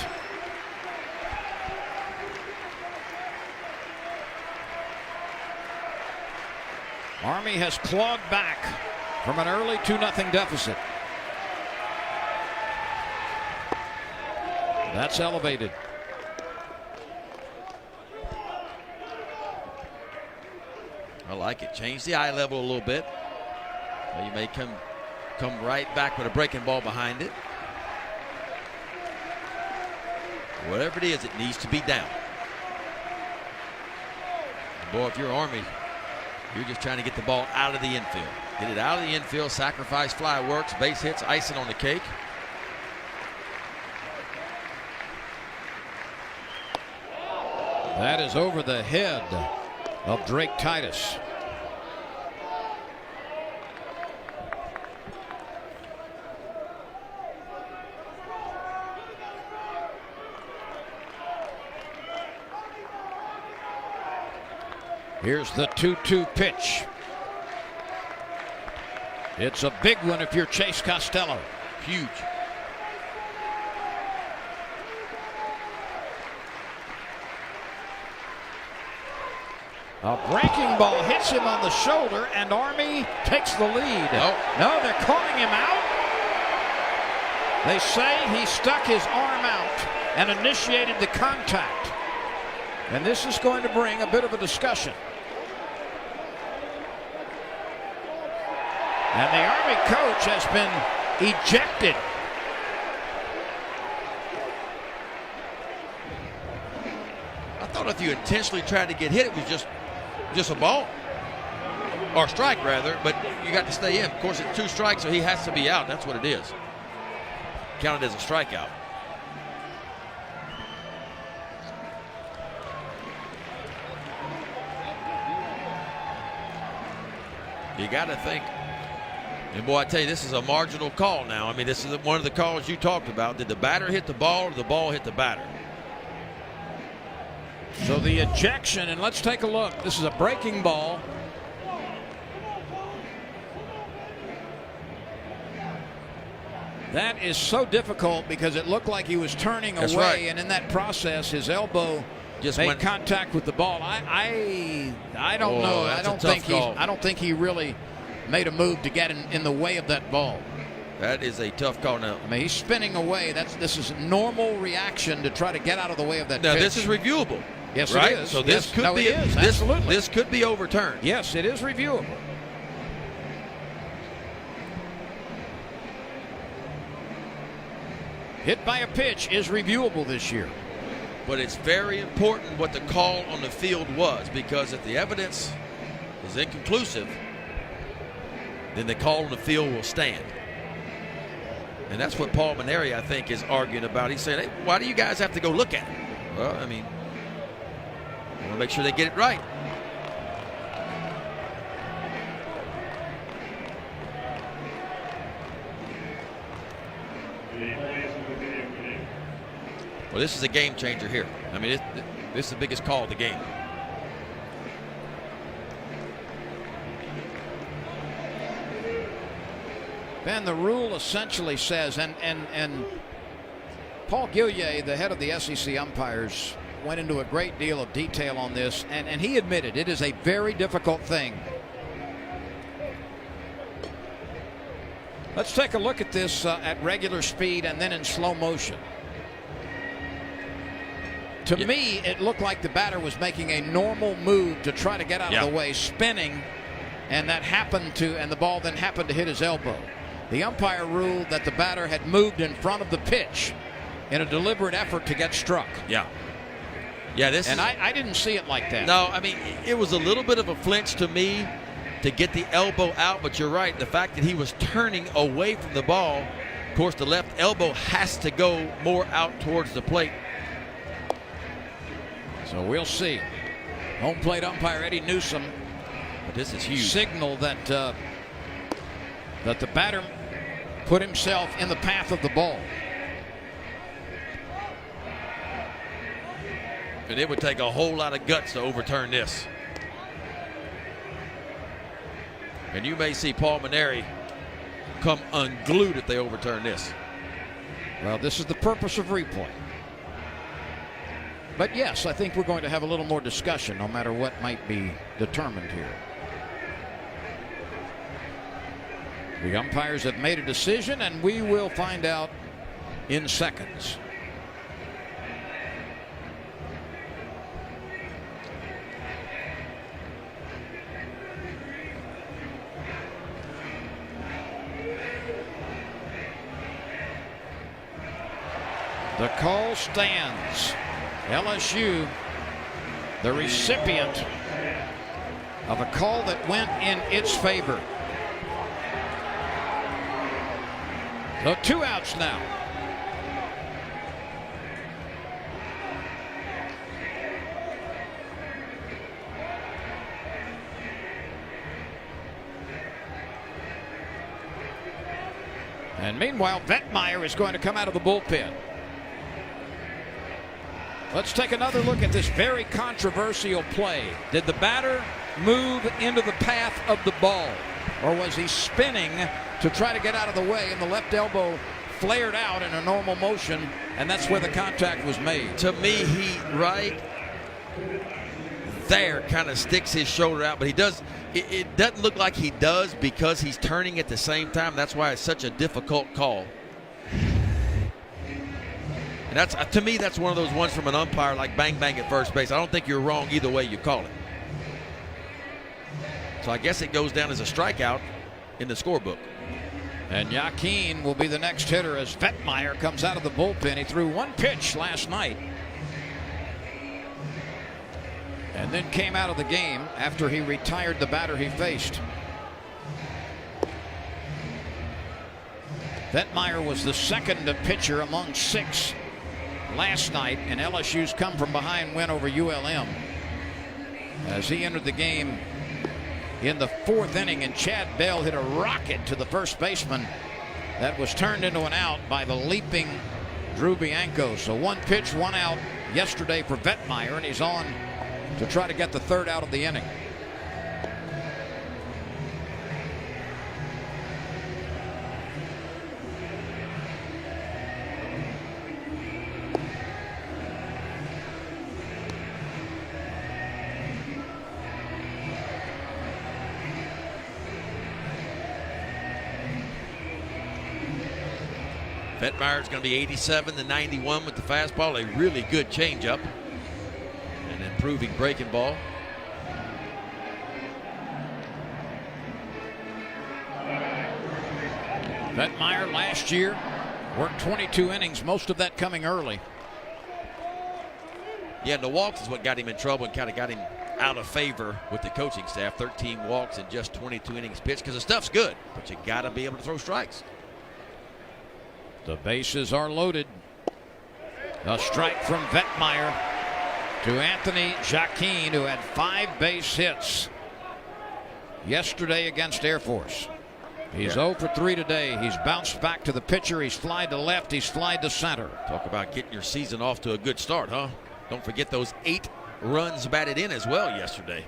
Army has clawed back from an early 2-0 deficit. That's elevated. I like it. Change the eye level a little bit. You may come right back with a breaking ball behind it. Whatever it is, it needs to be down. Boy, if you're Army, you're just trying to get the ball out of the infield. Get it out of the infield. Sacrifice fly works. Base hits, icing on the cake. That is over the head of Drake Titus. Here's the 2-2 pitch. It's a big one if you're Chase Costello. Huge. A breaking ball hits him on the shoulder, and Army takes the lead. No, they're calling him out. They say he stuck his arm out and initiated the contact. And this is going to bring a bit of a discussion. And the Army coach has been ejected. I thought if you intentionally tried to get hit, it was just a ball. Or strike, rather, but you got to stay in. Of course, it's 2 strikes, so he has to be out. That's what it is. Counted as a strikeout. You got to think. And boy, I tell you, this is a marginal call now. I mean, this is one of the calls you talked about. Did the batter hit the ball or did the ball hit the batter? So the ejection, and let's take a look. This is a breaking ball. That is so difficult because it looked like he was turning away, right. And in that process, his elbow just made contact with the ball. I don't know. I don't think he really made a move to get in the way of that ball. That is a tough call now. I mean, he's spinning away. This is normal reaction to try to get out of the way of that pitch. Now, this is reviewable. Yes, right? it is. So this could be absolutely. This could be overturned. Yes, it is reviewable. Hit by a pitch is reviewable this year. But it's very important what the call on the field was, because if the evidence is inconclusive, then the call on the field will stand. And that's what Paul Maneri, I think, is arguing about. He's saying, hey, why do you guys have to go look at it? Well, I mean, I want to make sure they get it right. Well, this is a game changer here. I mean, this is the biggest call of the game. Ben, the rule essentially says, and Paul Gillier, the head of the SEC umpires, went into a great deal of detail on this, and he admitted it is a very difficult thing. Let's take a look at this at regular speed and then in slow motion. To me, it looked like the batter was making a normal move to try to get out of the way, spinning, and that happened to, and the ball then happened to hit his elbow. The umpire ruled that the batter had moved in front of the pitch in a deliberate effort to get struck. Yeah, I didn't see it like that. No, I mean, it was a little bit of a flinch to me to get the elbow out, but you're right. The fact that he was turning away from the ball, of course, the left elbow has to go more out towards the plate. So we'll see. Home plate umpire Eddie Newsom. But this is huge. Signal that that the batter put himself in the path of the ball. And it would take a whole lot of guts to overturn this. And you may see Paul Mainieri come unglued if they overturn this. Well, this is the purpose of replay. But yes, I think we're going to have a little more discussion no matter what might be determined here. The umpires have made a decision, and we will find out in seconds. The call stands. LSU, the recipient of a call that went in its favor. So 2 outs now. And meanwhile, Vettmeyer is going to come out of the bullpen. Let's take another look at this very controversial play. Did the batter move into the path of the ball, or was he spinning to try to get out of the way and the left elbow flared out in a normal motion, and that's where the contact was made? To me, he right there kind of sticks his shoulder out, but he does. It doesn't look like he does because he's turning at the same time. That's why it's such a difficult call. That's, to me, that's one of those ones from an umpire like bang bang at first base. I don't think you're wrong either way you call it. So I guess it goes down as a strikeout in the scorebook. And Joaquin will be the next hitter as Vettmeyer comes out of the bullpen. He threw 1 pitch last night and then came out of the game after he retired the batter he faced. Vettmeyer was the second pitcher among 6 last night, and LSU's come from behind win over ULM as he entered the game in the 4th inning, and Chad Bell hit a rocket to the first baseman that was turned into an out by the leaping Drew Bianco. So 1 pitch, 1 out yesterday for Vettmeyer, and he's on to try to get the 3rd out of the inning. Vettmeyer's going to be 87 to 91 with the fastball. A really good changeup. An improving breaking ball. Vettmeyer last year worked 22 innings, most of that coming early. Yeah, and the walks is what got him in trouble and kind of got him out of favor with the coaching staff. 13 walks in just 22 innings pitched, because the stuff's good, but you got to be able to throw strikes. The bases are loaded. A strike from Vettmeyer to Anthony Joaquin, who had 5 base hits yesterday against Air Force. He's 0 for 3 today. He's bounced back to the pitcher. He's flied to left. He's flied to center. Talk about getting your season off to a good start, huh? Don't forget those 8 runs batted in as well yesterday.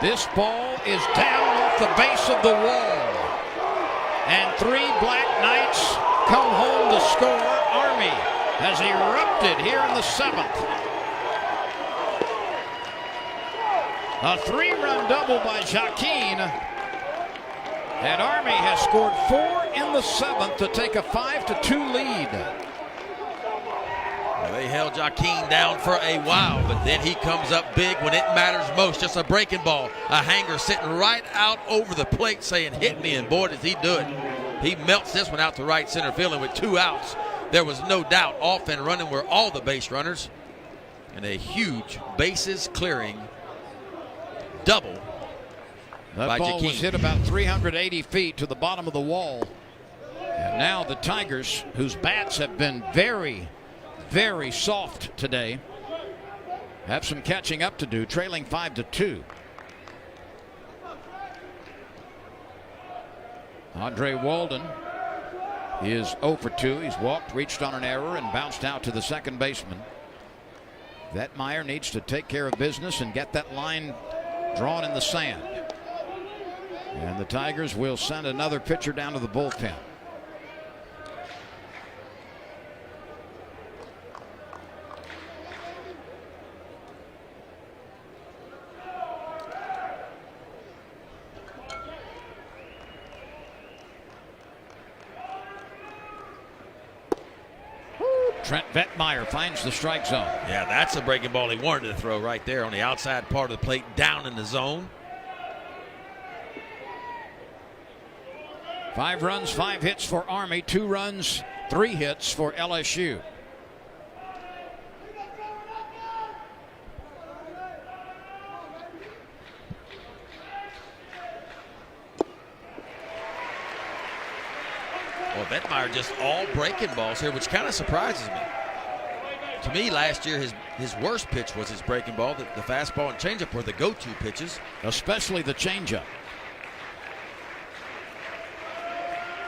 This ball is down off the base of the wall. And 3 Black Knights come home to score. Army has erupted here in the 7th. A 3-run double by Joaquin. And Army has scored 4 in the 7th to take a 5-2 lead. Well, they held Joaquin down for a while, but then he comes up big when it matters most. Just a breaking ball. A hanger sitting right out over the plate saying, hit me, and boy, does he do it. He melts this one out to right center field, and with 2 outs, there was no doubt off and running were all the base runners. And a huge bases clearing double. That ball was hit about 380 feet to the bottom of the wall. And now the Tigers, whose bats have been very, very soft today, have some catching up to do, trailing 5-2. Andre Walden is 0 for 2. He's walked, reached on an error, and bounced out to the second baseman. Vetmeyer needs to take care of business and get that line drawn in the sand. And the Tigers will send another pitcher down to the bullpen. Trent Vetmeyer finds the strike zone. Yeah, that's a breaking ball he wanted to throw right there on the outside part of the plate, down in the zone. 5 runs, 5 hits for Army, 2 runs, 3 hits for LSU. Well, Vetmeyer just all breaking balls here, which kind of surprises me. To me, last year, his worst pitch was his breaking ball. The fastball and changeup were the go-to pitches. Especially the changeup.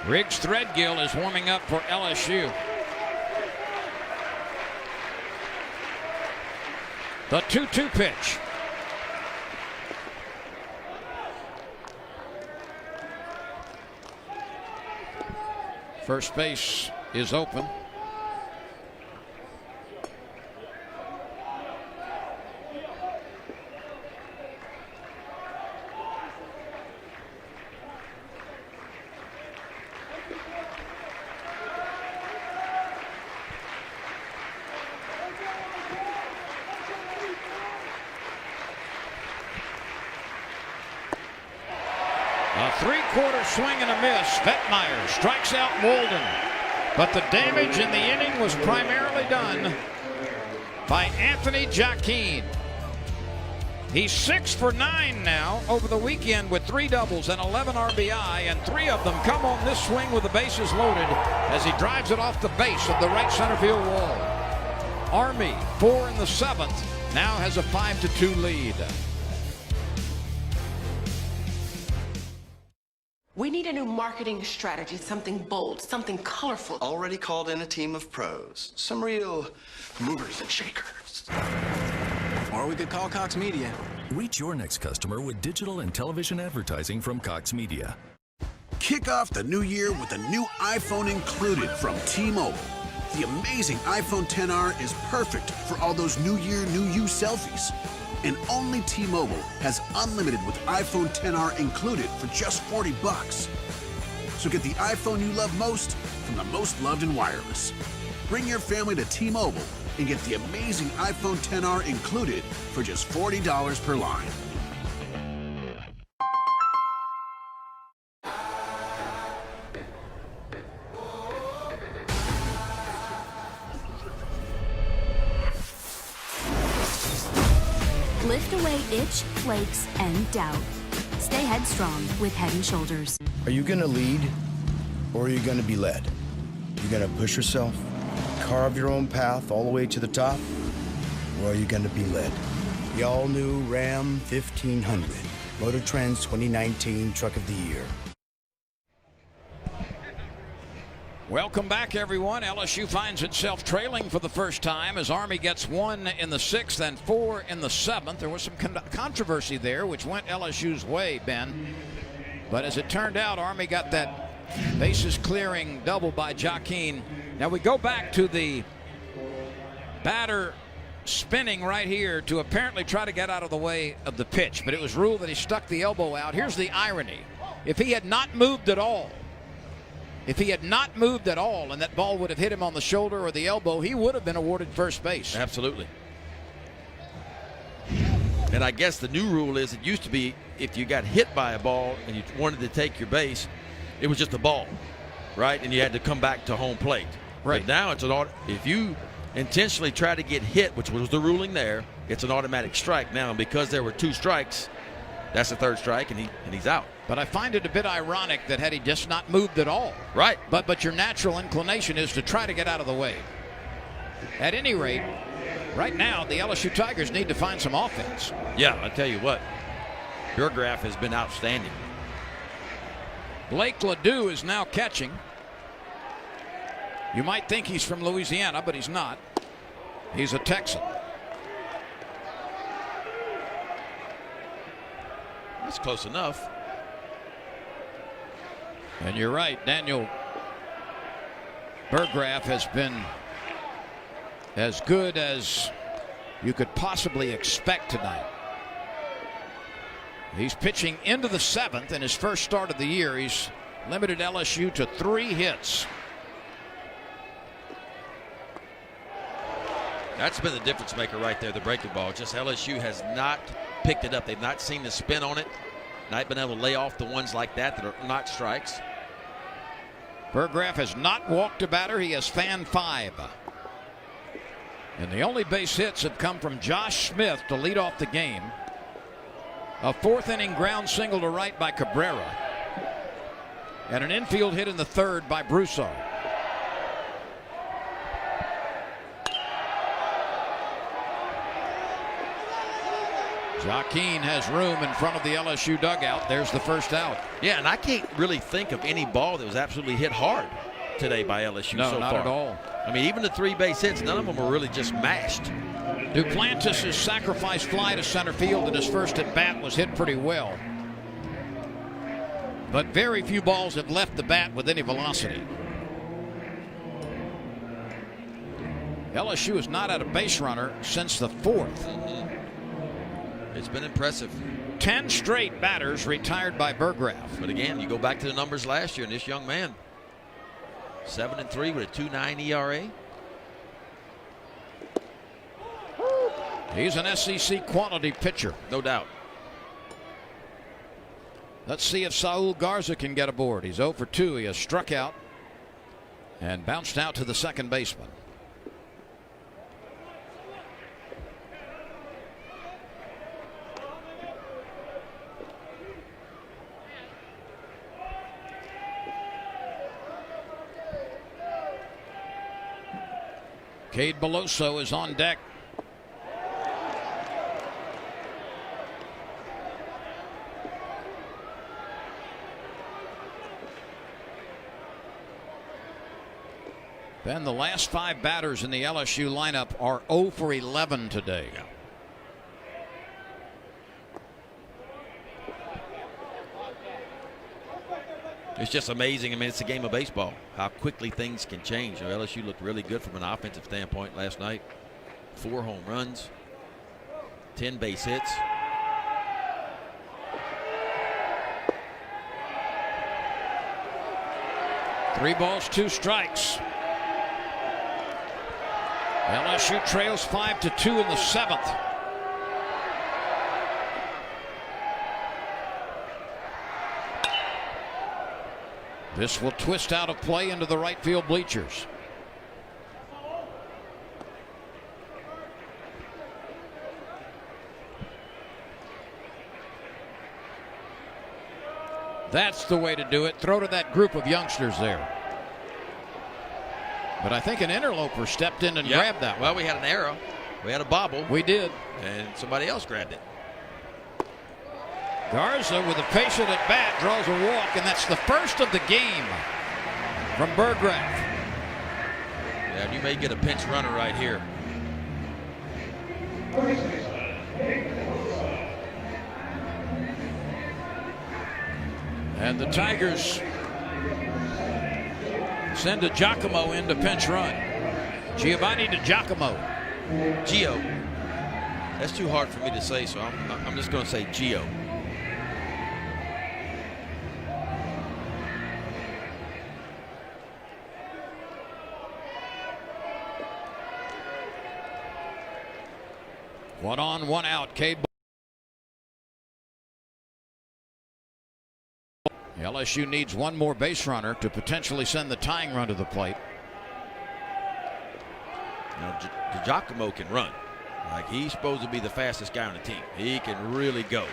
Riggs Threadgill is warming up for LSU. The 2-2 pitch. First base is open. A 3/4 swing and a miss. Vetmeyer strikes out Walden. But the damage in the inning was primarily done by Anthony Joaquin. He's 6 for 9 now over the weekend with 3 doubles and 11 RBI, and 3 of them come on this swing with the bases loaded as he drives it off the base of the right center field wall. Army, 4 in the 7th, now has a 5-2 lead. We need a new marketing strategy, something bold, something colorful. Already called in a team of pros. Some real movers and shakers. Or we could call Cox Media. Reach your next customer with digital and television advertising from Cox Media. Kick off the new year with a new iPhone included from T-Mobile. The amazing iPhone XR is perfect for all those New Year, New You selfies. And only T-Mobile has unlimited with iPhone XR included for just $40. So get the iPhone you love most from the most loved in wireless. Bring your family to T-Mobile and get the amazing iPhone XR included for just $40 per line. Lift away itch, flakes, and doubt. Stay headstrong with Head & Shoulders. Are you gonna lead, or are you gonna be led? You gonna push yourself, carve your own path all the way to the top, or are you gonna be led? The all-new Ram 1500, Motor Trend's 2019 Truck of the Year. Welcome back, everyone. LSU finds itself trailing for the first time as Army gets 1 in the 6th and 4 in the 7th. There was some controversy there, which went LSU's way, Ben. But as it turned out, Army got that bases clearing double by Joaquin. Now we go back to the batter spinning right here to apparently try to get out of the way of the pitch, but it was ruled that he stuck the elbow out. Here's the irony. If he had not moved at all, and that ball would have hit him on the shoulder or the elbow, he would have been awarded first base. Absolutely. And I guess the new rule is, it used to be if you got hit by a ball and you wanted to take your base, it was just a ball, right? And you had to come back to home plate. Right. But now it's if you intentionally try to get hit, which was the ruling there, it's an automatic strike now. And because there were 2 strikes, that's the 3rd strike, and he's out. But I find it a bit ironic that had he just not moved at all. Right. But your natural inclination is to try to get out of the way. At any rate, right now, the LSU Tigers need to find some offense. Yeah, I tell you what, Burgraff has been outstanding. Blake Ledoux is now catching. You might think he's from Louisiana, but he's not. He's a Texan. That's close enough. And you're right, Daniel Burgraff has been as good as you could possibly expect tonight. He's pitching into the 7th in his first start of the year. He's limited LSU to 3 hits. That's been the difference maker right there, the breaking ball. Just LSU has not picked it up. They've not seen the spin on it. Not been able to lay off the ones like that are not strikes. Burgraff has not walked a batter. He has fanned 5. And the only base hits have come from Josh Smith to lead off the game. A 4th inning ground single to right by Cabrera. And an infield hit in the 3rd by Broussard. Joaquin has room in front of the LSU dugout. There's the first out. Yeah, and I can't really think of any ball that was absolutely hit hard today by LSU so far. No, not at all. I mean, even the 3 base hits, none of them were really just mashed. Duplantis' sacrifice fly to center field in his first at bat was hit pretty well. But very few balls have left the bat with any velocity. LSU has not had a base runner since the 4th. It's been impressive. 10 straight batters retired by Burgraff. But again, you go back to the numbers last year, and this young man, 7-3 with a 2.9 ERA. He's an SEC quality pitcher. No doubt. Let's see if Saul Garza can get aboard. He's 0 for 2. He has struck out and bounced out to the second baseman. Cade Beloso is on deck. Ben, the last 5 batters in the LSU lineup are 0 for 11 today. Yeah. It's just amazing. I mean, it's a game of baseball, how quickly things can change. LSU looked really good from an offensive standpoint last night. 4 home runs, 10 base hits. Three balls, 2 strikes. LSU trails 5-2 in the 7th. This will twist out of play into the right field bleachers. That's the way to do it. Throw to that group of youngsters there. But I think an interloper stepped in and grabbed that one. Well, we had an arrow. We had a bobble. We did. And somebody else grabbed it. Garza with a patient at bat draws a walk, and that's the first of the game from Burgraff. Yeah, you may get a pinch runner right here. And the Tigers send a Giacomo in to pinch run. Giovanni to Giacomo. Gio. That's too hard for me to say, so I'm just going to say Gio. One on, one out. Cade. LSU needs one more base runner to potentially send the tying run to the plate. Now, Giacomo can run. Like, he's supposed to be the fastest guy on the team. He can really go.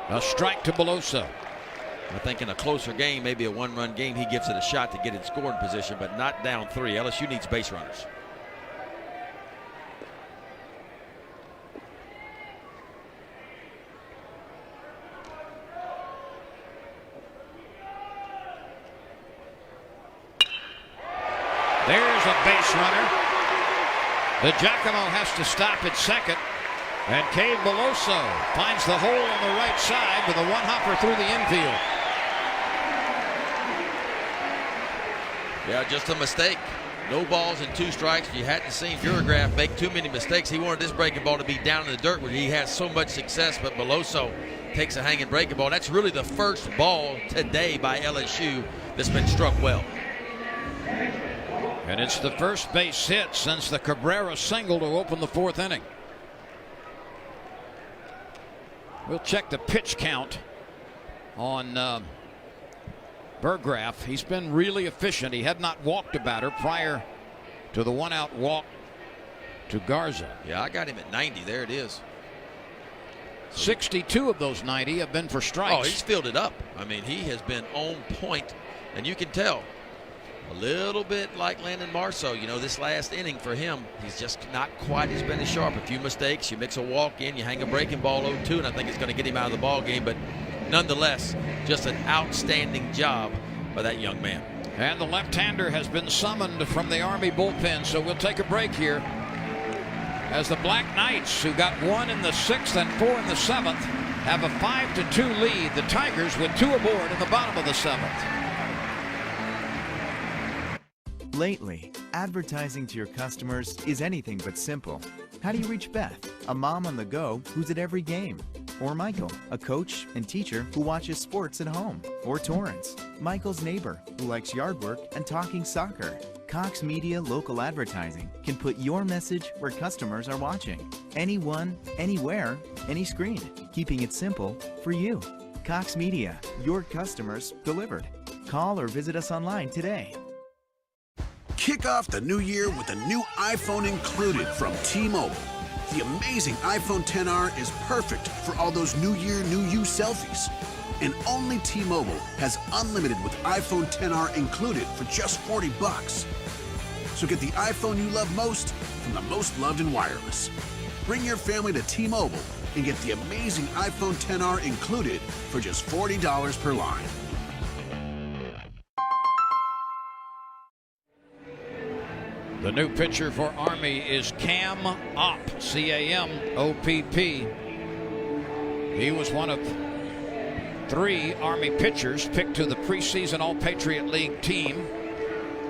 A strike to Beloso. I think in a closer game, maybe a one-run game, he gives it a shot to get in scoring position, but not down 3. LSU needs base runners. There's a base runner. The Giacomo has to stop at second. And Cade Beloso finds the hole on the right side with a one-hopper through the infield. Yeah, just a mistake. No balls and 2 strikes. You hadn't seen Burgraff make too many mistakes. He wanted this breaking ball to be down in the dirt where he has so much success, but Beloso takes a hanging breaking ball. That's really the first ball today by LSU that's been struck well. And it's the first base hit since the Cabrera single to open the 4th inning. We'll check the pitch count on Burgraff. He's been really efficient. He had not walked a batter prior to the one-out walk to Garza. Yeah, I got him at 90. There it is. 62 of those 90 have been for strikes. Oh, he's filled it up. I mean, he has been on point, and you can tell. A little bit like Landon Marceau, you know, this last inning for him, he's just not quite as been as sharp. A few mistakes, you mix a walk in, you hang a breaking ball 0-2, and I think it's going to get him out of the ball game. But nonetheless, just an outstanding job by that young man. And the left-hander has been summoned from the Army bullpen, so we'll take a break here. As the Black Knights, who got 1 in the 6th and 4 in the 7th, have a 5-2 lead. The Tigers with 2 aboard in the bottom of the 7th. Lately, advertising to your customers is anything but simple. How do you reach Beth, a mom on the go who's at every game? Or Michael, a coach and teacher who watches sports at home? Or Torrance, Michael's neighbor who likes yard work and talking soccer? Cox Media Local Advertising can put your message where customers are watching. Anyone, anywhere, any screen. Keeping it simple for you. Cox Media, your customers delivered. Call or visit us online today. Kick off the new year with a new iPhone included from T-Mobile. The amazing iPhone XR is perfect for all those New Year, New You selfies. And only T-Mobile has unlimited with iPhone XR included for just $40. So get the iPhone you love most from the most loved in wireless. Bring your family to T-Mobile and get the amazing iPhone XR included for just $40 per line. The new pitcher for Army is Cam Opp, C-A-M-O-P-P. He was one of 3 Army pitchers picked to the preseason All-Patriot League team.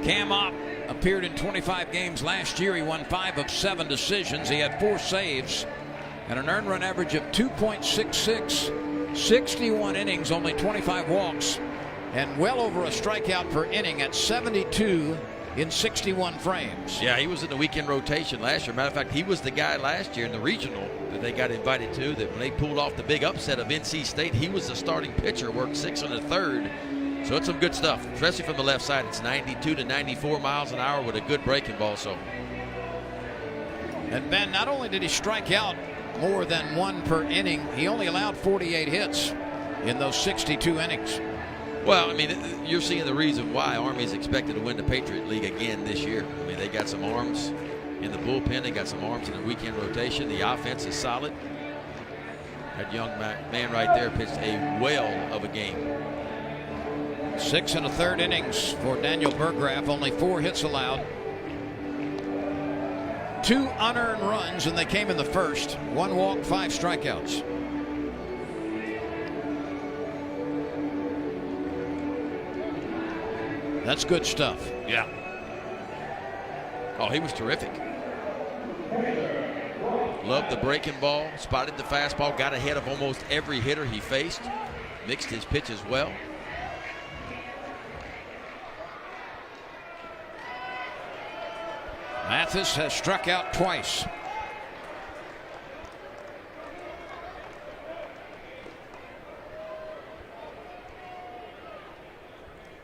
Cam Opp appeared in 25 games last year. He won 5 of 7 decisions. He had 4 saves and an earned run average of 2.66, 61 innings, only 25 walks, and well over a strikeout per inning at 72 in 61 frames. Yeah, he was in the weekend rotation last year. Matter of fact, he was the guy last year in the regional that they got invited to, that when they pulled off the big upset of NC State, he was the starting pitcher, worked 6 1/3. So it's some good stuff, especially from the left side. It's 92 to 94 miles an hour with a good breaking ball. So, and Ben, not only did he strike out more than 1 per inning, he only allowed 48 hits in those 62 innings. Well, I mean, you're seeing the reason why Army is expected to win the Patriot League again this year. I mean, they got some arms in the bullpen. They got some arms in the weekend rotation. The offense is solid. That young man right there pitched a whale of a game. 6 1/3 innings for Daniel Berggraf. Only 4 hits allowed. 2 unearned runs, and they came in the first. 1 walk, 5 strikeouts. That's good stuff. Yeah. Oh, he was terrific. Loved the breaking ball, spotted the fastball, got ahead of almost every hitter he faced, mixed his pitches well. Mathis has struck out twice.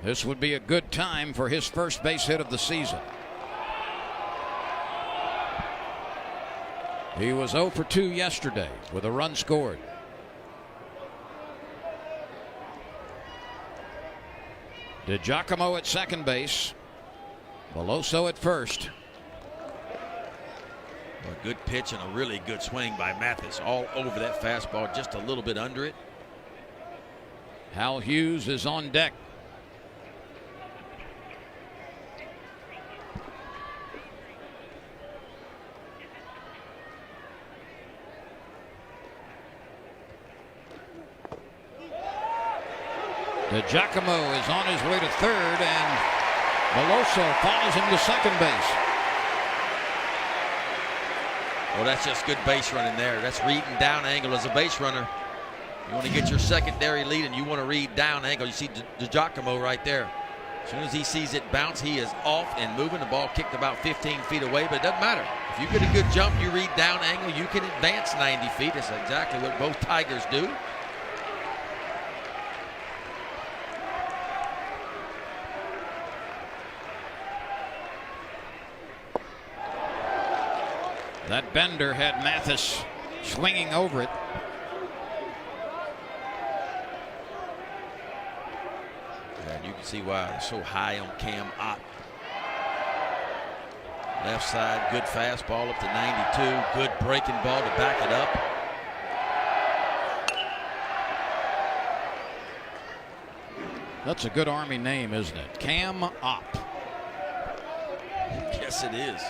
This would be a good time for his first base hit of the season. He was 0 for 2 yesterday with a run scored. DiGiacomo at second base. Veloso at first. A good pitch and a really good swing by Mathis. All over that fastball, just a little bit under it. Hal Hughes is on deck. DiGiacomo is on his way to third, and Veloso follows him to second base. Well, that's just good base running there. That's reading down angle as a base runner. You want to get your secondary lead, and you want to read down angle. You see DiGiacomo right there. As soon as he sees it bounce, he is off and moving. The ball kicked about 15 feet away, but it doesn't matter. If you get a good jump, you read down angle, you can advance 90 feet. That's exactly what both Tigers do. That bender had Mathis swinging over it. And you can see why it's so high on Cam Ott. Left side, good fastball up to 92. Good breaking ball to back it up. That's a good Army name, isn't it? Cam Ott. Yes, it is.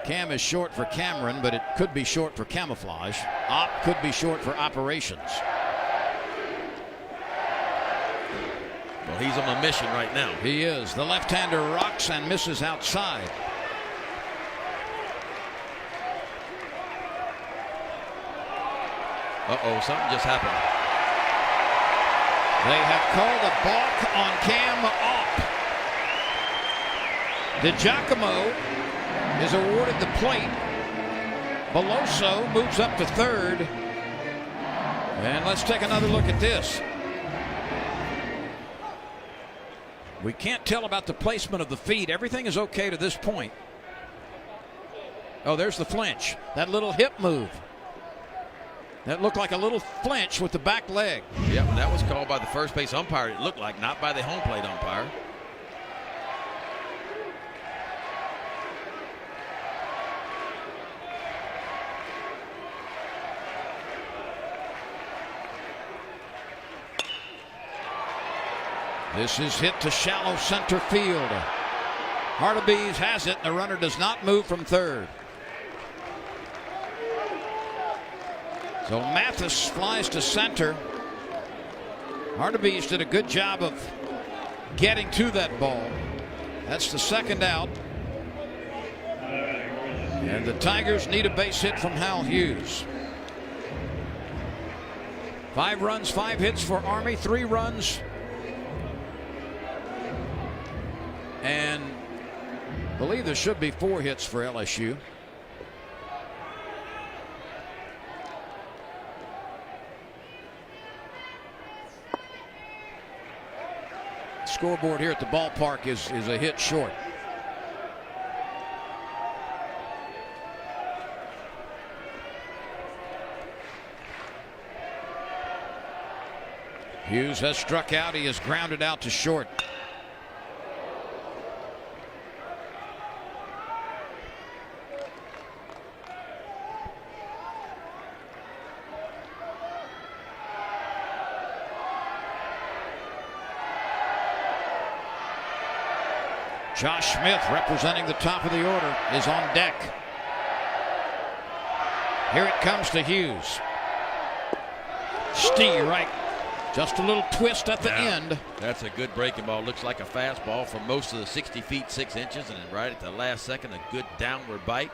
Cam is short for Cameron, but it could be short for camouflage. Op could be short for operations. Well, he's on a mission right now. He is. The left-hander rocks and misses outside. Uh-oh, something just happened. They have called a balk on Cam Op. DiGiacomo is awarded the plate. Veloso moves up to third. And let's take another look at this. We can't tell about the placement of the feet. Everything is okay to this point. Oh, there's the flinch. That little hip move. That looked like a little flinch with the back leg. Yep, and that was called by the first base umpire, it looked like, not by the home plate umpire. This is hit to shallow center field. Hartebees has it. The runner does not move from third. So Mathis flies to center. Hartebees did a good job of getting to that ball. That's the second out. And the Tigers need a base hit from Hal Hughes. 5 runs, 5 hits for Army, 3 runs. And I believe there should be 4 hits for LSU. Scoreboard here at the ballpark is a hit short. Hughes has struck out. He has grounded out to short. Josh Smith, representing the top of the order, is on deck. Here it comes to Hughes. Stee right. Just a little twist at the end. That's a good breaking ball. Looks like a fastball for most of the 60 feet 6 inches, and then right at the last second, a good downward bite.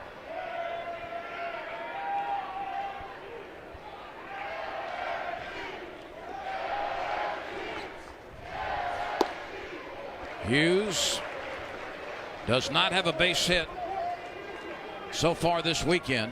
Hughes does not have a base hit so far this weekend.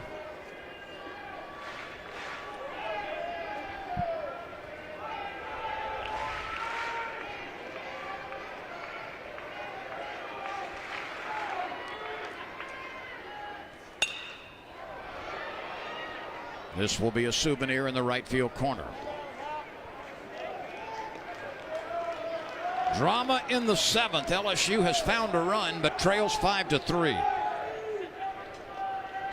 This will be a souvenir in the right field corner. Drama in the 7th. LSU has found a run but trails 5-3.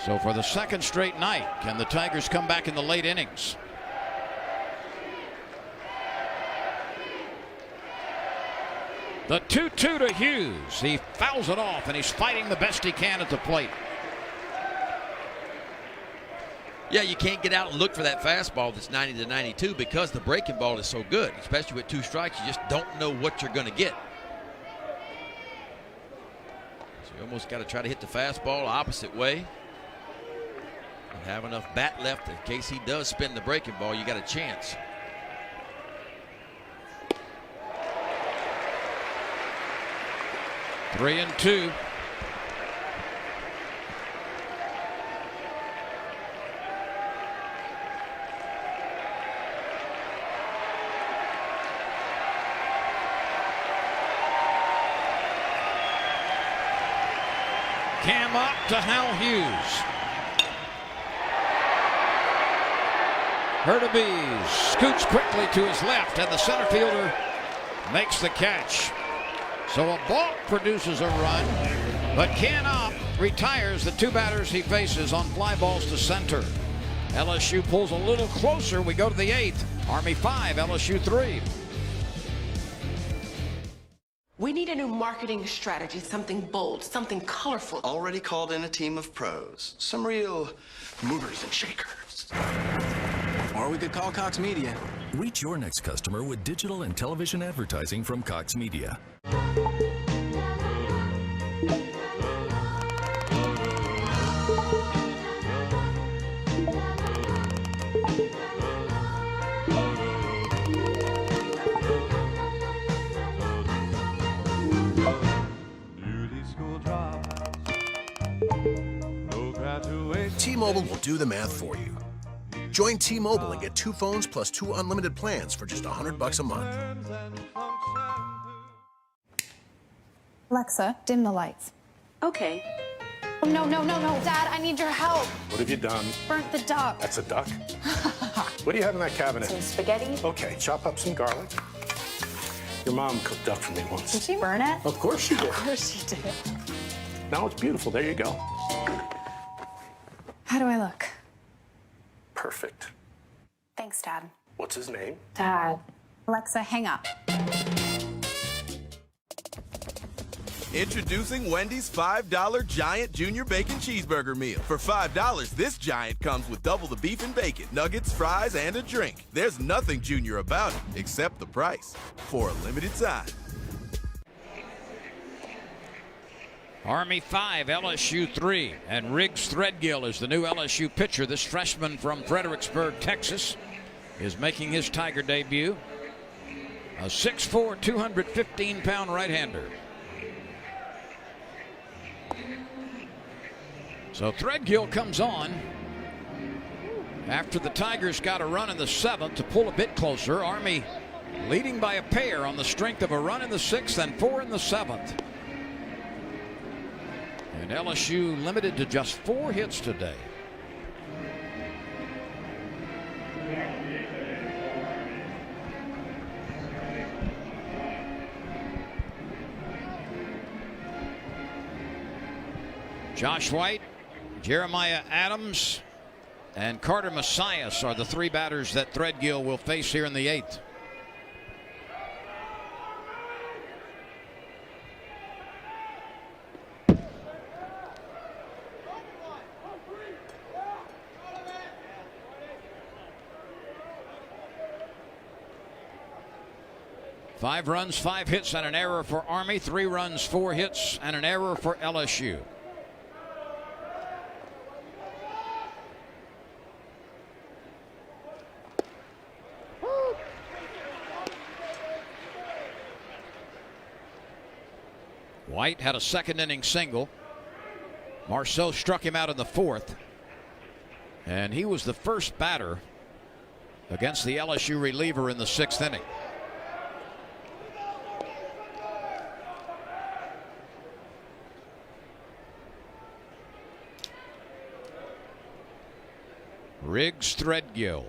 So for the second straight night, can the Tigers come back in the late innings? The 2-2 to Hughes. He fouls it off and he's fighting the best he can at the plate. Yeah, you can't get out and look for that fastball that's 90-92 because the breaking ball is so good. Especially with 2 strikes, you just don't know what you're going to get. So you almost got to try to hit the fastball opposite way. And have enough bat left in case he does spin the breaking ball, you got a chance. Three and 2. Cam up to Hal Hughes. Hurtubise scoots quickly to his left, and the center fielder makes the catch. So a balk produces a run, but Cam up retires the 2 batters he faces on fly balls to center. LSU pulls a little closer. We go to the 8th. Army 5, LSU 3. We need a new marketing strategy, something bold, something colorful. Already called in a team of pros. Some real movers and shakers. Or we could call Cox Media. Reach your next customer with digital and television advertising from Cox Media. T-Mobile will do the math for you. Join T-Mobile and get 2 phones plus 2 unlimited plans for just $100 a month. Alexa, dim the lights. Okay. Oh, no. Dad, I need your help. What have you done? Burnt the duck. That's a duck? What do you have in that cabinet? Some spaghetti. Okay, chop up some garlic. Your mom cooked duck for me once. Did she burn it? Of course she did. Of course she did. Now it's beautiful. There you go. How do I look? Perfect. Thanks, Dad. What's his name? Dad. Alexa, hang up. Introducing Wendy's $5 Giant Junior Bacon Cheeseburger Meal. For $5, this giant comes with double the beef and bacon, nuggets, fries, and a drink. There's nothing junior about it, except the price. For a limited time. Army 5, LSU 3, and Riggs Threadgill is the new LSU pitcher. This freshman from Fredericksburg, Texas, is making his Tiger debut. A 6'4", 215-pound right-hander. So Threadgill comes on after the Tigers got a run in the 7th to pull a bit closer. Army leading by a pair on the strength of a run in the 6th and 4 in the 7th. And LSU limited to just 4 hits today. Josh White, Jeremiah Adams, and Carter Messias are the 3 batters that Threadgill will face here in the 8th. 5 runs, 5 hits, and an error for Army. 3 runs, 4 hits, and an error for LSU. White had a second inning single. Marceau struck him out in the 4th. And he was the first batter against the LSU reliever in the 6th inning. Riggs Threadgill.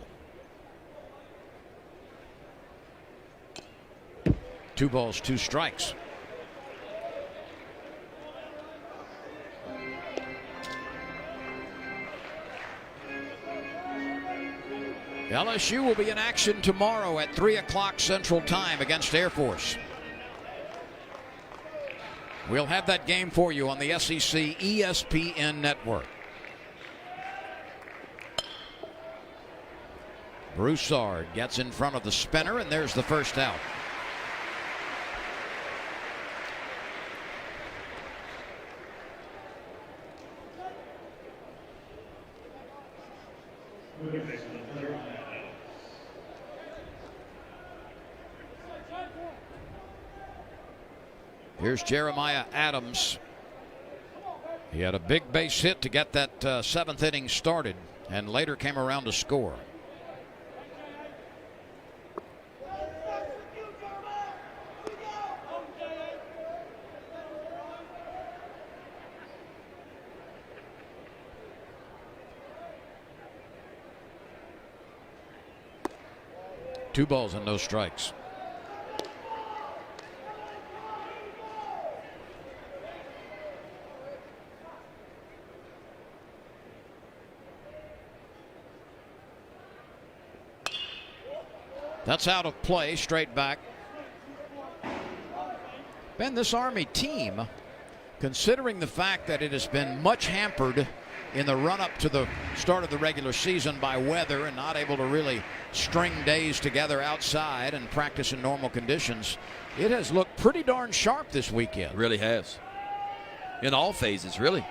2 balls, 2 strikes. LSU will be in action tomorrow at 3 o'clock Central Time against Air Force. We'll have that game for you on the SEC ESPN network. Broussard gets in front of the spinner, and there's the first out. Here's Jeremiah Adams. He had a big base hit to get that 7th inning started, and later came around to score. Two balls and no strikes. That's out of play, straight back. Ben, this Army team, considering the fact that it has been much hampered in the run-up to the start of the regular season by weather and not able to really string days together outside and practice in normal conditions, it has looked pretty darn sharp this weekend. It really has. In all phases, really.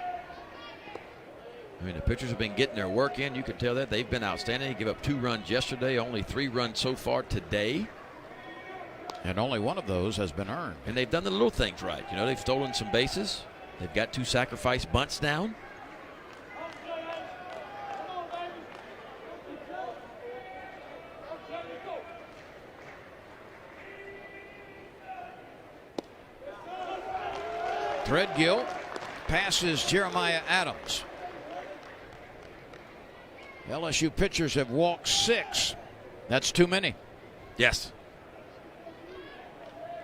I mean, the pitchers have been getting their work in. You can tell that. They've been outstanding. They gave up 2 runs yesterday, only 3 runs so far today. And only one of those has been earned. And they've done the little things right. You know, they've stolen some bases. They've got 2 sacrifice bunts down. Threadgill passes Jeremiah Adams. LSU pitchers have walked 6. That's too many. Yes.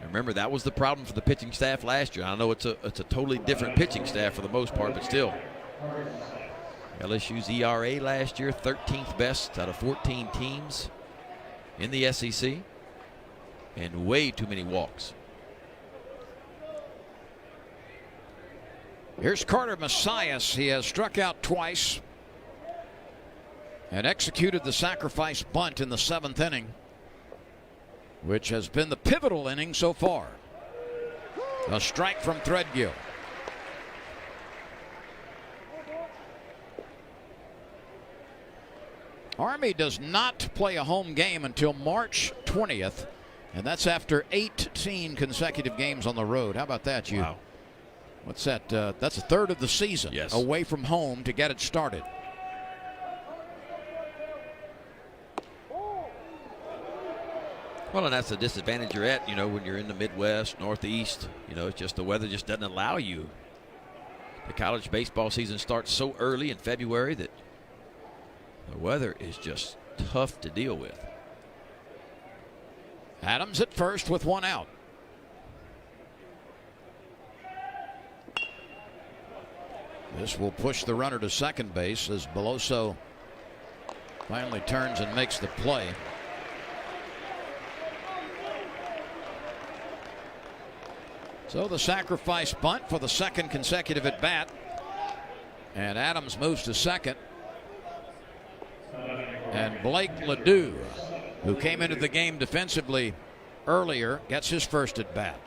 Remember, that was the problem for the pitching staff last year. I know it's a totally different pitching staff for the most part, but still. LSU's ERA last year, 13th best out of 14 teams in the SEC, and way too many walks. Here's Carter Messias. He has struck out twice and executed the sacrifice bunt in the 7th inning, which has been the pivotal inning so far. A strike from Threadgill. Army does not play a home game until March 20th, and that's after 18 consecutive games on the road. How about that, you? Wow. What's that? That's a third of the season away from home to get it started. Well, and that's the disadvantage you're at, you know, when you're in the Midwest, Northeast. You know, it's just the weather just doesn't allow you. The college baseball season starts so early in February that the weather is just tough to deal with. Adams at first with 1 out. This will push the runner to second base as Beloso finally turns and makes the play. So the sacrifice bunt for the 2nd consecutive at bat. And Adams moves to second. And Blake Ledoux, who came into the game defensively earlier gets his first at bat.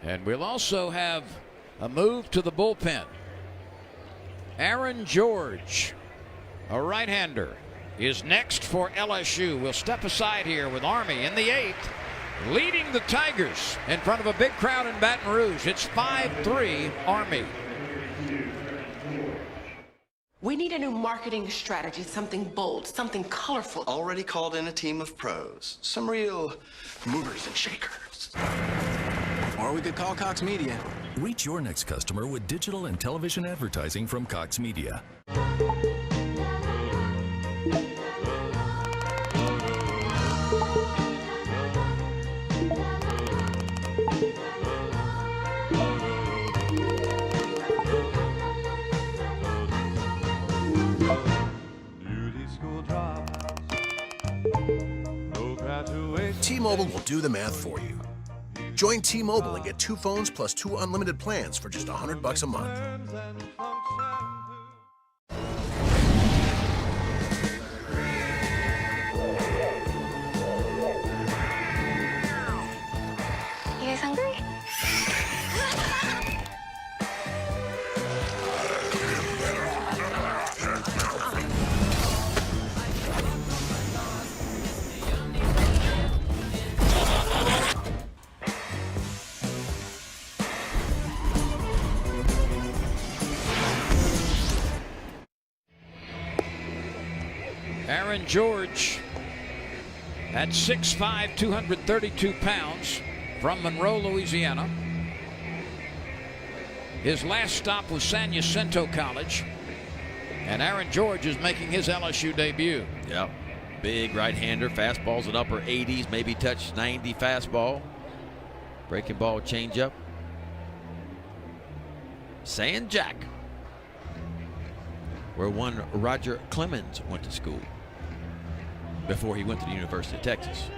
And we'll also have a move to the bullpen. Aaron George, a right-hander, is next for LSU. We'll step aside here with Army in the 8th, leading the Tigers in front of a big crowd in Baton Rouge. It's 5-3 Army. We need a new marketing strategy, something bold, something colorful. Already called in a team of pros. Some real movers and shakers. Or we could call Cox Media. Reach your next customer with digital and television advertising from Cox Media. T-Mobile will do the math for you. Join T-Mobile and get 2 phones plus 2 unlimited plans for just $100 a month. You guys hungry? Aaron George at 6'5", 232 pounds, from Monroe, Louisiana. His last stop was San Jacinto College, and Aaron George is making his LSU debut. Yep. Big right-hander, fastballs in upper 80s, maybe touch 90 fastball. Breaking ball changeup. Sand Jack, where one Roger Clemens went to school before he went to the University of Texas.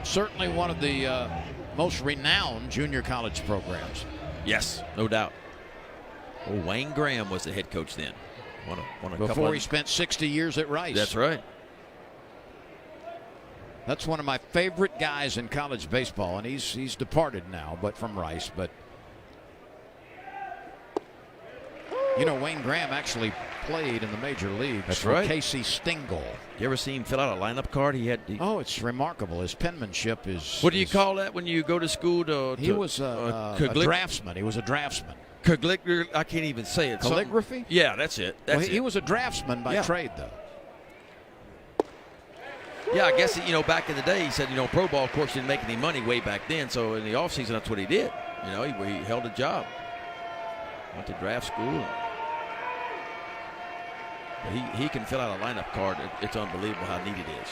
Certainly one of the most renowned junior college programs. Yes, no doubt. Well, Wayne Graham was the head coach then. Won a Before he spent 60 years at Rice. That's right. That's one of my favorite guys in college baseball, and he's departed now, but from Rice. But you know, Wayne Graham actually played in the major leagues. That's for right. Casey Stengel. You ever see him fill out a lineup card? Oh, it's remarkable. His penmanship is. What do you call that when you go to school to? He was a draftsman. He was a draftsman. I can't even say it. Calligraphy? Yeah, that's it. He was a draftsman by trade, though. Yeah, I guess, back in the day, he said, pro ball, of course, didn't make any money way back then. So in the offseason, that's what he did. He held a job. Went to draft school. He can fill out a lineup card. It's unbelievable how neat it is.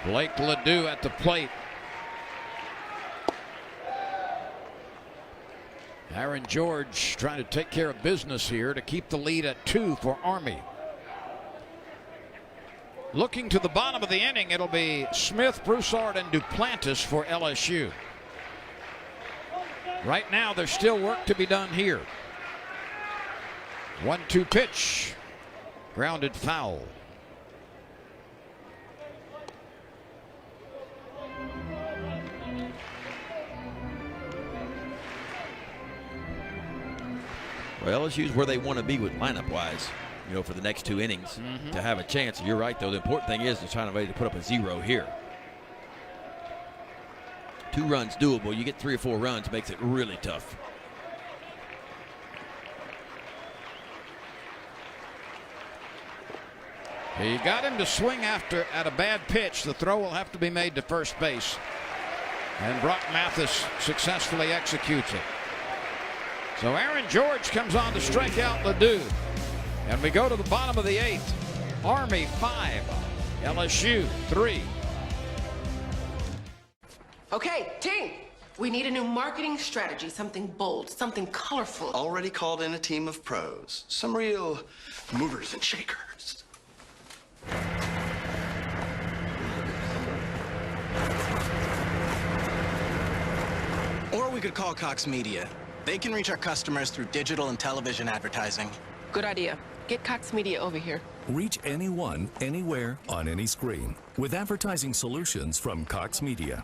Blake Ledoux at the plate. Aaron George trying to take care of business here to keep the lead at 2 for Army. Looking to the bottom of the inning, it'll be Smith, Broussard, and Duplantis for LSU. Right now, there's still work to be done here. 1-2 pitch. Grounded foul. Well, LSU's where they want to be with lineup-wise, for the next 2 innings to have a chance. You're right, though. The important thing is they're trying to put up a 0 here. 2 runs doable. You get 3 or 4 runs, makes it really tough. He got him to swing at a bad pitch. The throw will have to be made to first base. And Brock Mathis successfully executes it. So Aaron George comes on to strike out Ledoux. And we go to the bottom of the 8th. Army 5, LSU 3. Okay, team. We need a new marketing strategy, something bold, something colorful. Already called in a team of pros. Some real movers and shakers. Or we could call Cox Media. They can reach our customers through digital and television advertising. Good idea. Get Cox Media over here. Reach anyone, anywhere, on any screen with advertising solutions from Cox Media.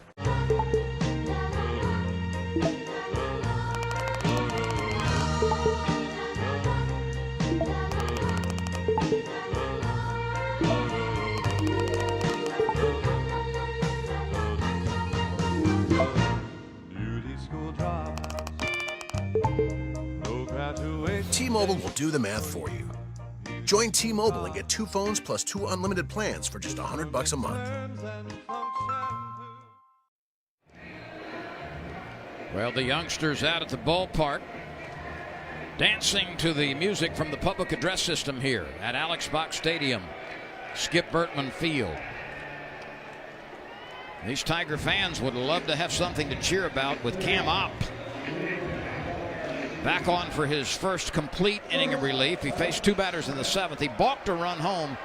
T-Mobile will do the math for you. Join T-Mobile and get 2 phones plus 2 unlimited plans for just $100 a month. Well, the youngsters out at the ballpark dancing to the music from the public address system here at Alex Box Stadium, Skip Bertman Field. These Tiger fans would love to have something to cheer about with Cam Opp back on for his first complete inning of relief. He faced 2 batters in the 7th. He balked a run home,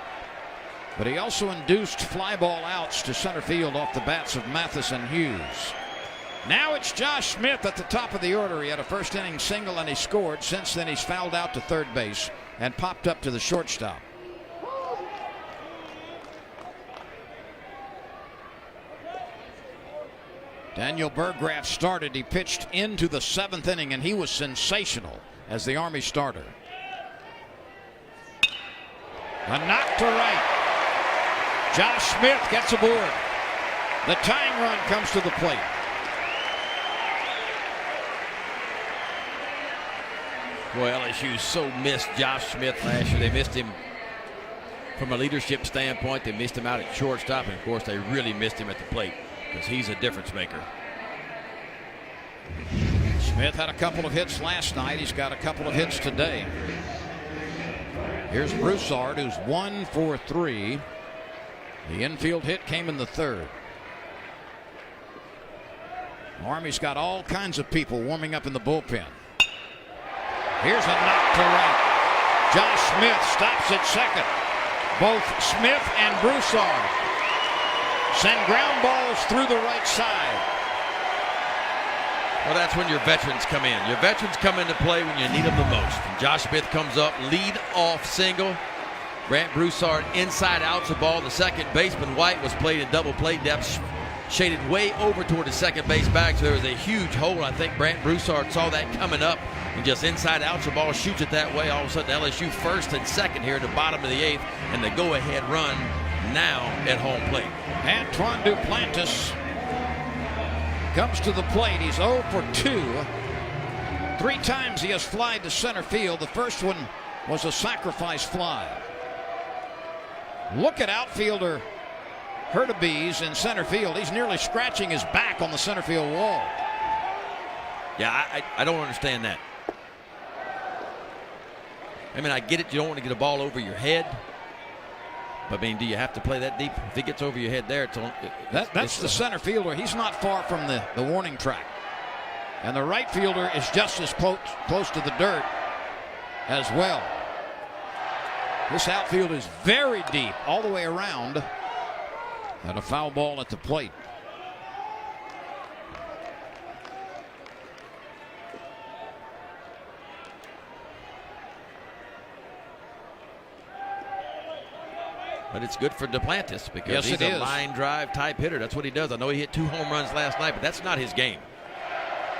but he also induced fly ball outs to center field off the bats of Mathis and Hughes. Now it's Josh Smith at the top of the order. He had a first inning single and he scored. Since then he's fouled out to third base and popped up to the shortstop. Daniel Burgraff started. He pitched into the 7th inning, and he was sensational as the Army starter. A knock to right. Josh Smith gets aboard. The tying run comes to the plate. Well, LSU so missed Josh Smith last year. They missed him from a leadership standpoint. They missed him out at shortstop, and of course they really missed him at the plate, because he's a difference maker. Smith had a couple of hits last night. He's got a couple of hits today. Here's Broussard, who's 1 for 3. The infield hit came in the 3rd. Army's got all kinds of people warming up in the bullpen. Here's a knock to right. Josh Smith stops at second. Both Smith and Broussard send ground balls through the right side. Well, that's when your veterans come in. Your veterans come into play when you need them the most. And Josh Smith comes up, lead off single. Brant Broussard inside outs the ball. The second baseman, White, was played in double play depth, shaded way over toward the second base bag, so there was a huge hole. I think Brant Broussard saw that coming up and just inside outs the ball, shoots it that way. All of a sudden, LSU first and second here at the bottom of the 8th, and the go-ahead run now at home plate. Antoine Duplantis comes to the plate. He's 0 for 2. 3 times he has flied to center field. The first one was a sacrifice fly. Look at outfielder Hurtubise in center field. He's nearly scratching his back on the center field wall. Yeah, I don't understand that. I mean, I get it. You don't want to get a ball over your head. But, I mean, do you have to play that deep? If it gets over your head there, that's the center fielder. He's not far from the warning track. And the right fielder is just as close to the dirt as well. This outfield is very deep all the way around. And a foul ball at the plate. But it's good for Duplantis because yes, he's a line drive type hitter. That's what he does. I know he hit 2 home runs last night, but that's not his game.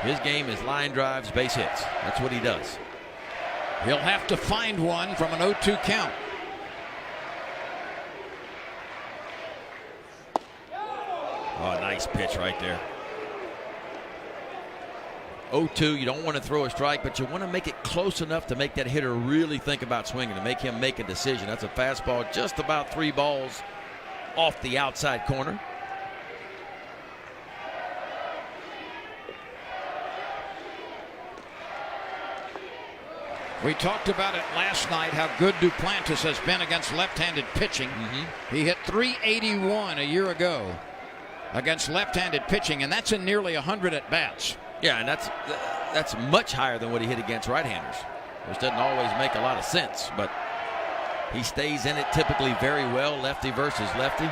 His game is line drives, base hits. That's what he does. He'll have to find one from an 0-2 count. Oh, nice pitch right there. 0-2, you don't want to throw a strike, but you want to make it close enough to make that hitter really think about swinging, to make him make a decision. That's a fastball, just about 3 balls off the outside corner. We talked about it last night, how good Duplantis has been against left-handed pitching. He hit .381 a year ago against left-handed pitching, and that's in nearly 100 at-bats. Yeah, and that's much higher than what he hit against right-handers, which doesn't always make a lot of sense, but he stays in it typically very well, lefty versus lefty.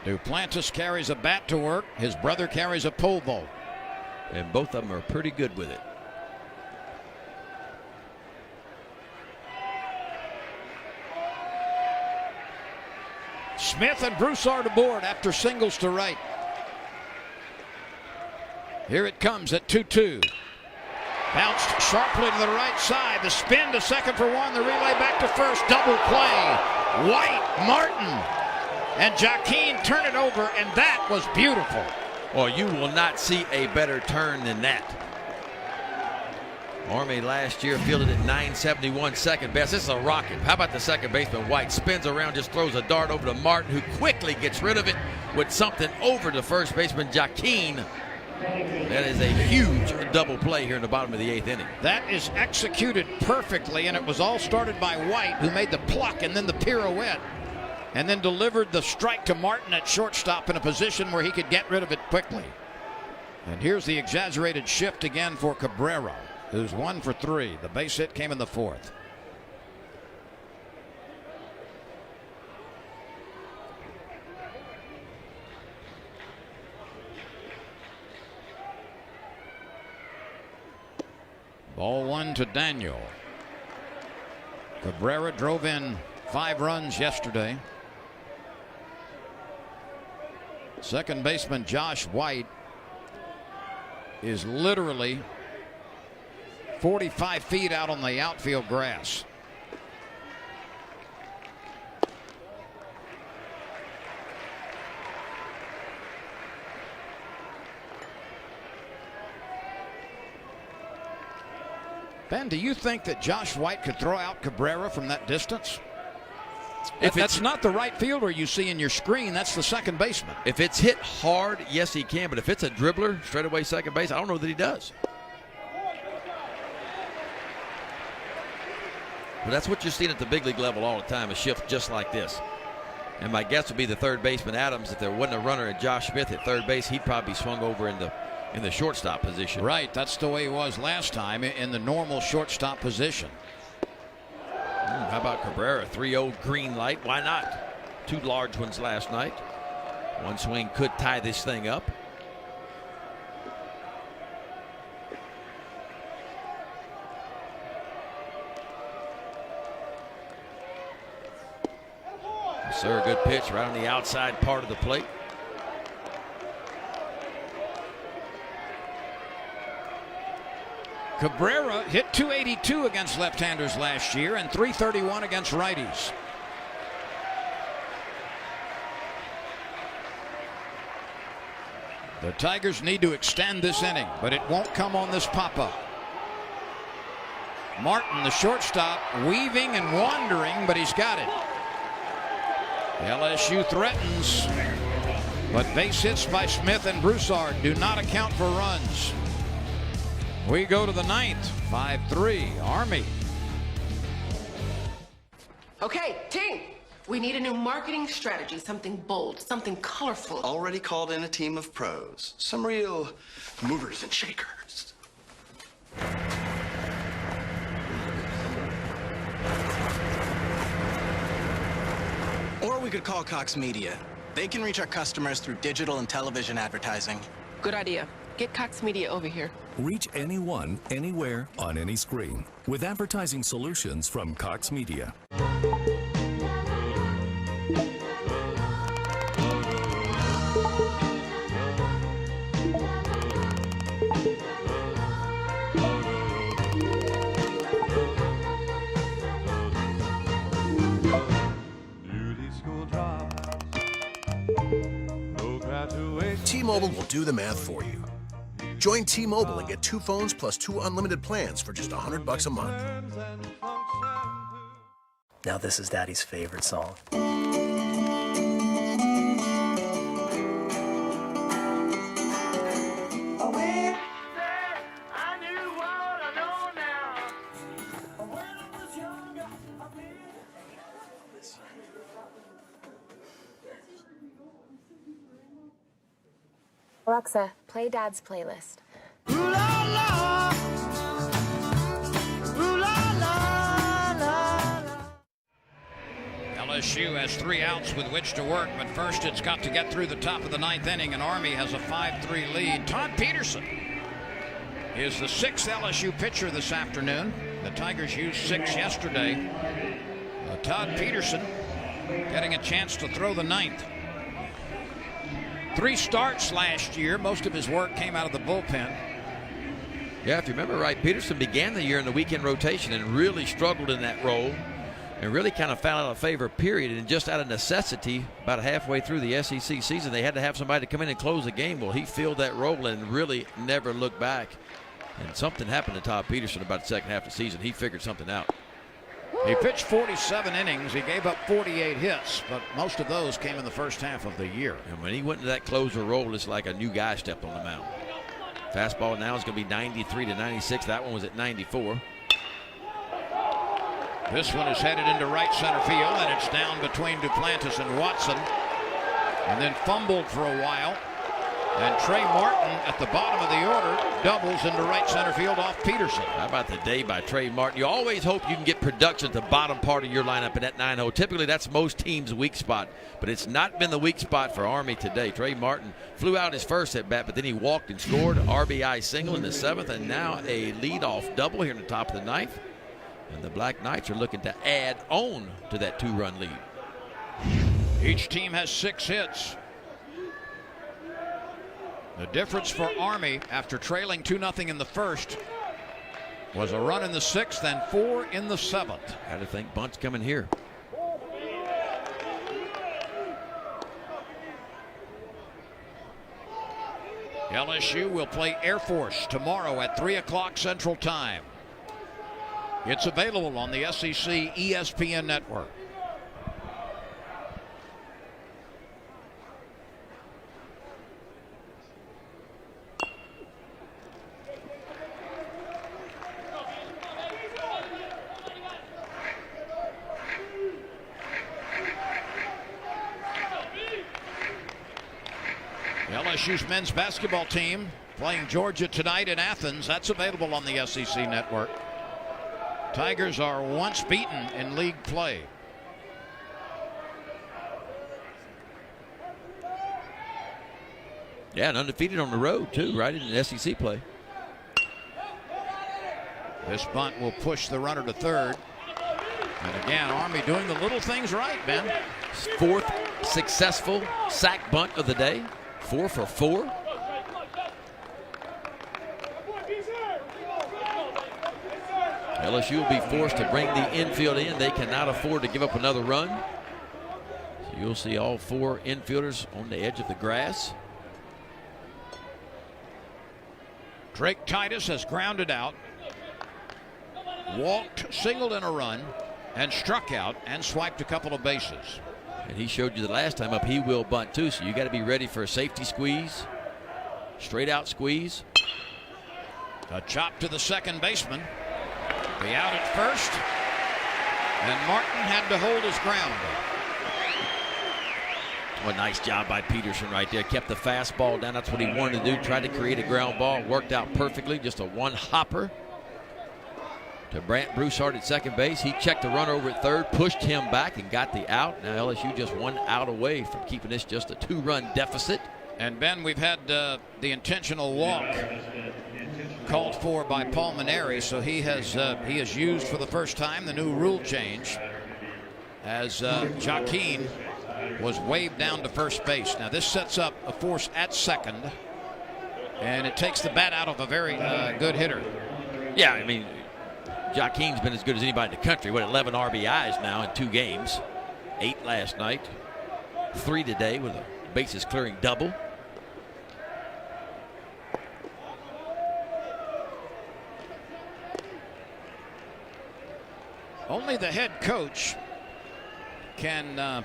Duplantis carries a bat to work. His brother carries a pole vault. And both of them are pretty good with it. Smith and Broussard aboard after singles to right. Here it comes at 2-2. Bounced sharply to the right side. The spin to second for one. The relay back to first. Double play. White, Martin, and Joaquin turn it over, and that was beautiful. Well, you will not see a better turn than that. Army last year fielded at 971 second best. This is a rocket. How about the second baseman White? Spins around, just throws a dart over to Martin, who quickly gets rid of it with something over to first baseman Joaquin. That is a huge double play here in the bottom of the 8th inning. That is executed perfectly, and it was all started by White, who made the pluck and then the pirouette, and then delivered the strike to Martin at shortstop in a position where he could get rid of it quickly. And here's the exaggerated shift again for Cabrera, who's 1 for 3. The base hit came in the 4th. Ball 1 to Daniel. Cabrera drove in 5 runs yesterday. Second baseman Josh White is literally 45 feet out on the outfield grass. Ben, do you think that Josh White could throw out Cabrera from that distance? If that's not the right fielder you see in your screen, that's the second baseman. If it's hit hard, yes, he can. But if it's a dribbler, straightaway second base, I don't know that he does. But that's what you're seeing at the big league level all the time, a shift just like this. And my guess would be the third baseman, Adams. If there wasn't a runner at Josh Smith at third base, he'd probably be swung over in the shortstop position. Right, that's the way he was last time, in the normal shortstop position. How about Cabrera? 3-0 green light. Why not? 2 large ones last night. One swing could tie this thing up. Sir, a good pitch right on the outside part of the plate. Cabrera hit 282 against left-handers last year and 331 against righties. The Tigers need to extend this inning, but it won't come on this pop-up. Martin, the shortstop, weaving and wandering, but he's got it. LSU threatens, but base hits by Smith and Broussard do not account for runs. We go to the 9th, 5-3, Army. Okay, team, we need a new marketing strategy, something bold, something colorful. Already called in a team of pros, some real movers and shakers. Or we could call Cox Media. They can reach our customers through digital and television advertising. Good idea. Get Cox Media over here. Reach anyone, anywhere, on any screen with advertising solutions from Cox Media. T-Mobile will do the math for you. Join T-Mobile and get 2 phones plus 2 unlimited plans for just $100 a month. Now this is Daddy's favorite song. Alexa, play Dad's playlist. LSU has 3 outs with which to work, but first it's got to get through the top of the 9th inning, and Army has a 5-3 lead. Todd Peterson is the 6th LSU pitcher this afternoon. The Tigers used 6 yesterday. Todd Peterson getting a chance to throw the 9th. 3 starts last year. Most of his work came out of the bullpen. Yeah, if you remember right, Peterson began the year in the weekend rotation and really struggled in that role and really kind of fell out of favor, period. And just out of necessity, about halfway through the SEC season, they had to have somebody to come in and close the game. Well, he filled that role and really never looked back. And something happened to Todd Peterson about the second half of the season. He figured something out. He pitched 47 innings. He gave up 48 hits, but most of those came in the first half of the year. And when he went into that closer role, it's like a new guy stepped on the mound. Fastball now is going to be 93 to 96. That one was at 94. This one is headed into right center field, and it's down between Duplantis and Watson. And then fumbled for a while. And Trey Martin at the bottom of the order doubles into right center field off Peterson. How about the day by Trey Martin? You always hope you can get production at the bottom part of your lineup in that 9-hole. Typically, that's most teams' weak spot, but it's not been the weak spot for Army today. Trey Martin flew out his first at bat, but then he walked and scored. RBI single in the 7th, and now a leadoff double here in the top of the 9th. And the Black Knights are looking to add on to that 2-run lead. Each team has 6 hits. The difference for Army after trailing 2-0 in the first was a run in the 6th and 4 in the 7th. Got to think bunt's coming here. LSU will play Air Force tomorrow at 3 o'clock Central Time. It's available on the SEC ESPN network. LSU's men's basketball team playing Georgia tonight in Athens. That's available on the SEC network. Tigers are once beaten in league play. Yeah, and undefeated on the road, too, right in SEC play. This bunt will push the runner to third. And again, Army doing the little things right, Ben. 4th successful sack bunt of the day. 4 for 4. LSU will be forced to bring the infield in. They cannot afford to give up another run. So you'll see all 4 infielders on the edge of the grass. Drake Titus has grounded out, walked, singled in a run, and struck out and swiped a couple of bases. And he showed you the last time up he will bunt too, so you got to be ready for a safety squeeze, straight out squeeze. A chop to the second baseman. Be out at first, and Martin had to hold his ground. Well, nice job by Peterson right there. Kept the fastball down. That's what he wanted to do. Tried to create a ground ball. Worked out perfectly. Just a one-hopper to Brant Broussard at second base. He checked the runner over at third, pushed him back, and got the out. Now LSU just 1 out away from keeping this just a 2-run deficit. And Ben, we've had the intentional walk called for by Paul Maneri, so he has used for the first time the new rule change as Joaquin was waved down to first base. Now this sets up a force at second, and it takes the bat out of a very good hitter. Yeah, I mean, Joaquin's been as good as anybody in the country. What, 11 RBIs now in 2 games. 8 last night, 3 today with a bases clearing double. Only the head coach can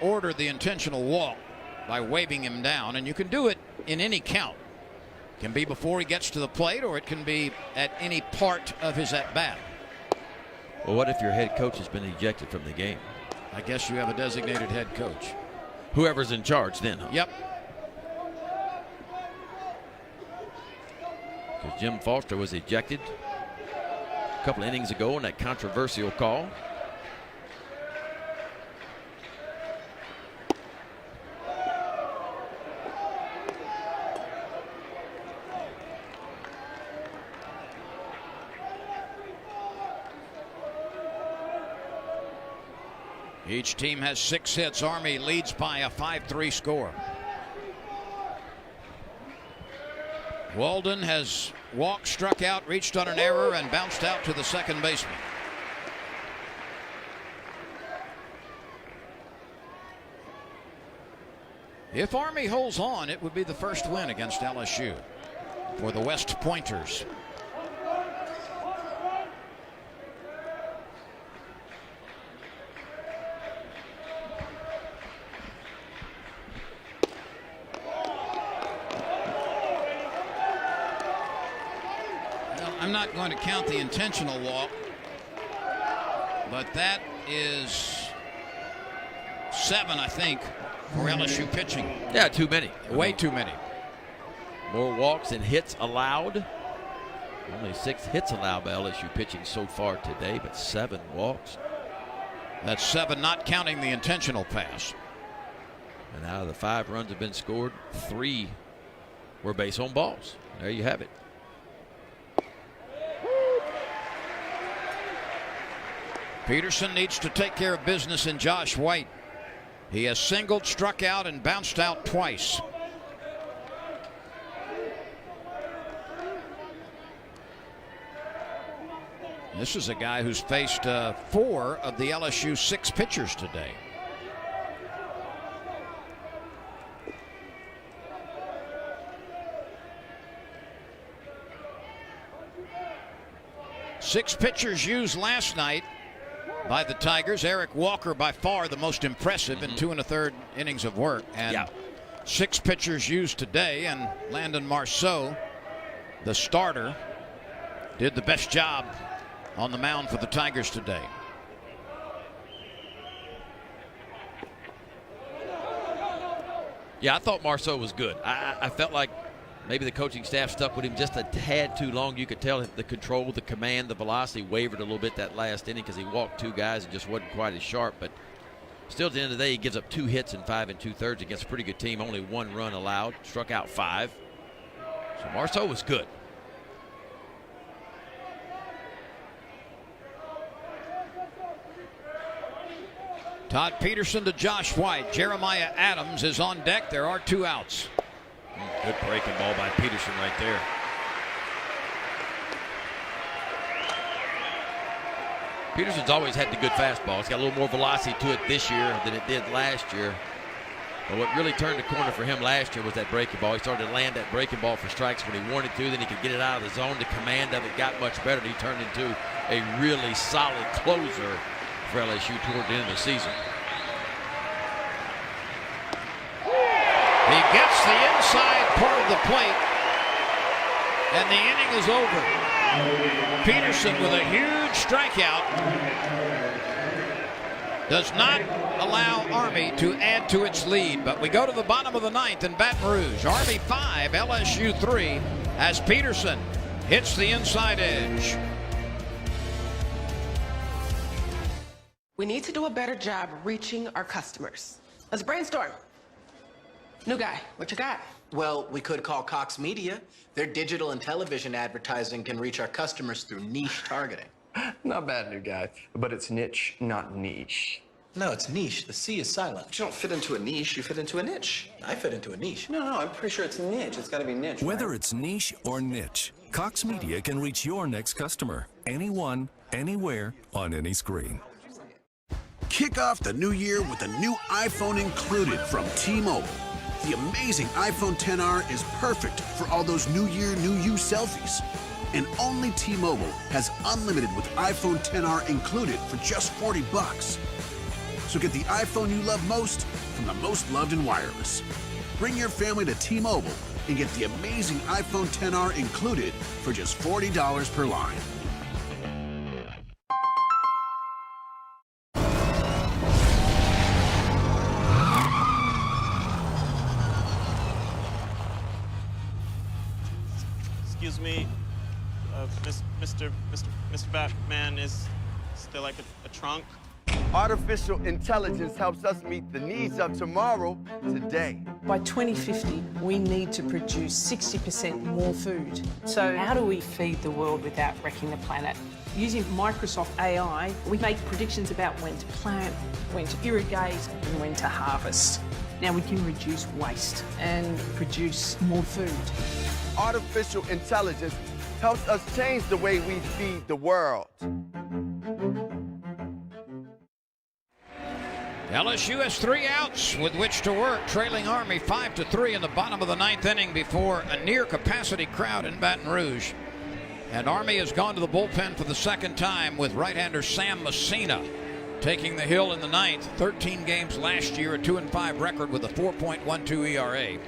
order the intentional walk by waving him down, and you can do it in any count. It can be before he gets to the plate, or it can be at any part of his at-bat. Well, what if your head coach has been ejected from the game? I guess you have a designated head coach. Whoever's in charge then, huh? Yep. Because Jim Foster was ejected a couple innings ago on that controversial call. Each team has 6 hits. Army leads by a 5-3 score. Walden has walked, struck out, reached on an error, and bounced out to the second baseman. If Army holds on, it would be the first win against LSU for the West Pointers. I'm not going to count the intentional walk, but that is 7, I think, for LSU pitching. Yeah, too many. Way too many. More walks than hits allowed. Only 6 hits allowed by LSU pitching so far today, but 7 walks. That's 7, not counting the intentional pass. And out of the 5 runs have been scored, 3 were base on balls. There you have it. Peterson needs to take care of business in Josh White. He has singled, struck out, and bounced out twice. This is a guy who's faced 4 of the LSU 6 pitchers today. Six pitchers used last night by the Tigers. Eric Walker by far the most impressive in 2 1/3 innings of work. And 6 pitchers used today, and Landon Marceau, the starter, did the best job on the mound for the Tigers today. Yeah, I thought Marceau was good. I felt like maybe the coaching staff stuck with him just a tad too long. You could tell the control, the command, the velocity wavered a little bit that last inning because he walked 2 guys and just wasn't quite as sharp. But still, at the end of the day, he gives up 2 hits in 5 2/3 against a pretty good team. Only 1 run allowed. Struck out 5. So Marceau was good. Todd Peterson to Josh White. Jeremiah Adams is on deck. There are 2 outs. Good breaking ball by Peterson right there. Peterson's always had the good fastball. It's got a little more velocity to it this year than it did last year. But what really turned the corner for him last year was that breaking ball. He started to land that breaking ball for strikes when he wanted to. Then he could get it out of the zone. The command of it got much better. He turned into a really solid closer for LSU toward the end of the season. He gets the inside part of the plate, and the inning is over. Peterson with a huge strikeout does not allow Army to add to its lead. But we go to the bottom of the 9th in Baton Rouge. Army 5, LSU 3, as Peterson hits the inside edge. We need to do a better job reaching our customers. Let's brainstorm. New guy, what you got? Well, we could call Cox Media. Their digital and television advertising can reach our customers through niche targeting. Not bad, new guy, but it's niche, not niche. No, it's niche. The C is silent. You don't fit into a niche, you fit into a niche. I fit into a niche. No, I'm pretty sure it's niche. It's got to be niche. Whether it's niche or niche, Cox Media can reach your next customer. Anyone, anywhere, on any screen. Kick off the new year with a new iPhone included from T-Mobile. The amazing iPhone XR is perfect for all those New Year, New You selfies. And only T-Mobile has unlimited with iPhone XR included for just $40. So get the iPhone you love most from the most loved in wireless. Bring your family to T-Mobile and get the amazing iPhone XR included for just $40 per line. Excuse me, Mr. Batman, is there like a trunk? Artificial intelligence helps us meet the needs of tomorrow, today. By 2050, we need to produce 60% more food. So how do we feed the world without wrecking the planet? Using Microsoft AI, we make predictions about when to plant, when to irrigate, and when to harvest. Now we can reduce waste and produce more food. Artificial intelligence helps us change the way we feed the world. LSU has 3 outs with which to work, trailing Army 5-3 in the bottom of the 9th inning before a near-capacity crowd in Baton Rouge. And Army has gone to the bullpen for the second time with right-hander Sam Messina taking the hill in the 9th. 13 games last year, a 2-5 record with a 4.12 ERA.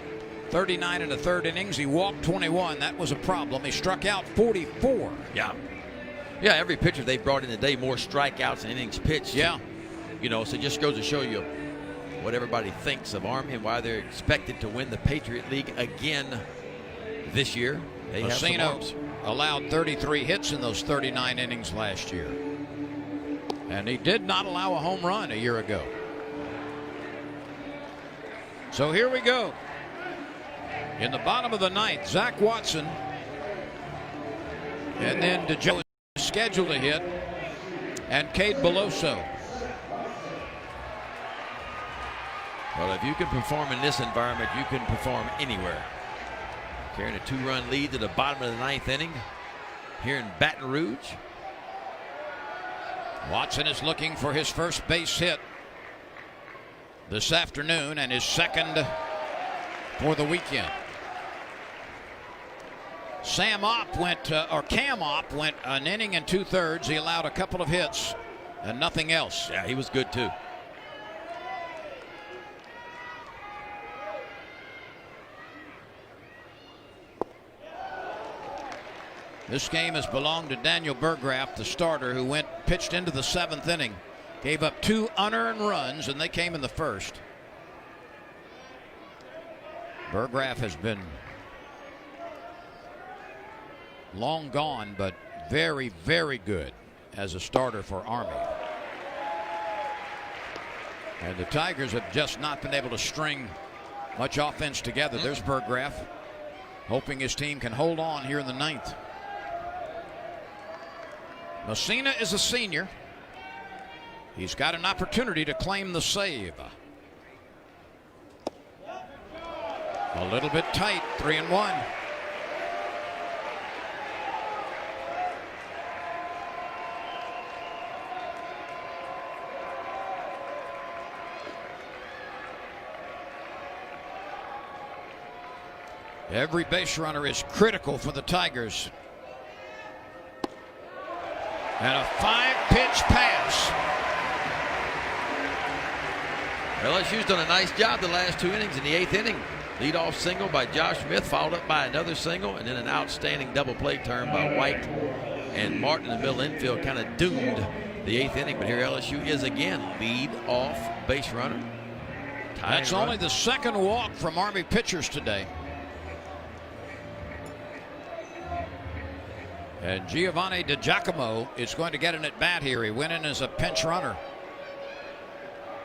39 in the 3rd innings. He walked 21. That was a problem. He struck out 44. Yeah, every pitcher they brought in today, more strikeouts than innings pitched. Yeah. You know, so it just goes to show you what everybody thinks of Army and why they're expected to win the Patriot League again this year. They have some arms. Allowed 33 hits in those 39 innings last year. And he did not allow a home run a year ago. So here we go. In the bottom of the 9th, Zach Watson. And then DeJoe is scheduled to hit. And Cade Beloso. Well, if you can perform in this environment, you can perform anywhere. Carrying a 2-run lead to the bottom of the 9th inning here in Baton Rouge. Watson is looking for his first base hit this afternoon and his second for the weekend. Cam Opp went an inning and 2/3. He allowed a couple of hits and nothing else. Yeah, he was good too. This game has belonged to Daniel Burgraff, the starter, who pitched into the 7th inning. Gave up 2 unearned runs, and they came in the 1st. Burgraff has been long gone, but very, very good as a starter for Army. And the Tigers have just not been able to string much offense together. There's Burgraff, hoping his team can hold on here in the 9th. Messina is a senior. He's got an opportunity to claim the save. A little bit tight, 3-1. Every base runner is critical for the Tigers. And a 5-pitch pass. LSU's done a nice job the last 2 innings. In the 8th inning, leadoff single by Josh Smith, followed up by another single, and then an outstanding double play turn by White and Martin in the middle infield kind of doomed the 8th inning. But here LSU is again lead off base runner. That's only the 2nd walk from Army pitchers today. And Giovanni DiGiacomo is going to get an at-bat here. He went in as a pinch runner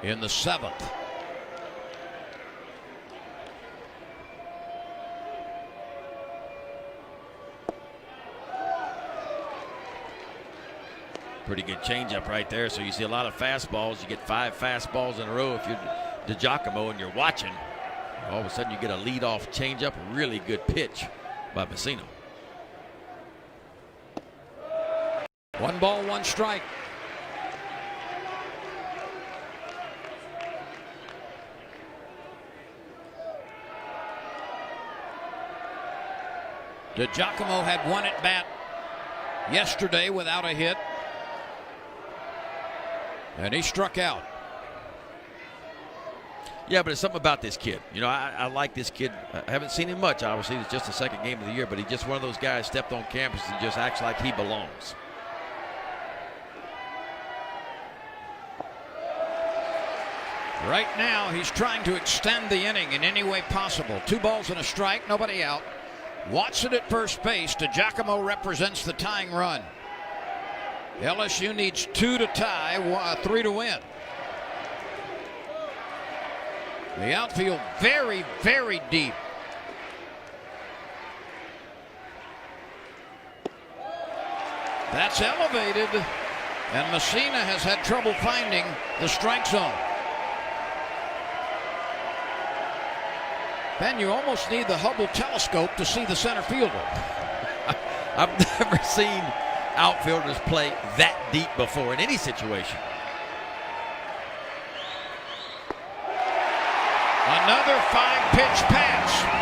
in the 7th. Pretty good changeup right there. So you see a lot of fastballs. You get 5 fastballs in a row if you're DiGiacomo and you're watching. All of a sudden you get a leadoff changeup. Really good pitch by Messina. 1 ball, 1 strike. DiGiacomo had 1 at bat yesterday without a hit, and he struck out. Yeah, but it's something about this kid. You know, I like this kid. I haven't seen him much, obviously. It's just the 2nd game of the year, but he's just one of those guys stepped on campus and just acts like he belongs. Right now, he's trying to extend the inning in any way possible. 2 balls and a strike, nobody out. Watson at first base. DiGiacomo represents the tying run. LSU needs 2 to tie, 3 to win. The outfield very, very deep. That's elevated, and Messina has had trouble finding the strike zone. Ben, you almost need the Hubble telescope to see the center fielder. I've never seen outfielders play that deep before in any situation. Another 5-pitch pass.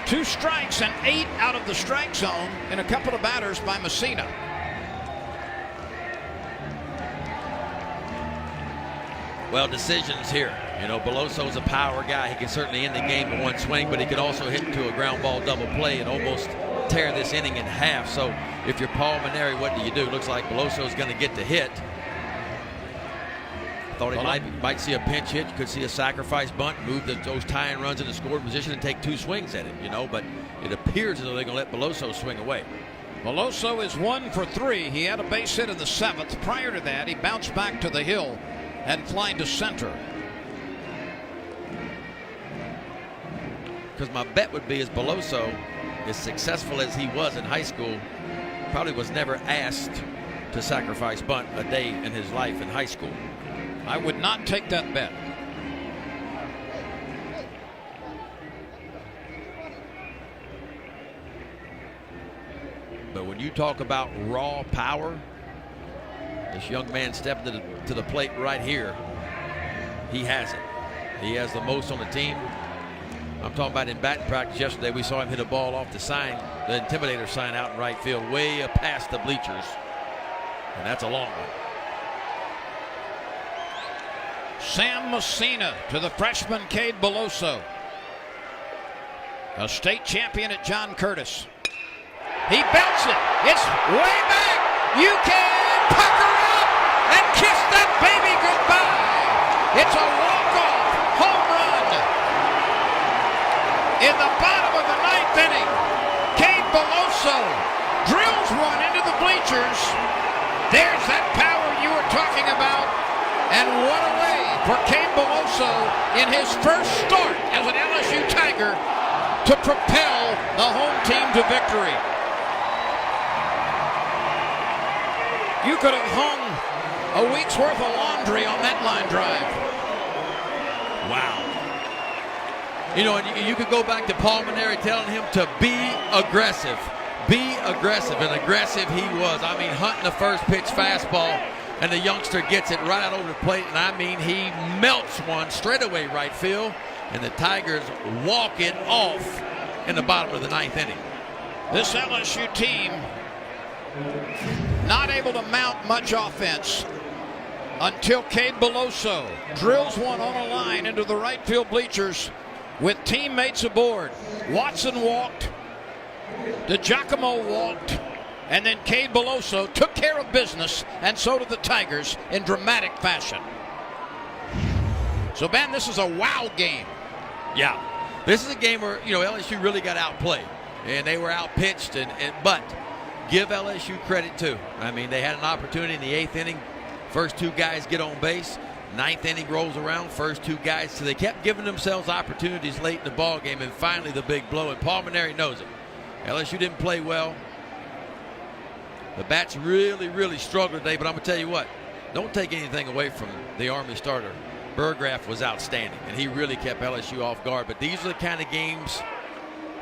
Two strikes and 8 out of the strike zone in a couple of batters by Messina. Well, decisions here. You know, Belloso's a power guy. He can certainly end the game with one swing, but he can also hit into a ground ball double play and almost tear this inning in half. So if you're Paul Mainieri, what do you do? Looks like Belloso's going to get the hit. Thought he might see a pinch hit, could see a sacrifice bunt, move those tying runs into scoring position and take 2 swings at it, you know, but it appears as though they're going to let Belloso swing away. Belloso is 1 for 3. He had a base hit in the 7th. Prior to that, he bounced back to the hill and flying to center. Because my bet would be as Belloso, as successful as he was in high school, probably was never asked to sacrifice bunt a day in his life in high school. I would not take that bet. But when you talk about raw power, this young man stepped to the plate right here. He has it. He has the most on the team. I'm talking about in batting practice yesterday, we saw him hit a ball off the sign, the Intimidator sign out in right field, way up past the bleachers. And that's a long one. Sam Messina to the freshman Cade Belloso. A state champion at John Curtis. He belts it. It's way back. You can pucker up and kiss that baby goodbye. It's a walk-off home run. In the bottom of the 9th inning, Cade Belloso drills one into the bleachers. There's that power you were talking about. And what a way for Cade Belloso in his first start as an LSU Tiger to propel the home team to victory. You could have hung a week's worth of laundry on that line drive. Wow. You know, and you could go back to Paul Mainieri telling him to be aggressive. Be aggressive, and aggressive he was. I mean, hunting the first pitch fastball, and the youngster gets it right out over the plate, and I mean, he melts one straight away right field, and the Tigers walk it off in the bottom of the 9th inning. This LSU team not able to mount much offense until Cade Belloso drills one on a line into the right field bleachers with teammates aboard. Watson walked, DiGiacomo walked, and then Cade Belloso took care of business, and so did the Tigers in dramatic fashion. So, Ben, this is a wow game. Yeah. This is a game where, you know, LSU really got outplayed, and they were outpitched, but give LSU credit, too. I mean, they had an opportunity in the 8th inning. First 2 guys get on base. 9th inning rolls around, first 2 guys. So they kept giving themselves opportunities late in the ball game, and finally the big blow. And Paul Mainieri knows it. LSU didn't play well. The bats really, really struggled today, but I'm going to tell you what, don't take anything away from the Army starter. Burgraff was outstanding, and he really kept LSU off guard. But these are the kind of games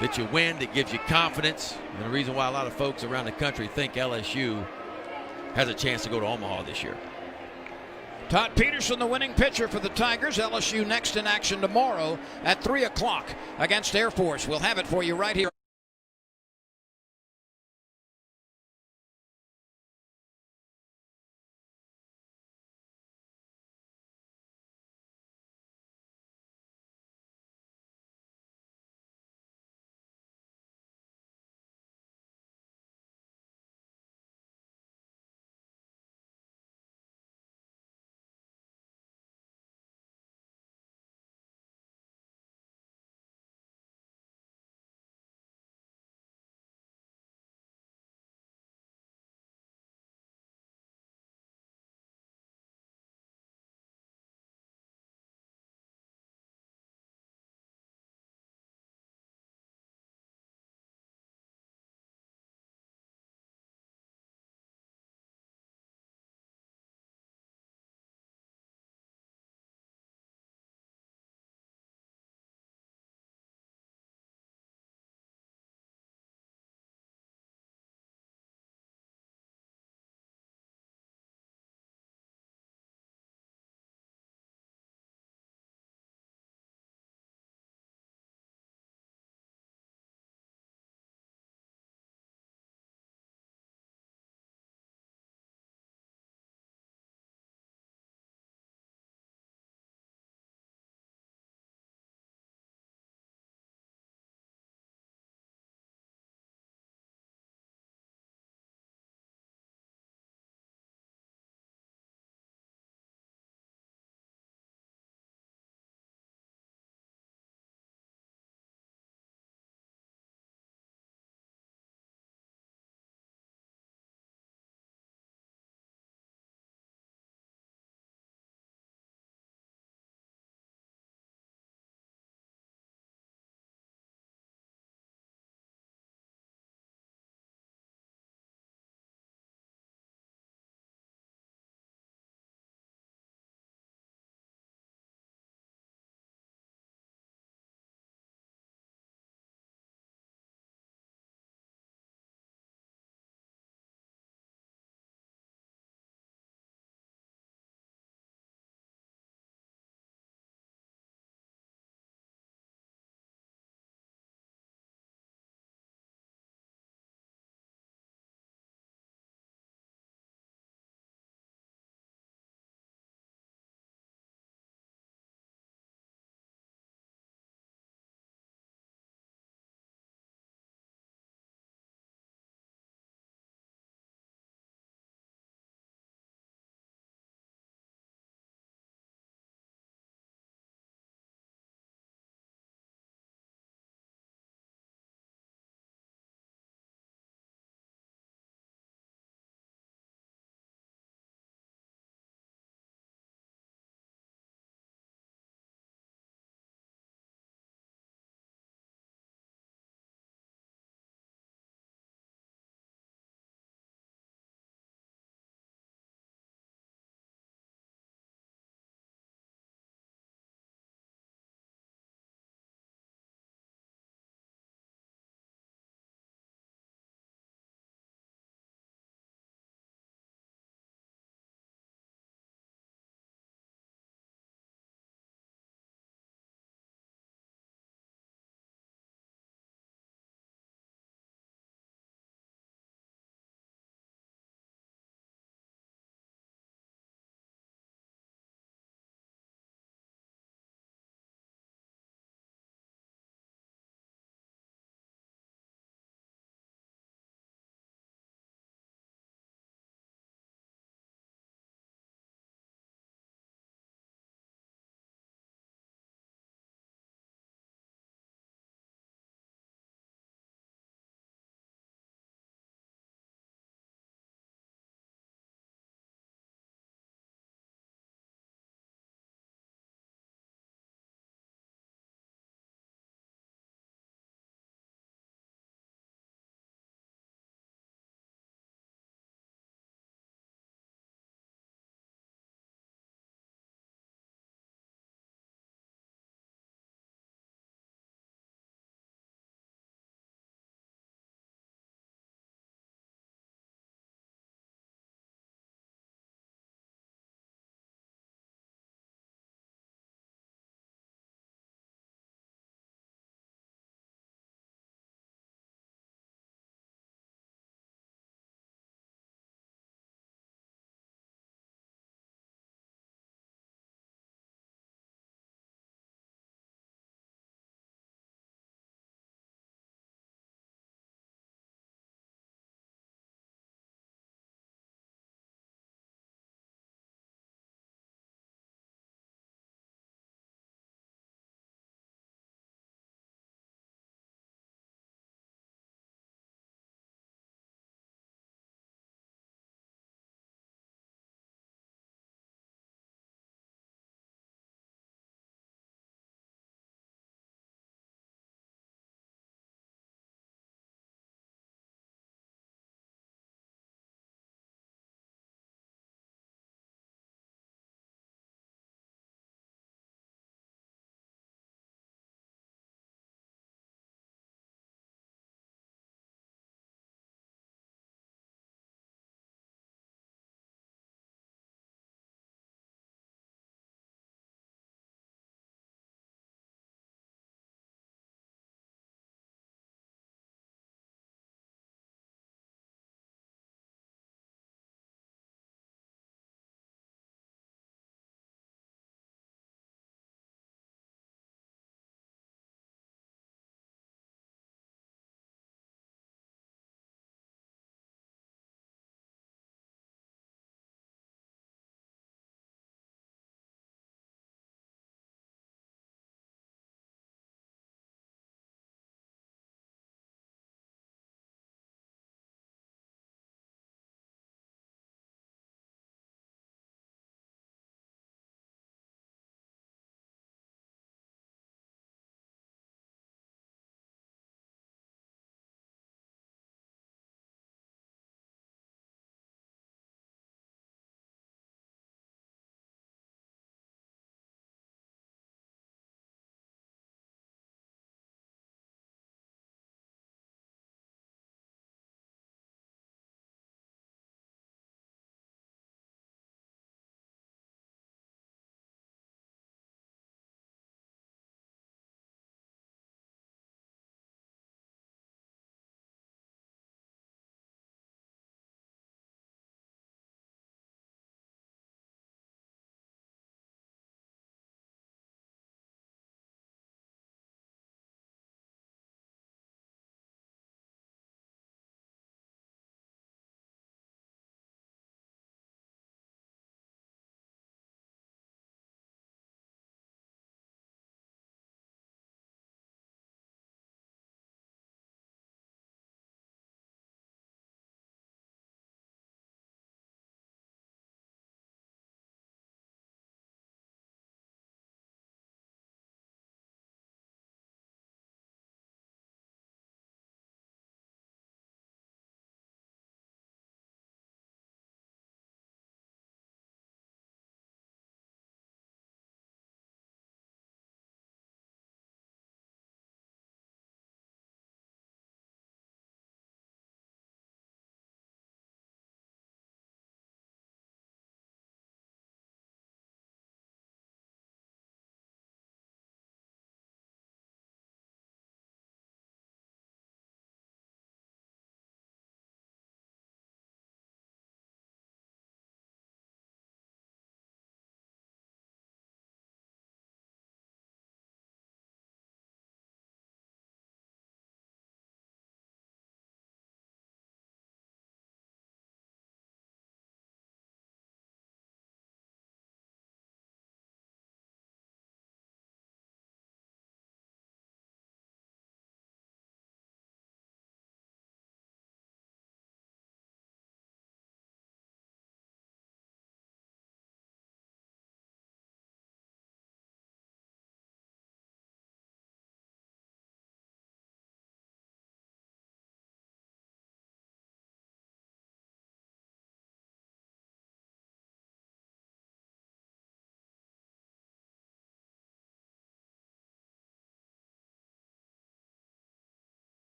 that you win, that gives you confidence, and the reason why a lot of folks around the country think LSU has a chance to go to Omaha this year. Todd Peterson, the winning pitcher for the Tigers. LSU next in action tomorrow at 3 o'clock against Air Force. We'll have it for you right here.